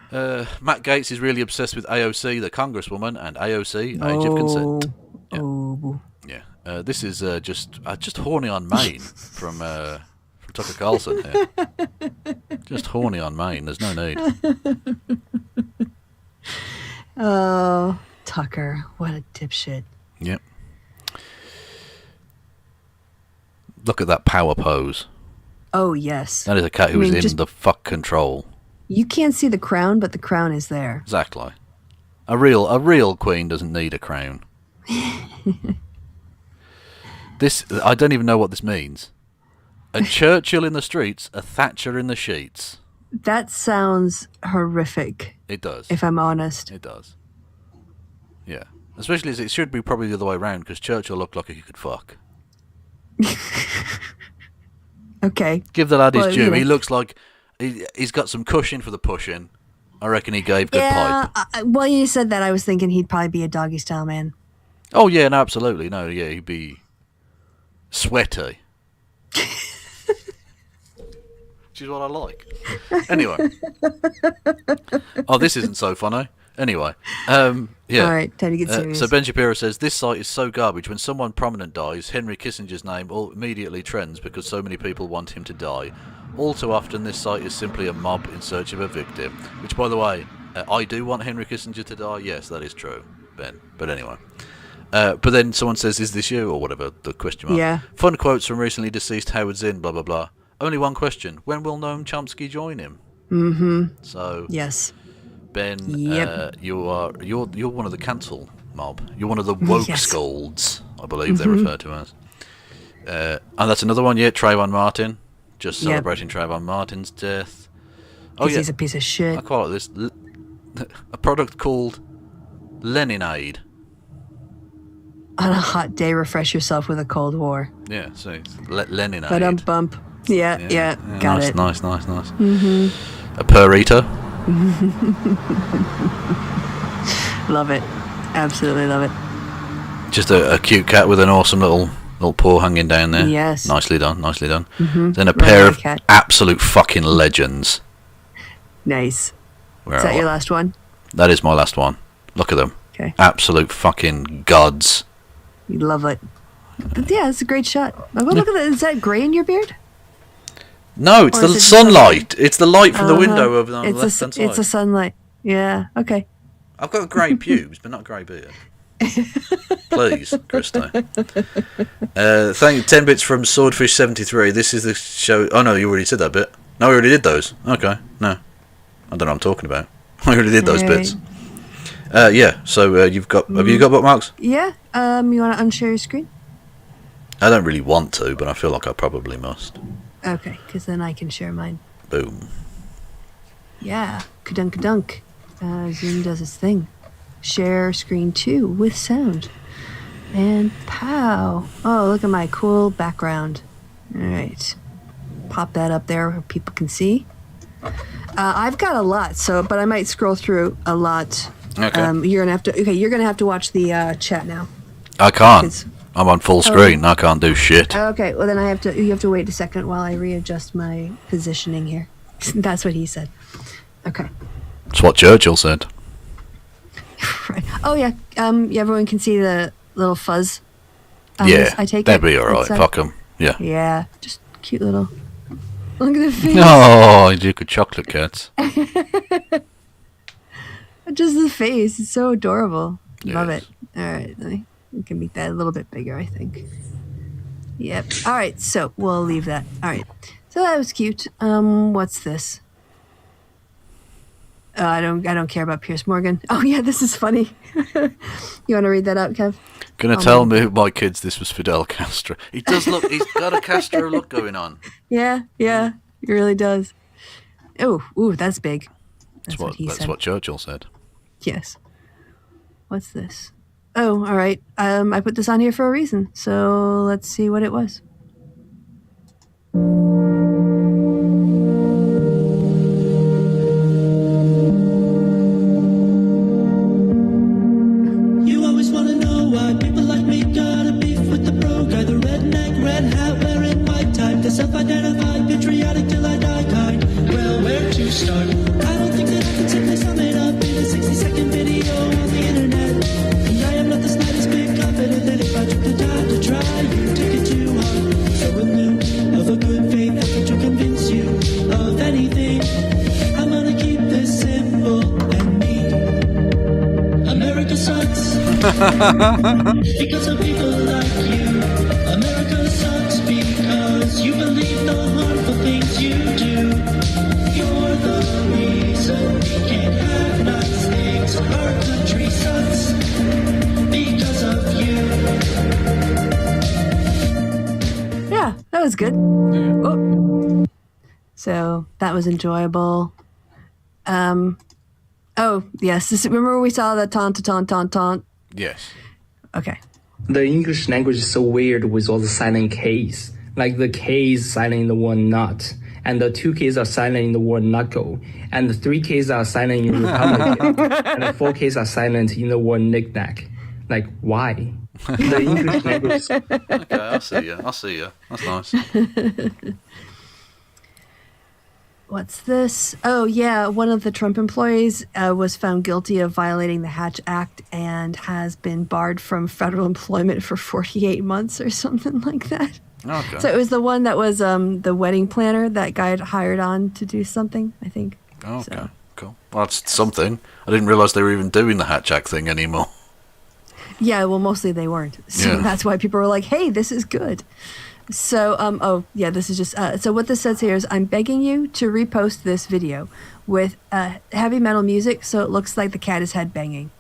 Matt Gaetz is really obsessed with AOC, the Congresswoman, and AOC, Age of Consent. Yeah. Oh. Yeah. This is just horny on Maine from Tucker Carlson here. Just horny on Maine. There's no need. Oh, Tucker. What a dipshit. Yep. Look at that power pose. Oh, yes. That is a cat who is in the fuck control. You can't see the crown, but the crown is there. Exactly. A real queen doesn't need a crown. This I don't even know what this means. A Churchill in the streets, a Thatcher in the sheets. That sounds horrific. It does. If I'm honest. It does. Yeah. Especially as it should be probably the other way around, because Churchill looked like he could fuck. Okay. Give the lad his Well, due. you know. He looks like he's got some cushion for the pushing. I reckon he gave good pipe. Well, you said that. I was thinking he'd probably be a doggy style man. Oh yeah, no, absolutely. No, yeah, he'd be sweaty. Which is what I like. Anyway. Oh, this isn't so funny. Anyway, yeah. All right, time to get serious. So Ben Shapiro says, this site is so garbage. When someone prominent dies, Henry Kissinger's name immediately trends because so many people want him to die. All too often, this site is simply a mob in search of a victim. Which, by the way, I do want Henry Kissinger to die. Yes, that is true, Ben. But anyway. But then someone says, is this you? Or whatever, the question mark. Yeah. Fun quotes from recently deceased Howard Zinn, blah, blah, blah. Only one question. When will Noam Chomsky join him? Mm-hmm. So... Yes. Ben, Yep. you're one of the cancel mob. You're one of the woke Yes. scolds, I believe they're referred to as. And that's another one, yeah, Trayvon Martin. Just Yep. celebrating Trayvon Martin's death. Oh, 'Cause yeah. he's a piece of shit. I call it this. A product called Leninade. On a hot day, refresh yourself with a Cold War. Yeah, so it's Leninade. But bump. Yeah, got nice, it. Nice. Mm-hmm. A Purita. Love it. Absolutely love it. Just a cute cat with an awesome little paw hanging down there. Yes. Nicely done. Mhm. Then a Right pair on, of cat. absolute fucking legends. Nice. Where Is that are your we? last one? That is my last one. Look at them. Okay. Absolute fucking gods. You love it. But yeah, it's a great shot. Oh, look at that. Is that gray in your beard? No, it's Or the is it just sunlight. It's the light from the Uh-huh. window over on the It's left hand side. It's a sunlight. Yeah. Okay. I've got grey pubes, but not grey beard. Please, Kristi. 10 bits from Swordfish73. This is the show. Oh no, you already said that bit. No, we already did those. Okay, no, I don't know what I'm talking about. I already did those Right. bits. Yeah. So you've got. Have you got bookmarks? Yeah. You want to unshare your screen? I don't really want to, but I feel like I probably must. Okay, because then I can share mine. Boom. Yeah. Kadunk. Zoom does its thing. Share screen 2 with sound. And pow. Oh, look at my cool background. All right. Pop that up there where people can see. I've got a lot, but I might scroll through a lot. Okay. You're gonna have to watch the chat now. I can't. I'm on full screen. I can't do shit. Okay, well then you have to wait a second while I readjust my positioning here. That's what he said. Okay. That's what Churchill said. Right. Oh yeah. Everyone can see the little fuzz. Yeah, I take that'd it. be alright. Fuck them. Yeah. Yeah, just cute little. Look at the face. Oh, you could chocolate cats. Just the face. It's so adorable. Yes. Love it. All right. We can make that a little bit bigger, I think. Yep. All right. So we'll leave that. All right. So that was cute. What's this? I don't care about Piers Morgan. Oh yeah, this is funny. You want to read that out, Kev? Gonna tell my kids this was Fidel Castro. He does look. He's got a Castro look going on. Yeah, he really does. Ooh, that's big. That's what he said. That's what Churchill said. Yes. What's this? Oh, all right. I put this on here for a reason. So let's see what it was. You always wanna know why people like me got a beef with the pro guy, the redneck, red hat wearing white tie, the self-identified, patriotic till I die kind. Well, where to start? I don't think that I can simply sum it up in a 60-second video on the internet. And I am not the slightest bit confident that if I took the time to try, you took it too hard. So in lieu of a good faith effort to convince you of anything, I'm gonna keep this simple and neat. America sucks. Because of people like you. America sucks because you believe the harmful things you do. You're the reason we can't have nice things. Our country sucks because of you. Yeah, that was good. Oh. So that was enjoyable. Oh yes, remember we saw the taunt. Yes. Okay. The English language is so weird with all the silent Ks. Like the K is silent in the word not, and the 2 Ks are silent in the word knuckle, and the 3 Ks are silent in Republican, and the 4 Ks are silent in the word knick-knack. Like, why? The English language. Okay, I see you. That's nice. What's this? Oh, yeah. One of the Trump employees was found guilty of violating the Hatch Act and has been barred from federal employment for 48 months or something like that. Okay. So it was the one that was the wedding planner that guy had hired on to do something, I think. Okay, so. Cool. Well, that's something. I didn't realise they were even doing the Hatch Act thing anymore. Yeah, well, mostly they weren't. So that's why people were like, hey, this is good. So, this is just, so what this says here is, I'm begging you to repost this video with heavy metal music so it looks like the cat is head banging.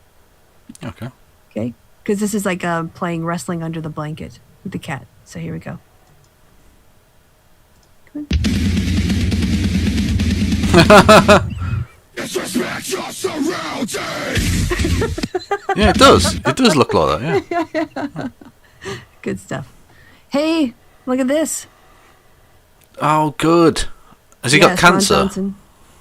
Okay. Okay? Because this is like playing Wrestling Under the Blanket with the cat. So here we go. Disrespect your surroundings. Yeah, it does. It does look like that, yeah. Good stuff. Hey, look at this. Oh, good. Has he got cancer?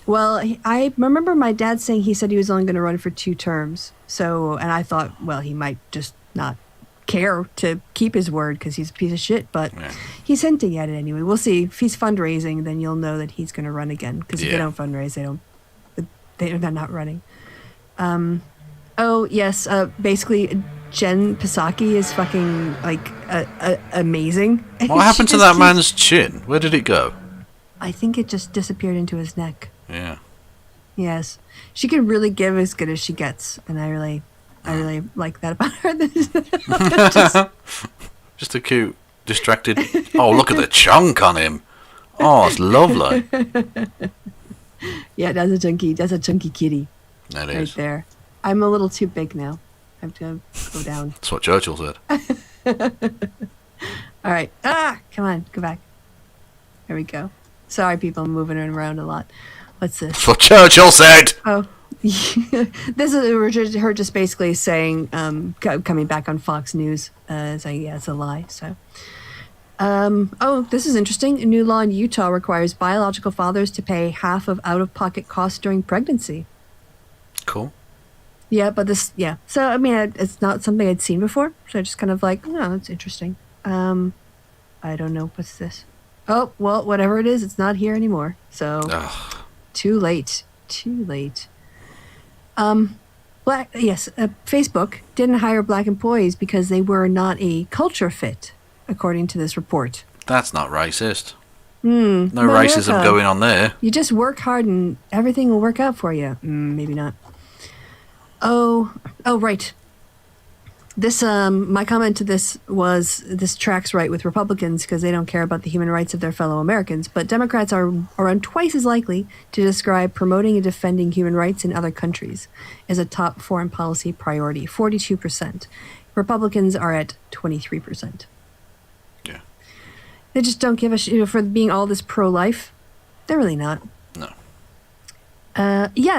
Well, I remember my dad saying he said he was only going to run for 2 terms. So, and I thought, well, he might just not care to keep his word because he's a piece of shit, but he's hinting at it anyway. We'll see. If he's fundraising, then you'll know that he's going to run again, because if they don't fundraise, they're not running. Oh, yes. Basically, Jen Psaki is fucking, like, amazing. What happened to that man's chin? Where did it go? I think it just disappeared into his neck. Yeah. Yes. She can really give as good as she gets, and I really like that about her. Just a cute, distracted... Oh, look at the chunk on him. Oh, it's lovely. Yeah, that's a chunky kitty. That right is. There. I'm a little too big now. I have to go down. That's what Churchill said. All right. Come on, go back. There we go. Sorry, people, I'm moving around a lot. What's this? That's what Churchill said. Oh, This is her just basically saying, coming back on Fox News, saying, yeah, it's a lie. So, this is interesting. A new law in Utah requires biological fathers to pay half of out-of-pocket costs during pregnancy. Cool. Yeah, but yeah. So, I mean, it's not something I'd seen before. So I just kind of like, oh, it's interesting. I don't know. What's this? Oh, well, whatever it is, it's not here anymore. So, too late. Facebook didn't hire black employees because they were not a culture fit, according to this report. That's not racist. No racism going on there. You just work hard and everything will work out for you. Maybe not. Oh, right. This, my comment to this was, this tracks right with Republicans because they don't care about the human rights of their fellow Americans, but Democrats are around twice as likely to describe promoting and defending human rights in other countries as a top foreign policy priority, 42%. Republicans are at 23%. Yeah. They just don't give a shit for being all this pro-life. They're really not. No.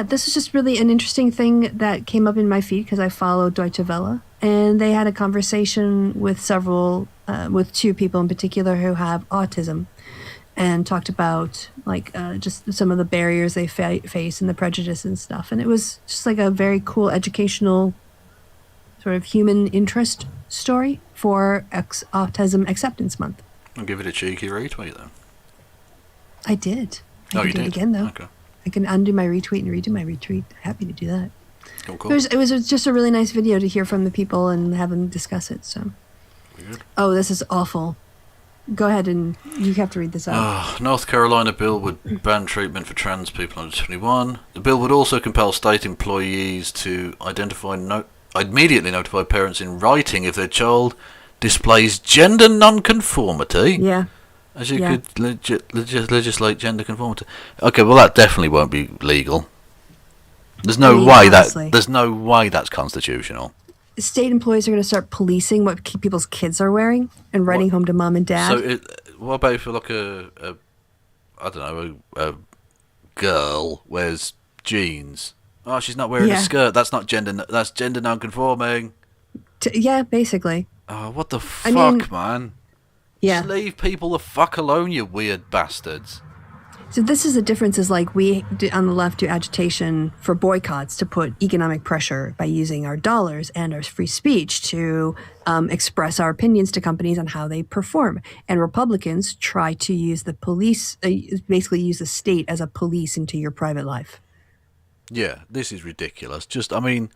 This is just really an interesting thing that came up in my feed because I follow Deutsche Welle. And they had a conversation with with two people in particular who have autism, and talked about just some of the barriers they face and the prejudice and stuff. And it was just like a very cool educational sort of human interest story for Autism Acceptance Month. I'll give it a cheeky retweet then. I did. I You can do did? it again though. Okay. I can undo my retweet and redo my retweet. Happy to do that. Cool. It was just a really nice video to hear from the people and have them discuss it. So, Weird. Oh, this is awful. Go ahead and you have to read this out. North Carolina bill would ban treatment for trans people under 21. The bill would also compel state employees to immediately notify parents in writing if their child displays gender non-conformity. Yeah. As you could legislate gender conformity. Okay, well that definitely won't be legal. There's no way that's constitutional. State employees are going to start policing what people's kids are wearing and writing home to mom and dad. So, what about if like a girl wears jeans? Oh, she's not wearing a skirt. That's not gender. That's gender non-conforming. Yeah, basically. Oh, what the fuck, man? Yeah. Just leave people the fuck alone, you weird bastards. So this is the difference is like we on the left do agitation for boycotts to put economic pressure by using our dollars and our free speech to express our opinions to companies on how they perform. And Republicans try to use the police, basically use the state as a police into your private life. Yeah, this is ridiculous. Just, I mean,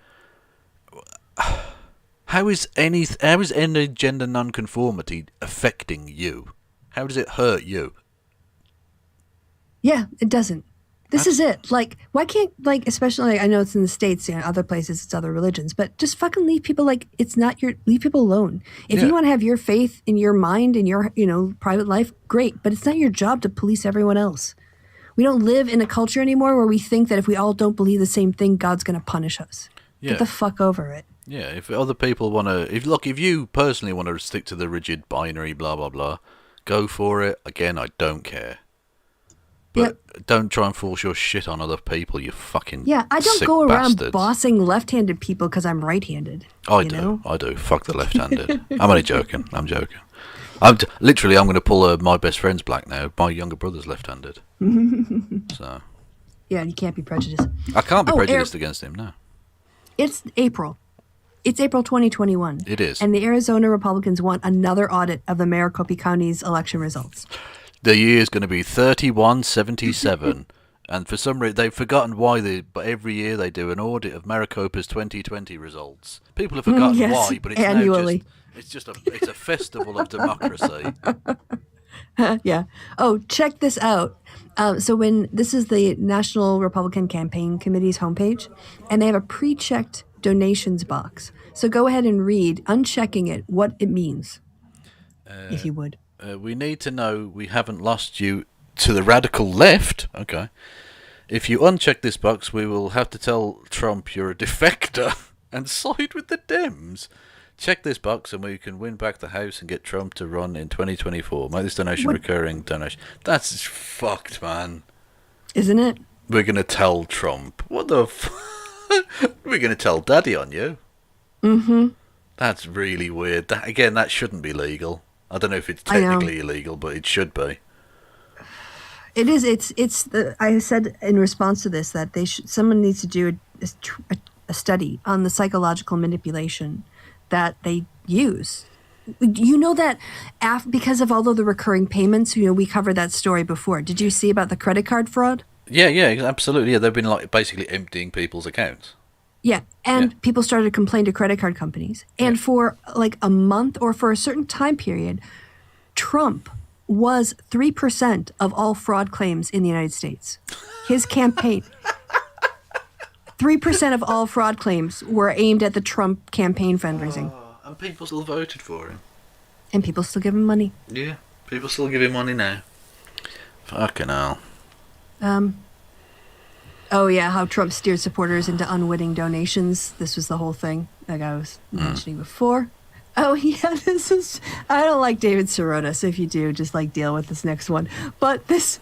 how is any gender non-conformity affecting you? How does it hurt you? Yeah, it doesn't. This is it. Like, why can't, like, especially, I know it's in the States, other places, it's other religions, but just fucking leave people, leave people alone. If you want to have your faith in your mind and your, private life, great, but it's not your job to police everyone else. We don't live in a culture anymore where we think that if we all don't believe the same thing, God's going to punish us. Yeah. Get the fuck over it. Yeah, if other people want to, if you personally want to stick to the rigid binary, blah, blah, blah, go for it. Again, I don't care. But don't try and force your shit on other people, you fucking I don't sick go around bastards. bossing left-handed people because I'm right-handed. I do. Fuck the left-handed. I'm only joking. I'm joking. I'm going to pull my best friend's black now. My younger brother's left-handed. So. Yeah, you can't be prejudiced. I can't be prejudiced against him, no. It's April. It's April 2021. It is. And the Arizona Republicans want another audit of the Maricopa County's election results. The year is going to be 3177, and for some reason they've forgotten why. But every year they do an audit of Maricopa's 2020 results. People have forgotten why, but it's annually. It's a festival of democracy. Yeah. Oh, check this out. So this is the National Republican Campaign Committee's homepage, and they have a pre-checked donations box. So go ahead and read, unchecking it, what it means, if you would. We need to know we haven't lost you to the radical left. Okay. If you uncheck this box, we will have to tell Trump you're a defector and side with the Dems. Check this box and we can win back the House and get Trump to run in 2024. Make this donation recurring donation. That's fucked, man. Isn't it? We're going to tell Trump. What the We're going to tell Daddy on you. Mm-hmm. That's really weird. That shouldn't be legal. I don't know if it's technically illegal, but it should be. It is. I said in response to this that someone needs to do a study on the psychological manipulation that they use. You know that because of all of the recurring payments, we covered that story before. Did you see about the credit card fraud? Yeah, absolutely. Yeah, they've been basically emptying people's accounts. Yeah, and people started to complain to credit card companies. And for like a month or for a certain time period, Trump was 3% of all fraud claims in the United States. His campaign. 3% of all fraud claims were aimed at the Trump campaign fundraising. And people still voted for him. And people still give him money. Yeah, people still give him money now. Fucking hell. Oh yeah, how Trump steered supporters into unwitting donations. This was the whole thing, like I was mentioning before. Oh yeah, I don't like David Sirota, so if you do, just like deal with this next one. But this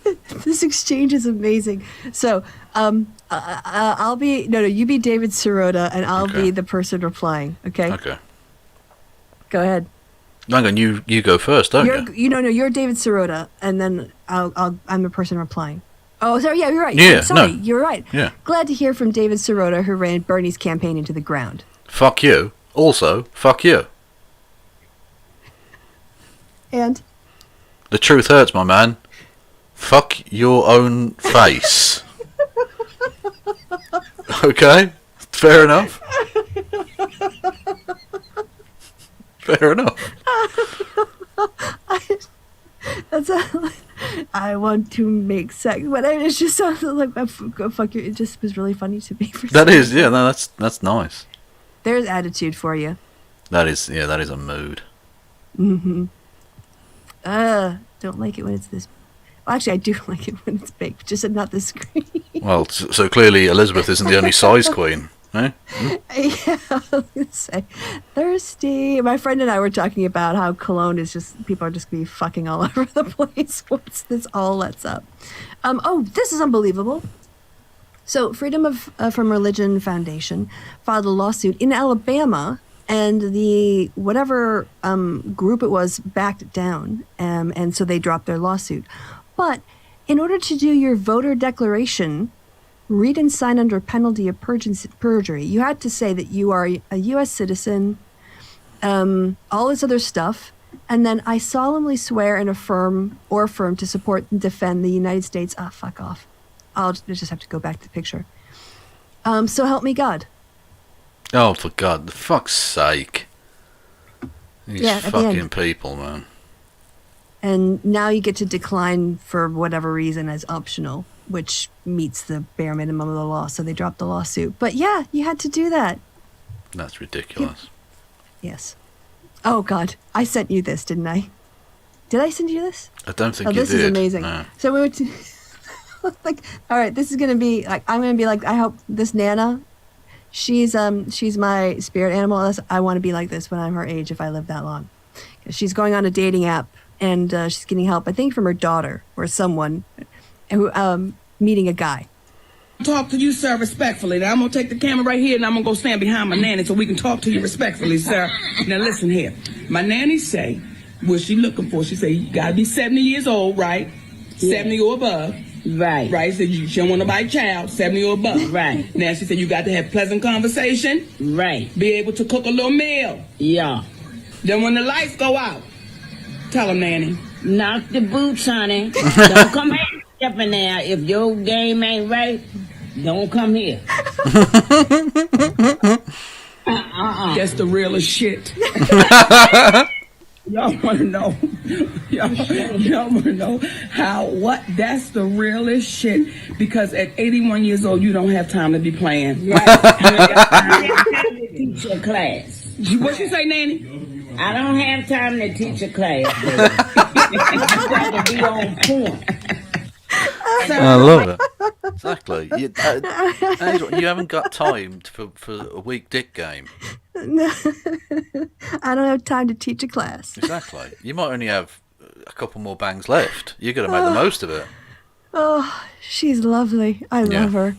exchange is amazing. So I'll be you be David Sirota and I'll be the person replying. Okay. Okay. Go ahead. Hang on, you go first, don't you? You're David Sirota, and then I'm the person replying. Oh, sorry. Yeah, you're right. Yeah, sorry, you're right. Yeah. Glad to hear from David Sirota, who ran Bernie's campaign into the ground. Fuck you. Also, fuck you. And? The truth hurts, my man. Fuck your own face. Okay? Fair enough. Fair enough. I want to make sex, but it just sounded like fuck you. It just was really funny to me. That's nice. There's attitude for you. That is a mood. Mm-hmm. Don't like it when it's this. Well, actually, I do like it when it's big, just not this screen. Well, so clearly Elizabeth isn't the only size queen, eh? Yeah, I was gonna say thirsty. My friend and I were talking about how Cologne is people are just gonna be fucking all over the place once this all lets up. This is unbelievable. So, Freedom from Religion Foundation filed a lawsuit in Alabama, and the whatever group it was backed down, and so they dropped their lawsuit. But in order to do your voter declaration, read and sign under penalty of perjury, you had to say that you are a U.S. citizen, all this other stuff, and then I solemnly swear and affirm to support and defend the United States. Fuck off. I'll just have to go back to the picture. So help me God. Oh, for God, the fuck's sake. These fucking people, man. And now you get to decline for whatever reason as optional, which meets the bare minimum of the law, so they dropped the lawsuit. But yeah, you had to do that. That's ridiculous. Yes. Oh, God. I sent you this, didn't I? Did I send you this? I don't think you did. This is amazing. No. So we were all right, this is going to be, I'm going to be I hope this Nana, she's my spirit animal. I want to be like this when I'm her age if I live that long. She's going on a dating app, and she's getting help, I think, from her daughter or someone who meeting a guy. Talk to you, sir, respectfully. Now, I'm going to take the camera right here, and I'm going to go stand behind my nanny so we can talk to you respectfully, sir. Now, listen here. My nanny say, what's she looking for? She say, you got to be 70 years old, right? Yeah. 70 or above. Right. Right. So she don't want nobody child, 70 or above. Right. Now, she said you got to have pleasant conversation. Right. Be able to cook a little meal. Yeah. Then when the lights go out, tell them, nanny. Knock the boots, honey. Don't come here stepping there. If your game ain't right, don't come here. That's the realest shit. Y'all want to know? Y'all want to know that's the realest shit. Because at 81 years old, you don't have time to be playing. Right. You ain't got time to teach a class. What you say, nanny? I don't have time to teach a class. You got to be on point. I love it. Exactly. You haven't got time for a weak dick game. No. I don't have time to teach a class. Exactly. You might only have a couple more bangs left. You've got to make the most of it. Oh, she's lovely. I love her.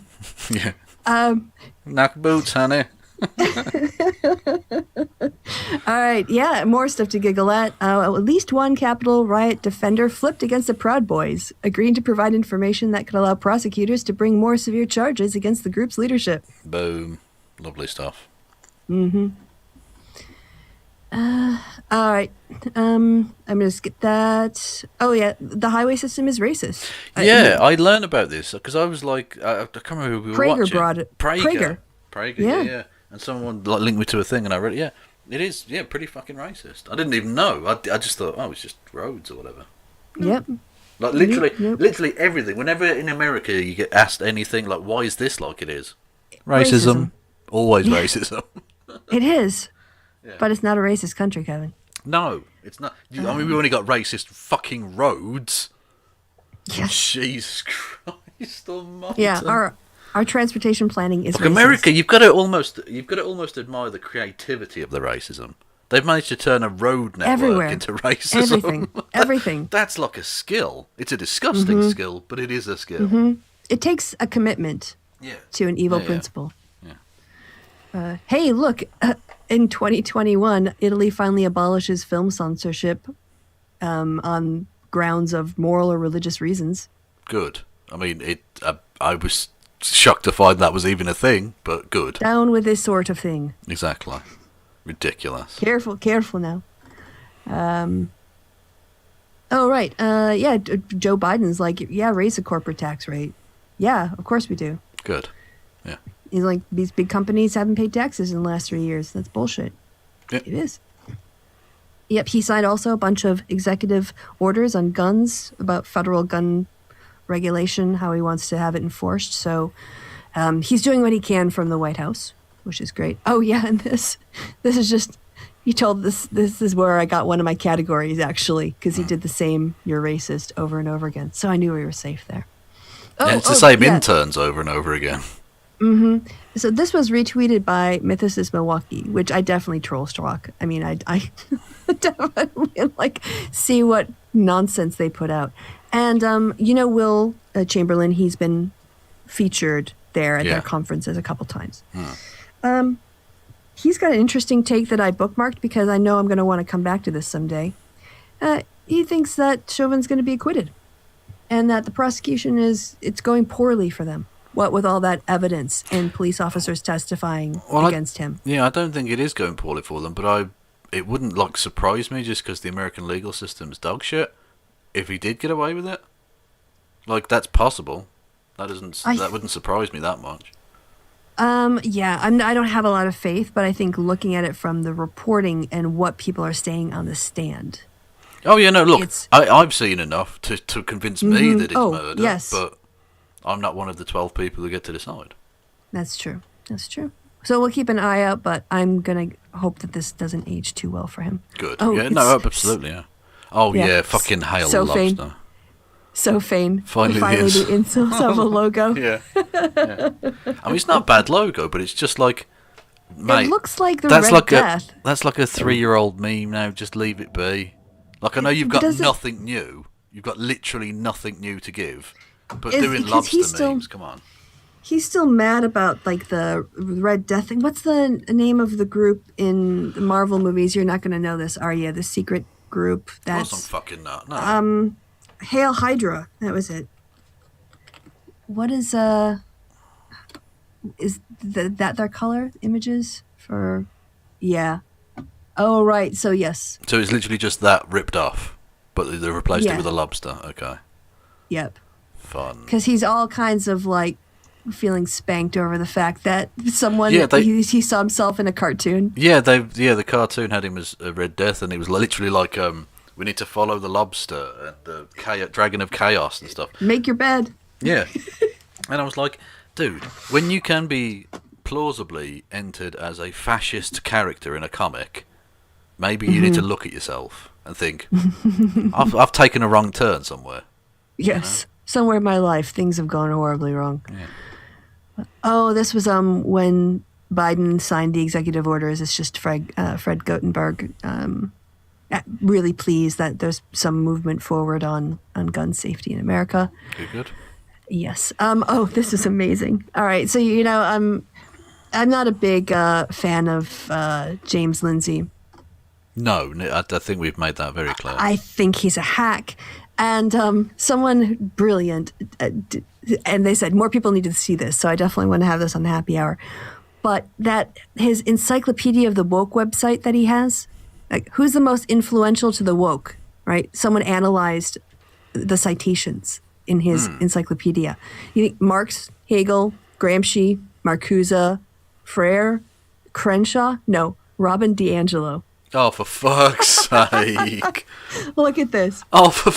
Yeah. Knock boots, honey. All right, yeah, more stuff to giggle at. At least one Capitol riot defender flipped against the Proud Boys, agreeing to provide information that could allow prosecutors to bring more severe charges against the group's leadership. Boom. Lovely stuff. Mm-hmm. All right. I'm going to skip that. Oh, yeah, the highway system is racist. Yeah, I learned about this because I was like, I can't remember who we were Prager watching. brought it. Prager, yeah. And someone like linked me to a thing, and I read it. Yeah, it is. Yeah, pretty fucking racist. I didn't even know. I just thought, oh, it's just roads or whatever. Yep. Like literally everything. Whenever in America you get asked anything like, why is this like it is? Racism. Always racism. It is. Yeah. But it's not a racist country, Kevin. No, it's not. I mean, we've only got racist fucking roads. Yes. Jesus Christ almighty. Yeah, our transportation planning is Look, racist. America, you've got to almost admire the creativity of the racism. They've managed to turn a road network into racism. Everything. That's like a skill. It's a disgusting skill, but it is a skill. Mm-hmm. It takes a commitment to an evil principle. Yeah. Hey, look, in 2021, Italy finally abolishes film censorship on grounds of moral or religious reasons. Good. I mean, I was shocked to find that was even a thing, but good. Down with this sort of thing. Exactly. Ridiculous. Careful now. Oh, right. Yeah, Joe Biden's like, yeah, raise the corporate tax rate. Yeah, of course we do. Good. Yeah. He's like, these big companies haven't paid taxes in the last 3 years. That's bullshit. Yep. It is. Yep, he signed also a bunch of executive orders on guns, about federal gun regulation, how he wants to have it enforced. So he's doing what he can from the White House, which is great. Oh, yeah, and this is just, he told this is where I got one of my categories, actually, because he did the same, you're racist, over and over again. So I knew we were safe there. Yeah, it's the same interns over and over again. Mm-hmm. So this was retweeted by Mythicist Milwaukee, which I definitely troll stalk. I mean, I definitely like see what nonsense they put out. And Will Chamberlain, he's been featured there at their conferences a couple times. He's got an interesting take that I bookmarked because I know I'm going to want to come back to this someday. He thinks that Chauvin's going to be acquitted and that the prosecution it's going poorly for them. What with all that evidence and police officers testifying against him. Yeah, I don't think it is going poorly for them, but it wouldn't surprise me just because the American legal system's dog shit if he did get away with it. That's possible. That wouldn't surprise me that much. Yeah, I don't have a lot of faith, but I think looking at it from the reporting and what people are saying on the stand. Oh yeah, no, look, I've seen enough to convince me that it's murder. Yes. But I'm not one of the 12 people who get to decide. That's true. So we'll keep an eye out, but I'm going to hope that this doesn't age too well for him. Good. Oh, yeah, no, absolutely, yeah. Oh, yeah, fucking hail the lobster. Finally the insults have a logo. Yeah. I mean, it's not a bad logo, but it's just like, mate. It looks like the Red Death. That's like a 3-year-old meme now. Just leave it be. I know you've got nothing new. You've got literally nothing new to give. But doing lobster memes, come on. He's still mad about the Red Death thing. What's the name of the group in the Marvel movies? You're not going to know this, are you? The secret group. That's I'm fucking not. No. Hail Hydra. That was it. What is that their color images for? Yeah. Oh right. So yes. So it's literally just that ripped off, but they replaced it with a lobster. Okay. Yep. Fun. Because he's all kinds of feeling spanked over the fact that someone he saw himself in a cartoon. Yeah, the cartoon had him as a Red Death, and it was literally we need to follow the lobster and the Dragon of Chaos and stuff. Make your bed. Yeah, and I was like, dude, when you can be plausibly entered as a fascist character in a comic, maybe you need to look at yourself and think, I've taken a wrong turn somewhere. Yes. Somewhere in my life, things have gone horribly wrong. Yeah. Oh, this was when Biden signed the executive orders. It's just Fred Guttenberg really pleased that there's some movement forward on gun safety in America. Good. Yes. Oh, this is amazing. All right. So, I'm not a big fan of James Lindsay. No, I think we've made that very clear. I think he's a hack. And someone brilliant, and they said more people need to see this, so I definitely want to have this on the happy hour. But that his Encyclopedia of the Woke website that he has, like, who's the most influential to the woke, right? Someone analyzed the citations in his encyclopedia. You think Marx, Hegel, Gramsci, Marcuse, Freire, Crenshaw? No, Robin DiAngelo. Oh, for fuck's sake. Look at this. Oh, for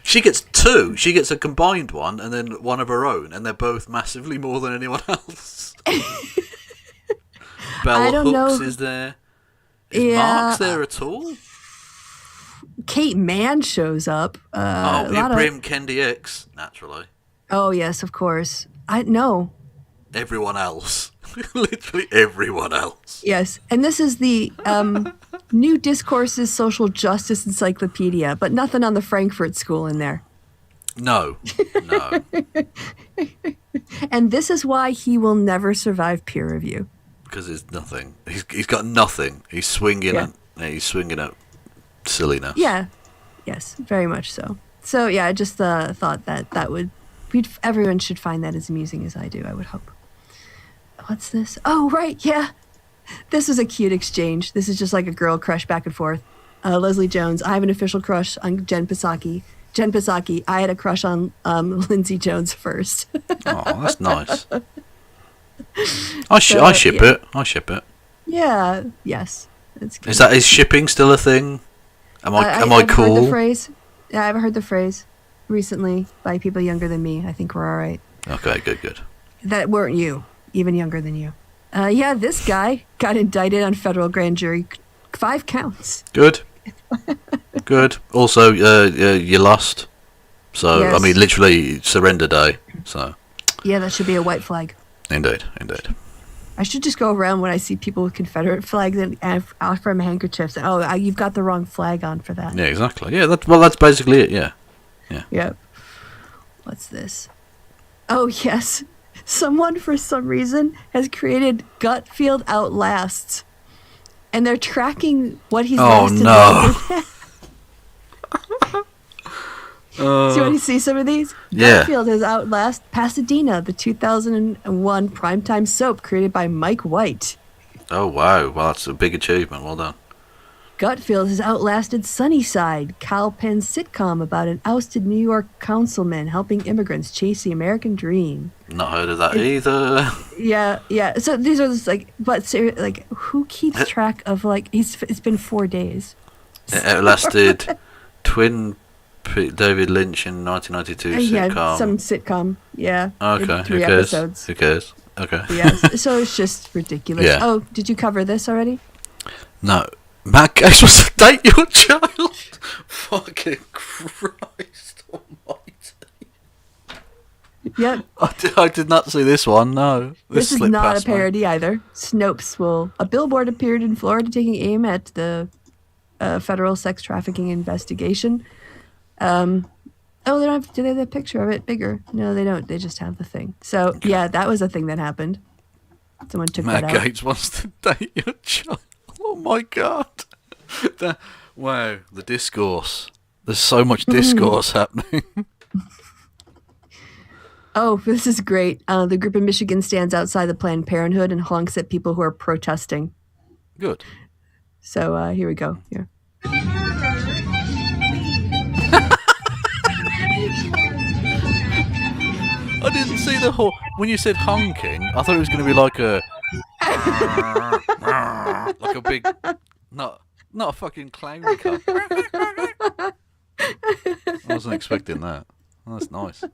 She gets two. She gets a combined one and then one of her own, and they're both massively more than anyone else. Bell Hooks is there. Is Marx there at all? Kate Mann shows up. Ibrahim Kendi X, naturally. Oh, yes, of course. No. Everyone else. Literally everyone else. Yes, and this is the New Discourses Social Justice Encyclopedia, but nothing on the Frankfurt School in there. No. And this is why he will never survive peer review. Because there's nothing. He's got nothing. He's swinging at silliness. Yeah. Yes, very much so. So yeah, I just thought that would everyone should find that as amusing as I do. I would hope. What's this? Oh, right, yeah. This is a cute exchange. This is just like a girl crush back and forth. Leslie Jones, I have an official crush on Jen Psaki. Jen Psaki, I had a crush on Lindsay Jones first. Oh, that's nice. I ship it. I ship it. Yeah, yes. It's cute. Is shipping still a thing? Am I cool? Heard the phrase. Yeah, I've heard the phrase recently by people younger than me. I think we're all right. Okay, good. That weren't you. Even younger than you. Yeah, this guy got indicted on federal grand jury. 5 counts. Good. Also, you lost. So, yes. I mean, literally surrender day. So. Yeah, that should be a white flag. Indeed. I should just go around when I see people with Confederate flags and offer them handkerchiefs. Oh, you've got the wrong flag on for that. Yeah, exactly. Yeah, that's basically it, yeah. Yep. What's this? Oh, yes. Someone, for some reason, has created Gutfeld Outlasts. And they're tracking what he's lasted. Oh, no. Do you want to see some of these? Yeah. Gutfeld has Outlast Pasadena, the 2001 primetime soap created by Mike White. Oh, wow. Well, that's a big achievement. Well done. Gutfeld has outlasted Sunnyside, Kal Penn's sitcom about an ousted New York councilman helping immigrants chase the American dream. Not heard of that either. Yeah. So these are just but who keeps track of it's been 4 days. It outlasted Twin David Lynch in 1992 sitcom. Yeah, some sitcom. Yeah. Okay. 3 episodes. Who cares? Okay. Yeah. So it's just ridiculous. Yeah. Oh, did you cover this already? No. Matt Gaetz wants to date your child. Fucking Christ almighty. Yep. I did not see this one, no. This is not a parody either. Snopes a billboard appeared in Florida taking aim at the federal sex trafficking investigation. Do they have a picture of it bigger? No, they don't. They just have the thing. So, okay. Yeah, that was a thing that happened. Someone took that out. Matt Gaetz wants to date your child. Oh my God. Wow, the discourse. There's so much discourse happening. Oh, this is great. The group in Michigan stands outside the Planned Parenthood and honks at people who are protesting. Good. So here we go. Here. I didn't see the whole... When you said honking, I thought it was going to be like a... like a big... Not a fucking clown car. I wasn't expecting that. Oh, that's nice. Yep.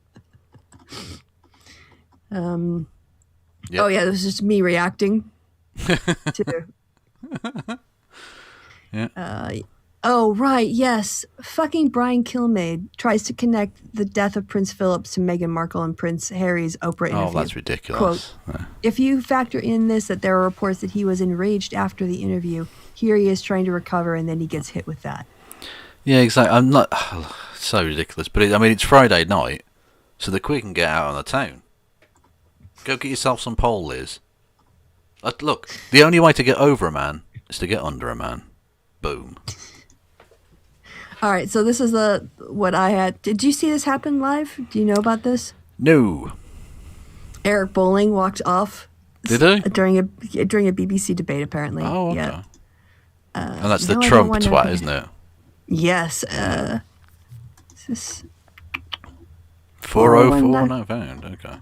Oh yeah, this is just me reacting to... Yeah. Oh, right, yes. Fucking Brian Kilmeade tries to connect the death of Prince Philip to Meghan Markle and Prince Harry's Oprah interview. Oh, that's ridiculous. Quote, yeah. If you factor in this, that there are reports that he was enraged after the interview, here he is trying to recover, and then he gets hit with that. Yeah, exactly. I'm not... So ridiculous. But it's Friday night, so the quick can get out on the town. Go get yourself some poll, Liz. Look, the only way to get over a man is to get under a man. Boom. All right, so this is what I had. Did you see this happen live? Do you know about this? No. Eric Bolling walked off. Did he? During a BBC debate, apparently. Oh, okay. Yeah. And that's the Trump twat, isn't it? Yes. Is this 404 no found. Okay.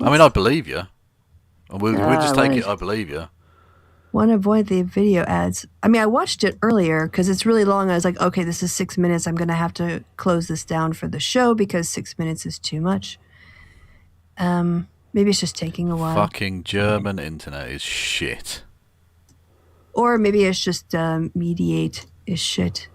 I believe you. We'll just take it. I believe you. Want to avoid the video ads. I watched it earlier because it's really long. I was like, okay, this is 6 minutes. I'm going to have to close this down for the show because 6 minutes is too much. Maybe it's just taking a while. Fucking German internet is shit. Or maybe it's just Mediate is shit.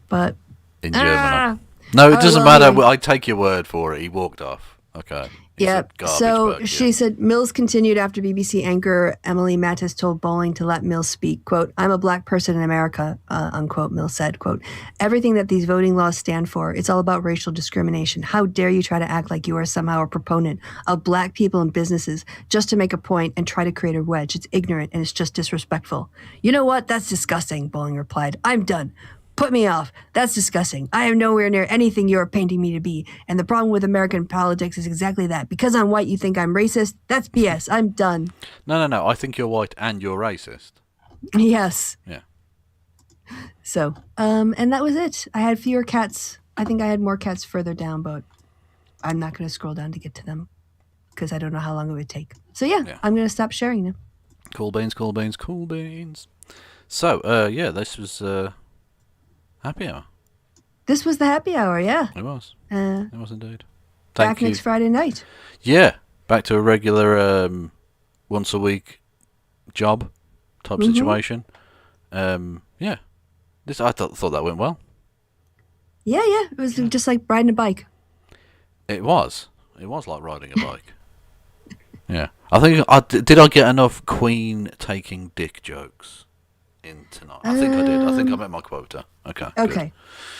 But in German. No, it doesn't matter. I take your word for it. He walked off. Okay. Yeah. So she said, Mills continued after BBC anchor Emily Mattis told Bolling to let Mills speak. Quote, "I'm a black person in America," unquote, Mills said. Quote, "Everything that these voting laws stand for, it's all about racial discrimination. How dare you try to act like you are somehow a proponent of black people and businesses just to make a point and try to create a wedge. It's ignorant and it's just disrespectful." "You know what? That's disgusting," Bolling replied. "I'm done. Put me off. That's disgusting. I am nowhere near anything you're painting me to be. And the problem with American politics is exactly that. Because I'm white, you think I'm racist? That's BS. I'm done." No. I think you're white and you're racist. Yes. Yeah. So, and that was it. I had fewer cats. I think I had more cats further down, but I'm not going to scroll down to get to them because I don't know how long it would take. So, yeah. I'm going to stop sharing them. Cool beans. So, this was... happy hour. This was the happy hour, yeah. It was. It was indeed. Back next Friday night. Yeah, back to a regular once a week job type situation. This I thought that went well. Yeah. It was just like riding a bike. It was like riding a bike. Yeah, I think did I get enough Queen taking dick jokes in tonight? I think I did. I think I met my quota. Okay. Good.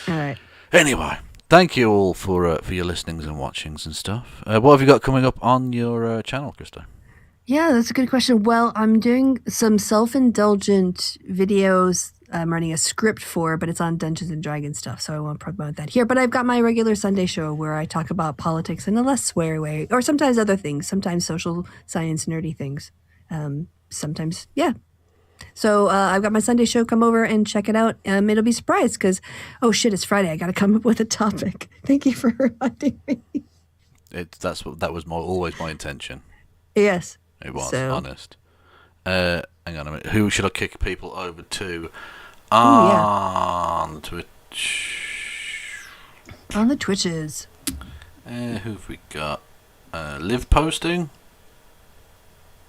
All right. Anyway, thank you all for your listenings and watchings and stuff. What have you got coming up on your channel, Kristi? Yeah, that's a good question. Well, I'm doing some self-indulgent videos I'm running a script for, but it's on Dungeons and Dragons stuff, so I won't promote that here. But I've got my regular Sunday show where I talk about politics in a less sweary way, or sometimes other things, sometimes social science nerdy things. Sometimes, yeah. So I've got my Sunday show. Come over and check it out. It'll be surprised because, oh shit, it's Friday. I got to come up with a topic. Thank you for reminding me. That was always my intention. Yes. It was, honest. Hang on a minute. Who should I kick people over to? On Twitch. On the Twitches. Who've we got? Live posting?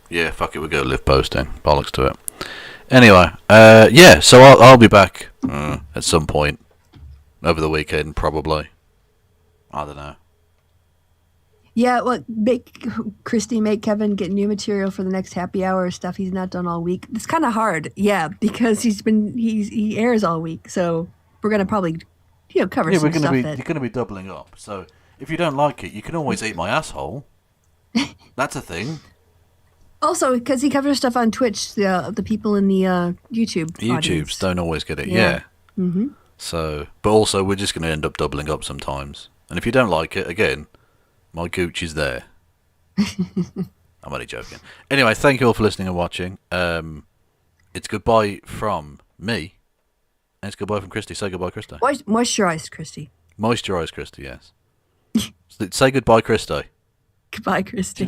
Yeah, fuck it, we'll go live posting. Bollocks to it. Anyway, so I'll be back at some point over the weekend, probably. I don't know. Yeah, well, Kristi make Kevin get new material for the next happy hour stuff he's not done all week. It's kind of hard, yeah, because he airs all week, so we're gonna probably cover some stuff. You're gonna be doubling up. So if you don't like it, you can always eat my asshole. That's a thing. Also, because he covers stuff on Twitch, the people in the YouTubes audience don't always get it. Yeah. Mm-hmm. So, but also we're just gonna end up doubling up sometimes. And if you don't like it, again, my gooch is there. I'm only joking. Anyway, thank you all for listening and watching. It's goodbye from me, and it's goodbye from Kristi. Say goodbye, Kristi. Moisturized Kristi. Moisturized Kristi, yes. Say goodbye, Kristi. Goodbye, Kristi.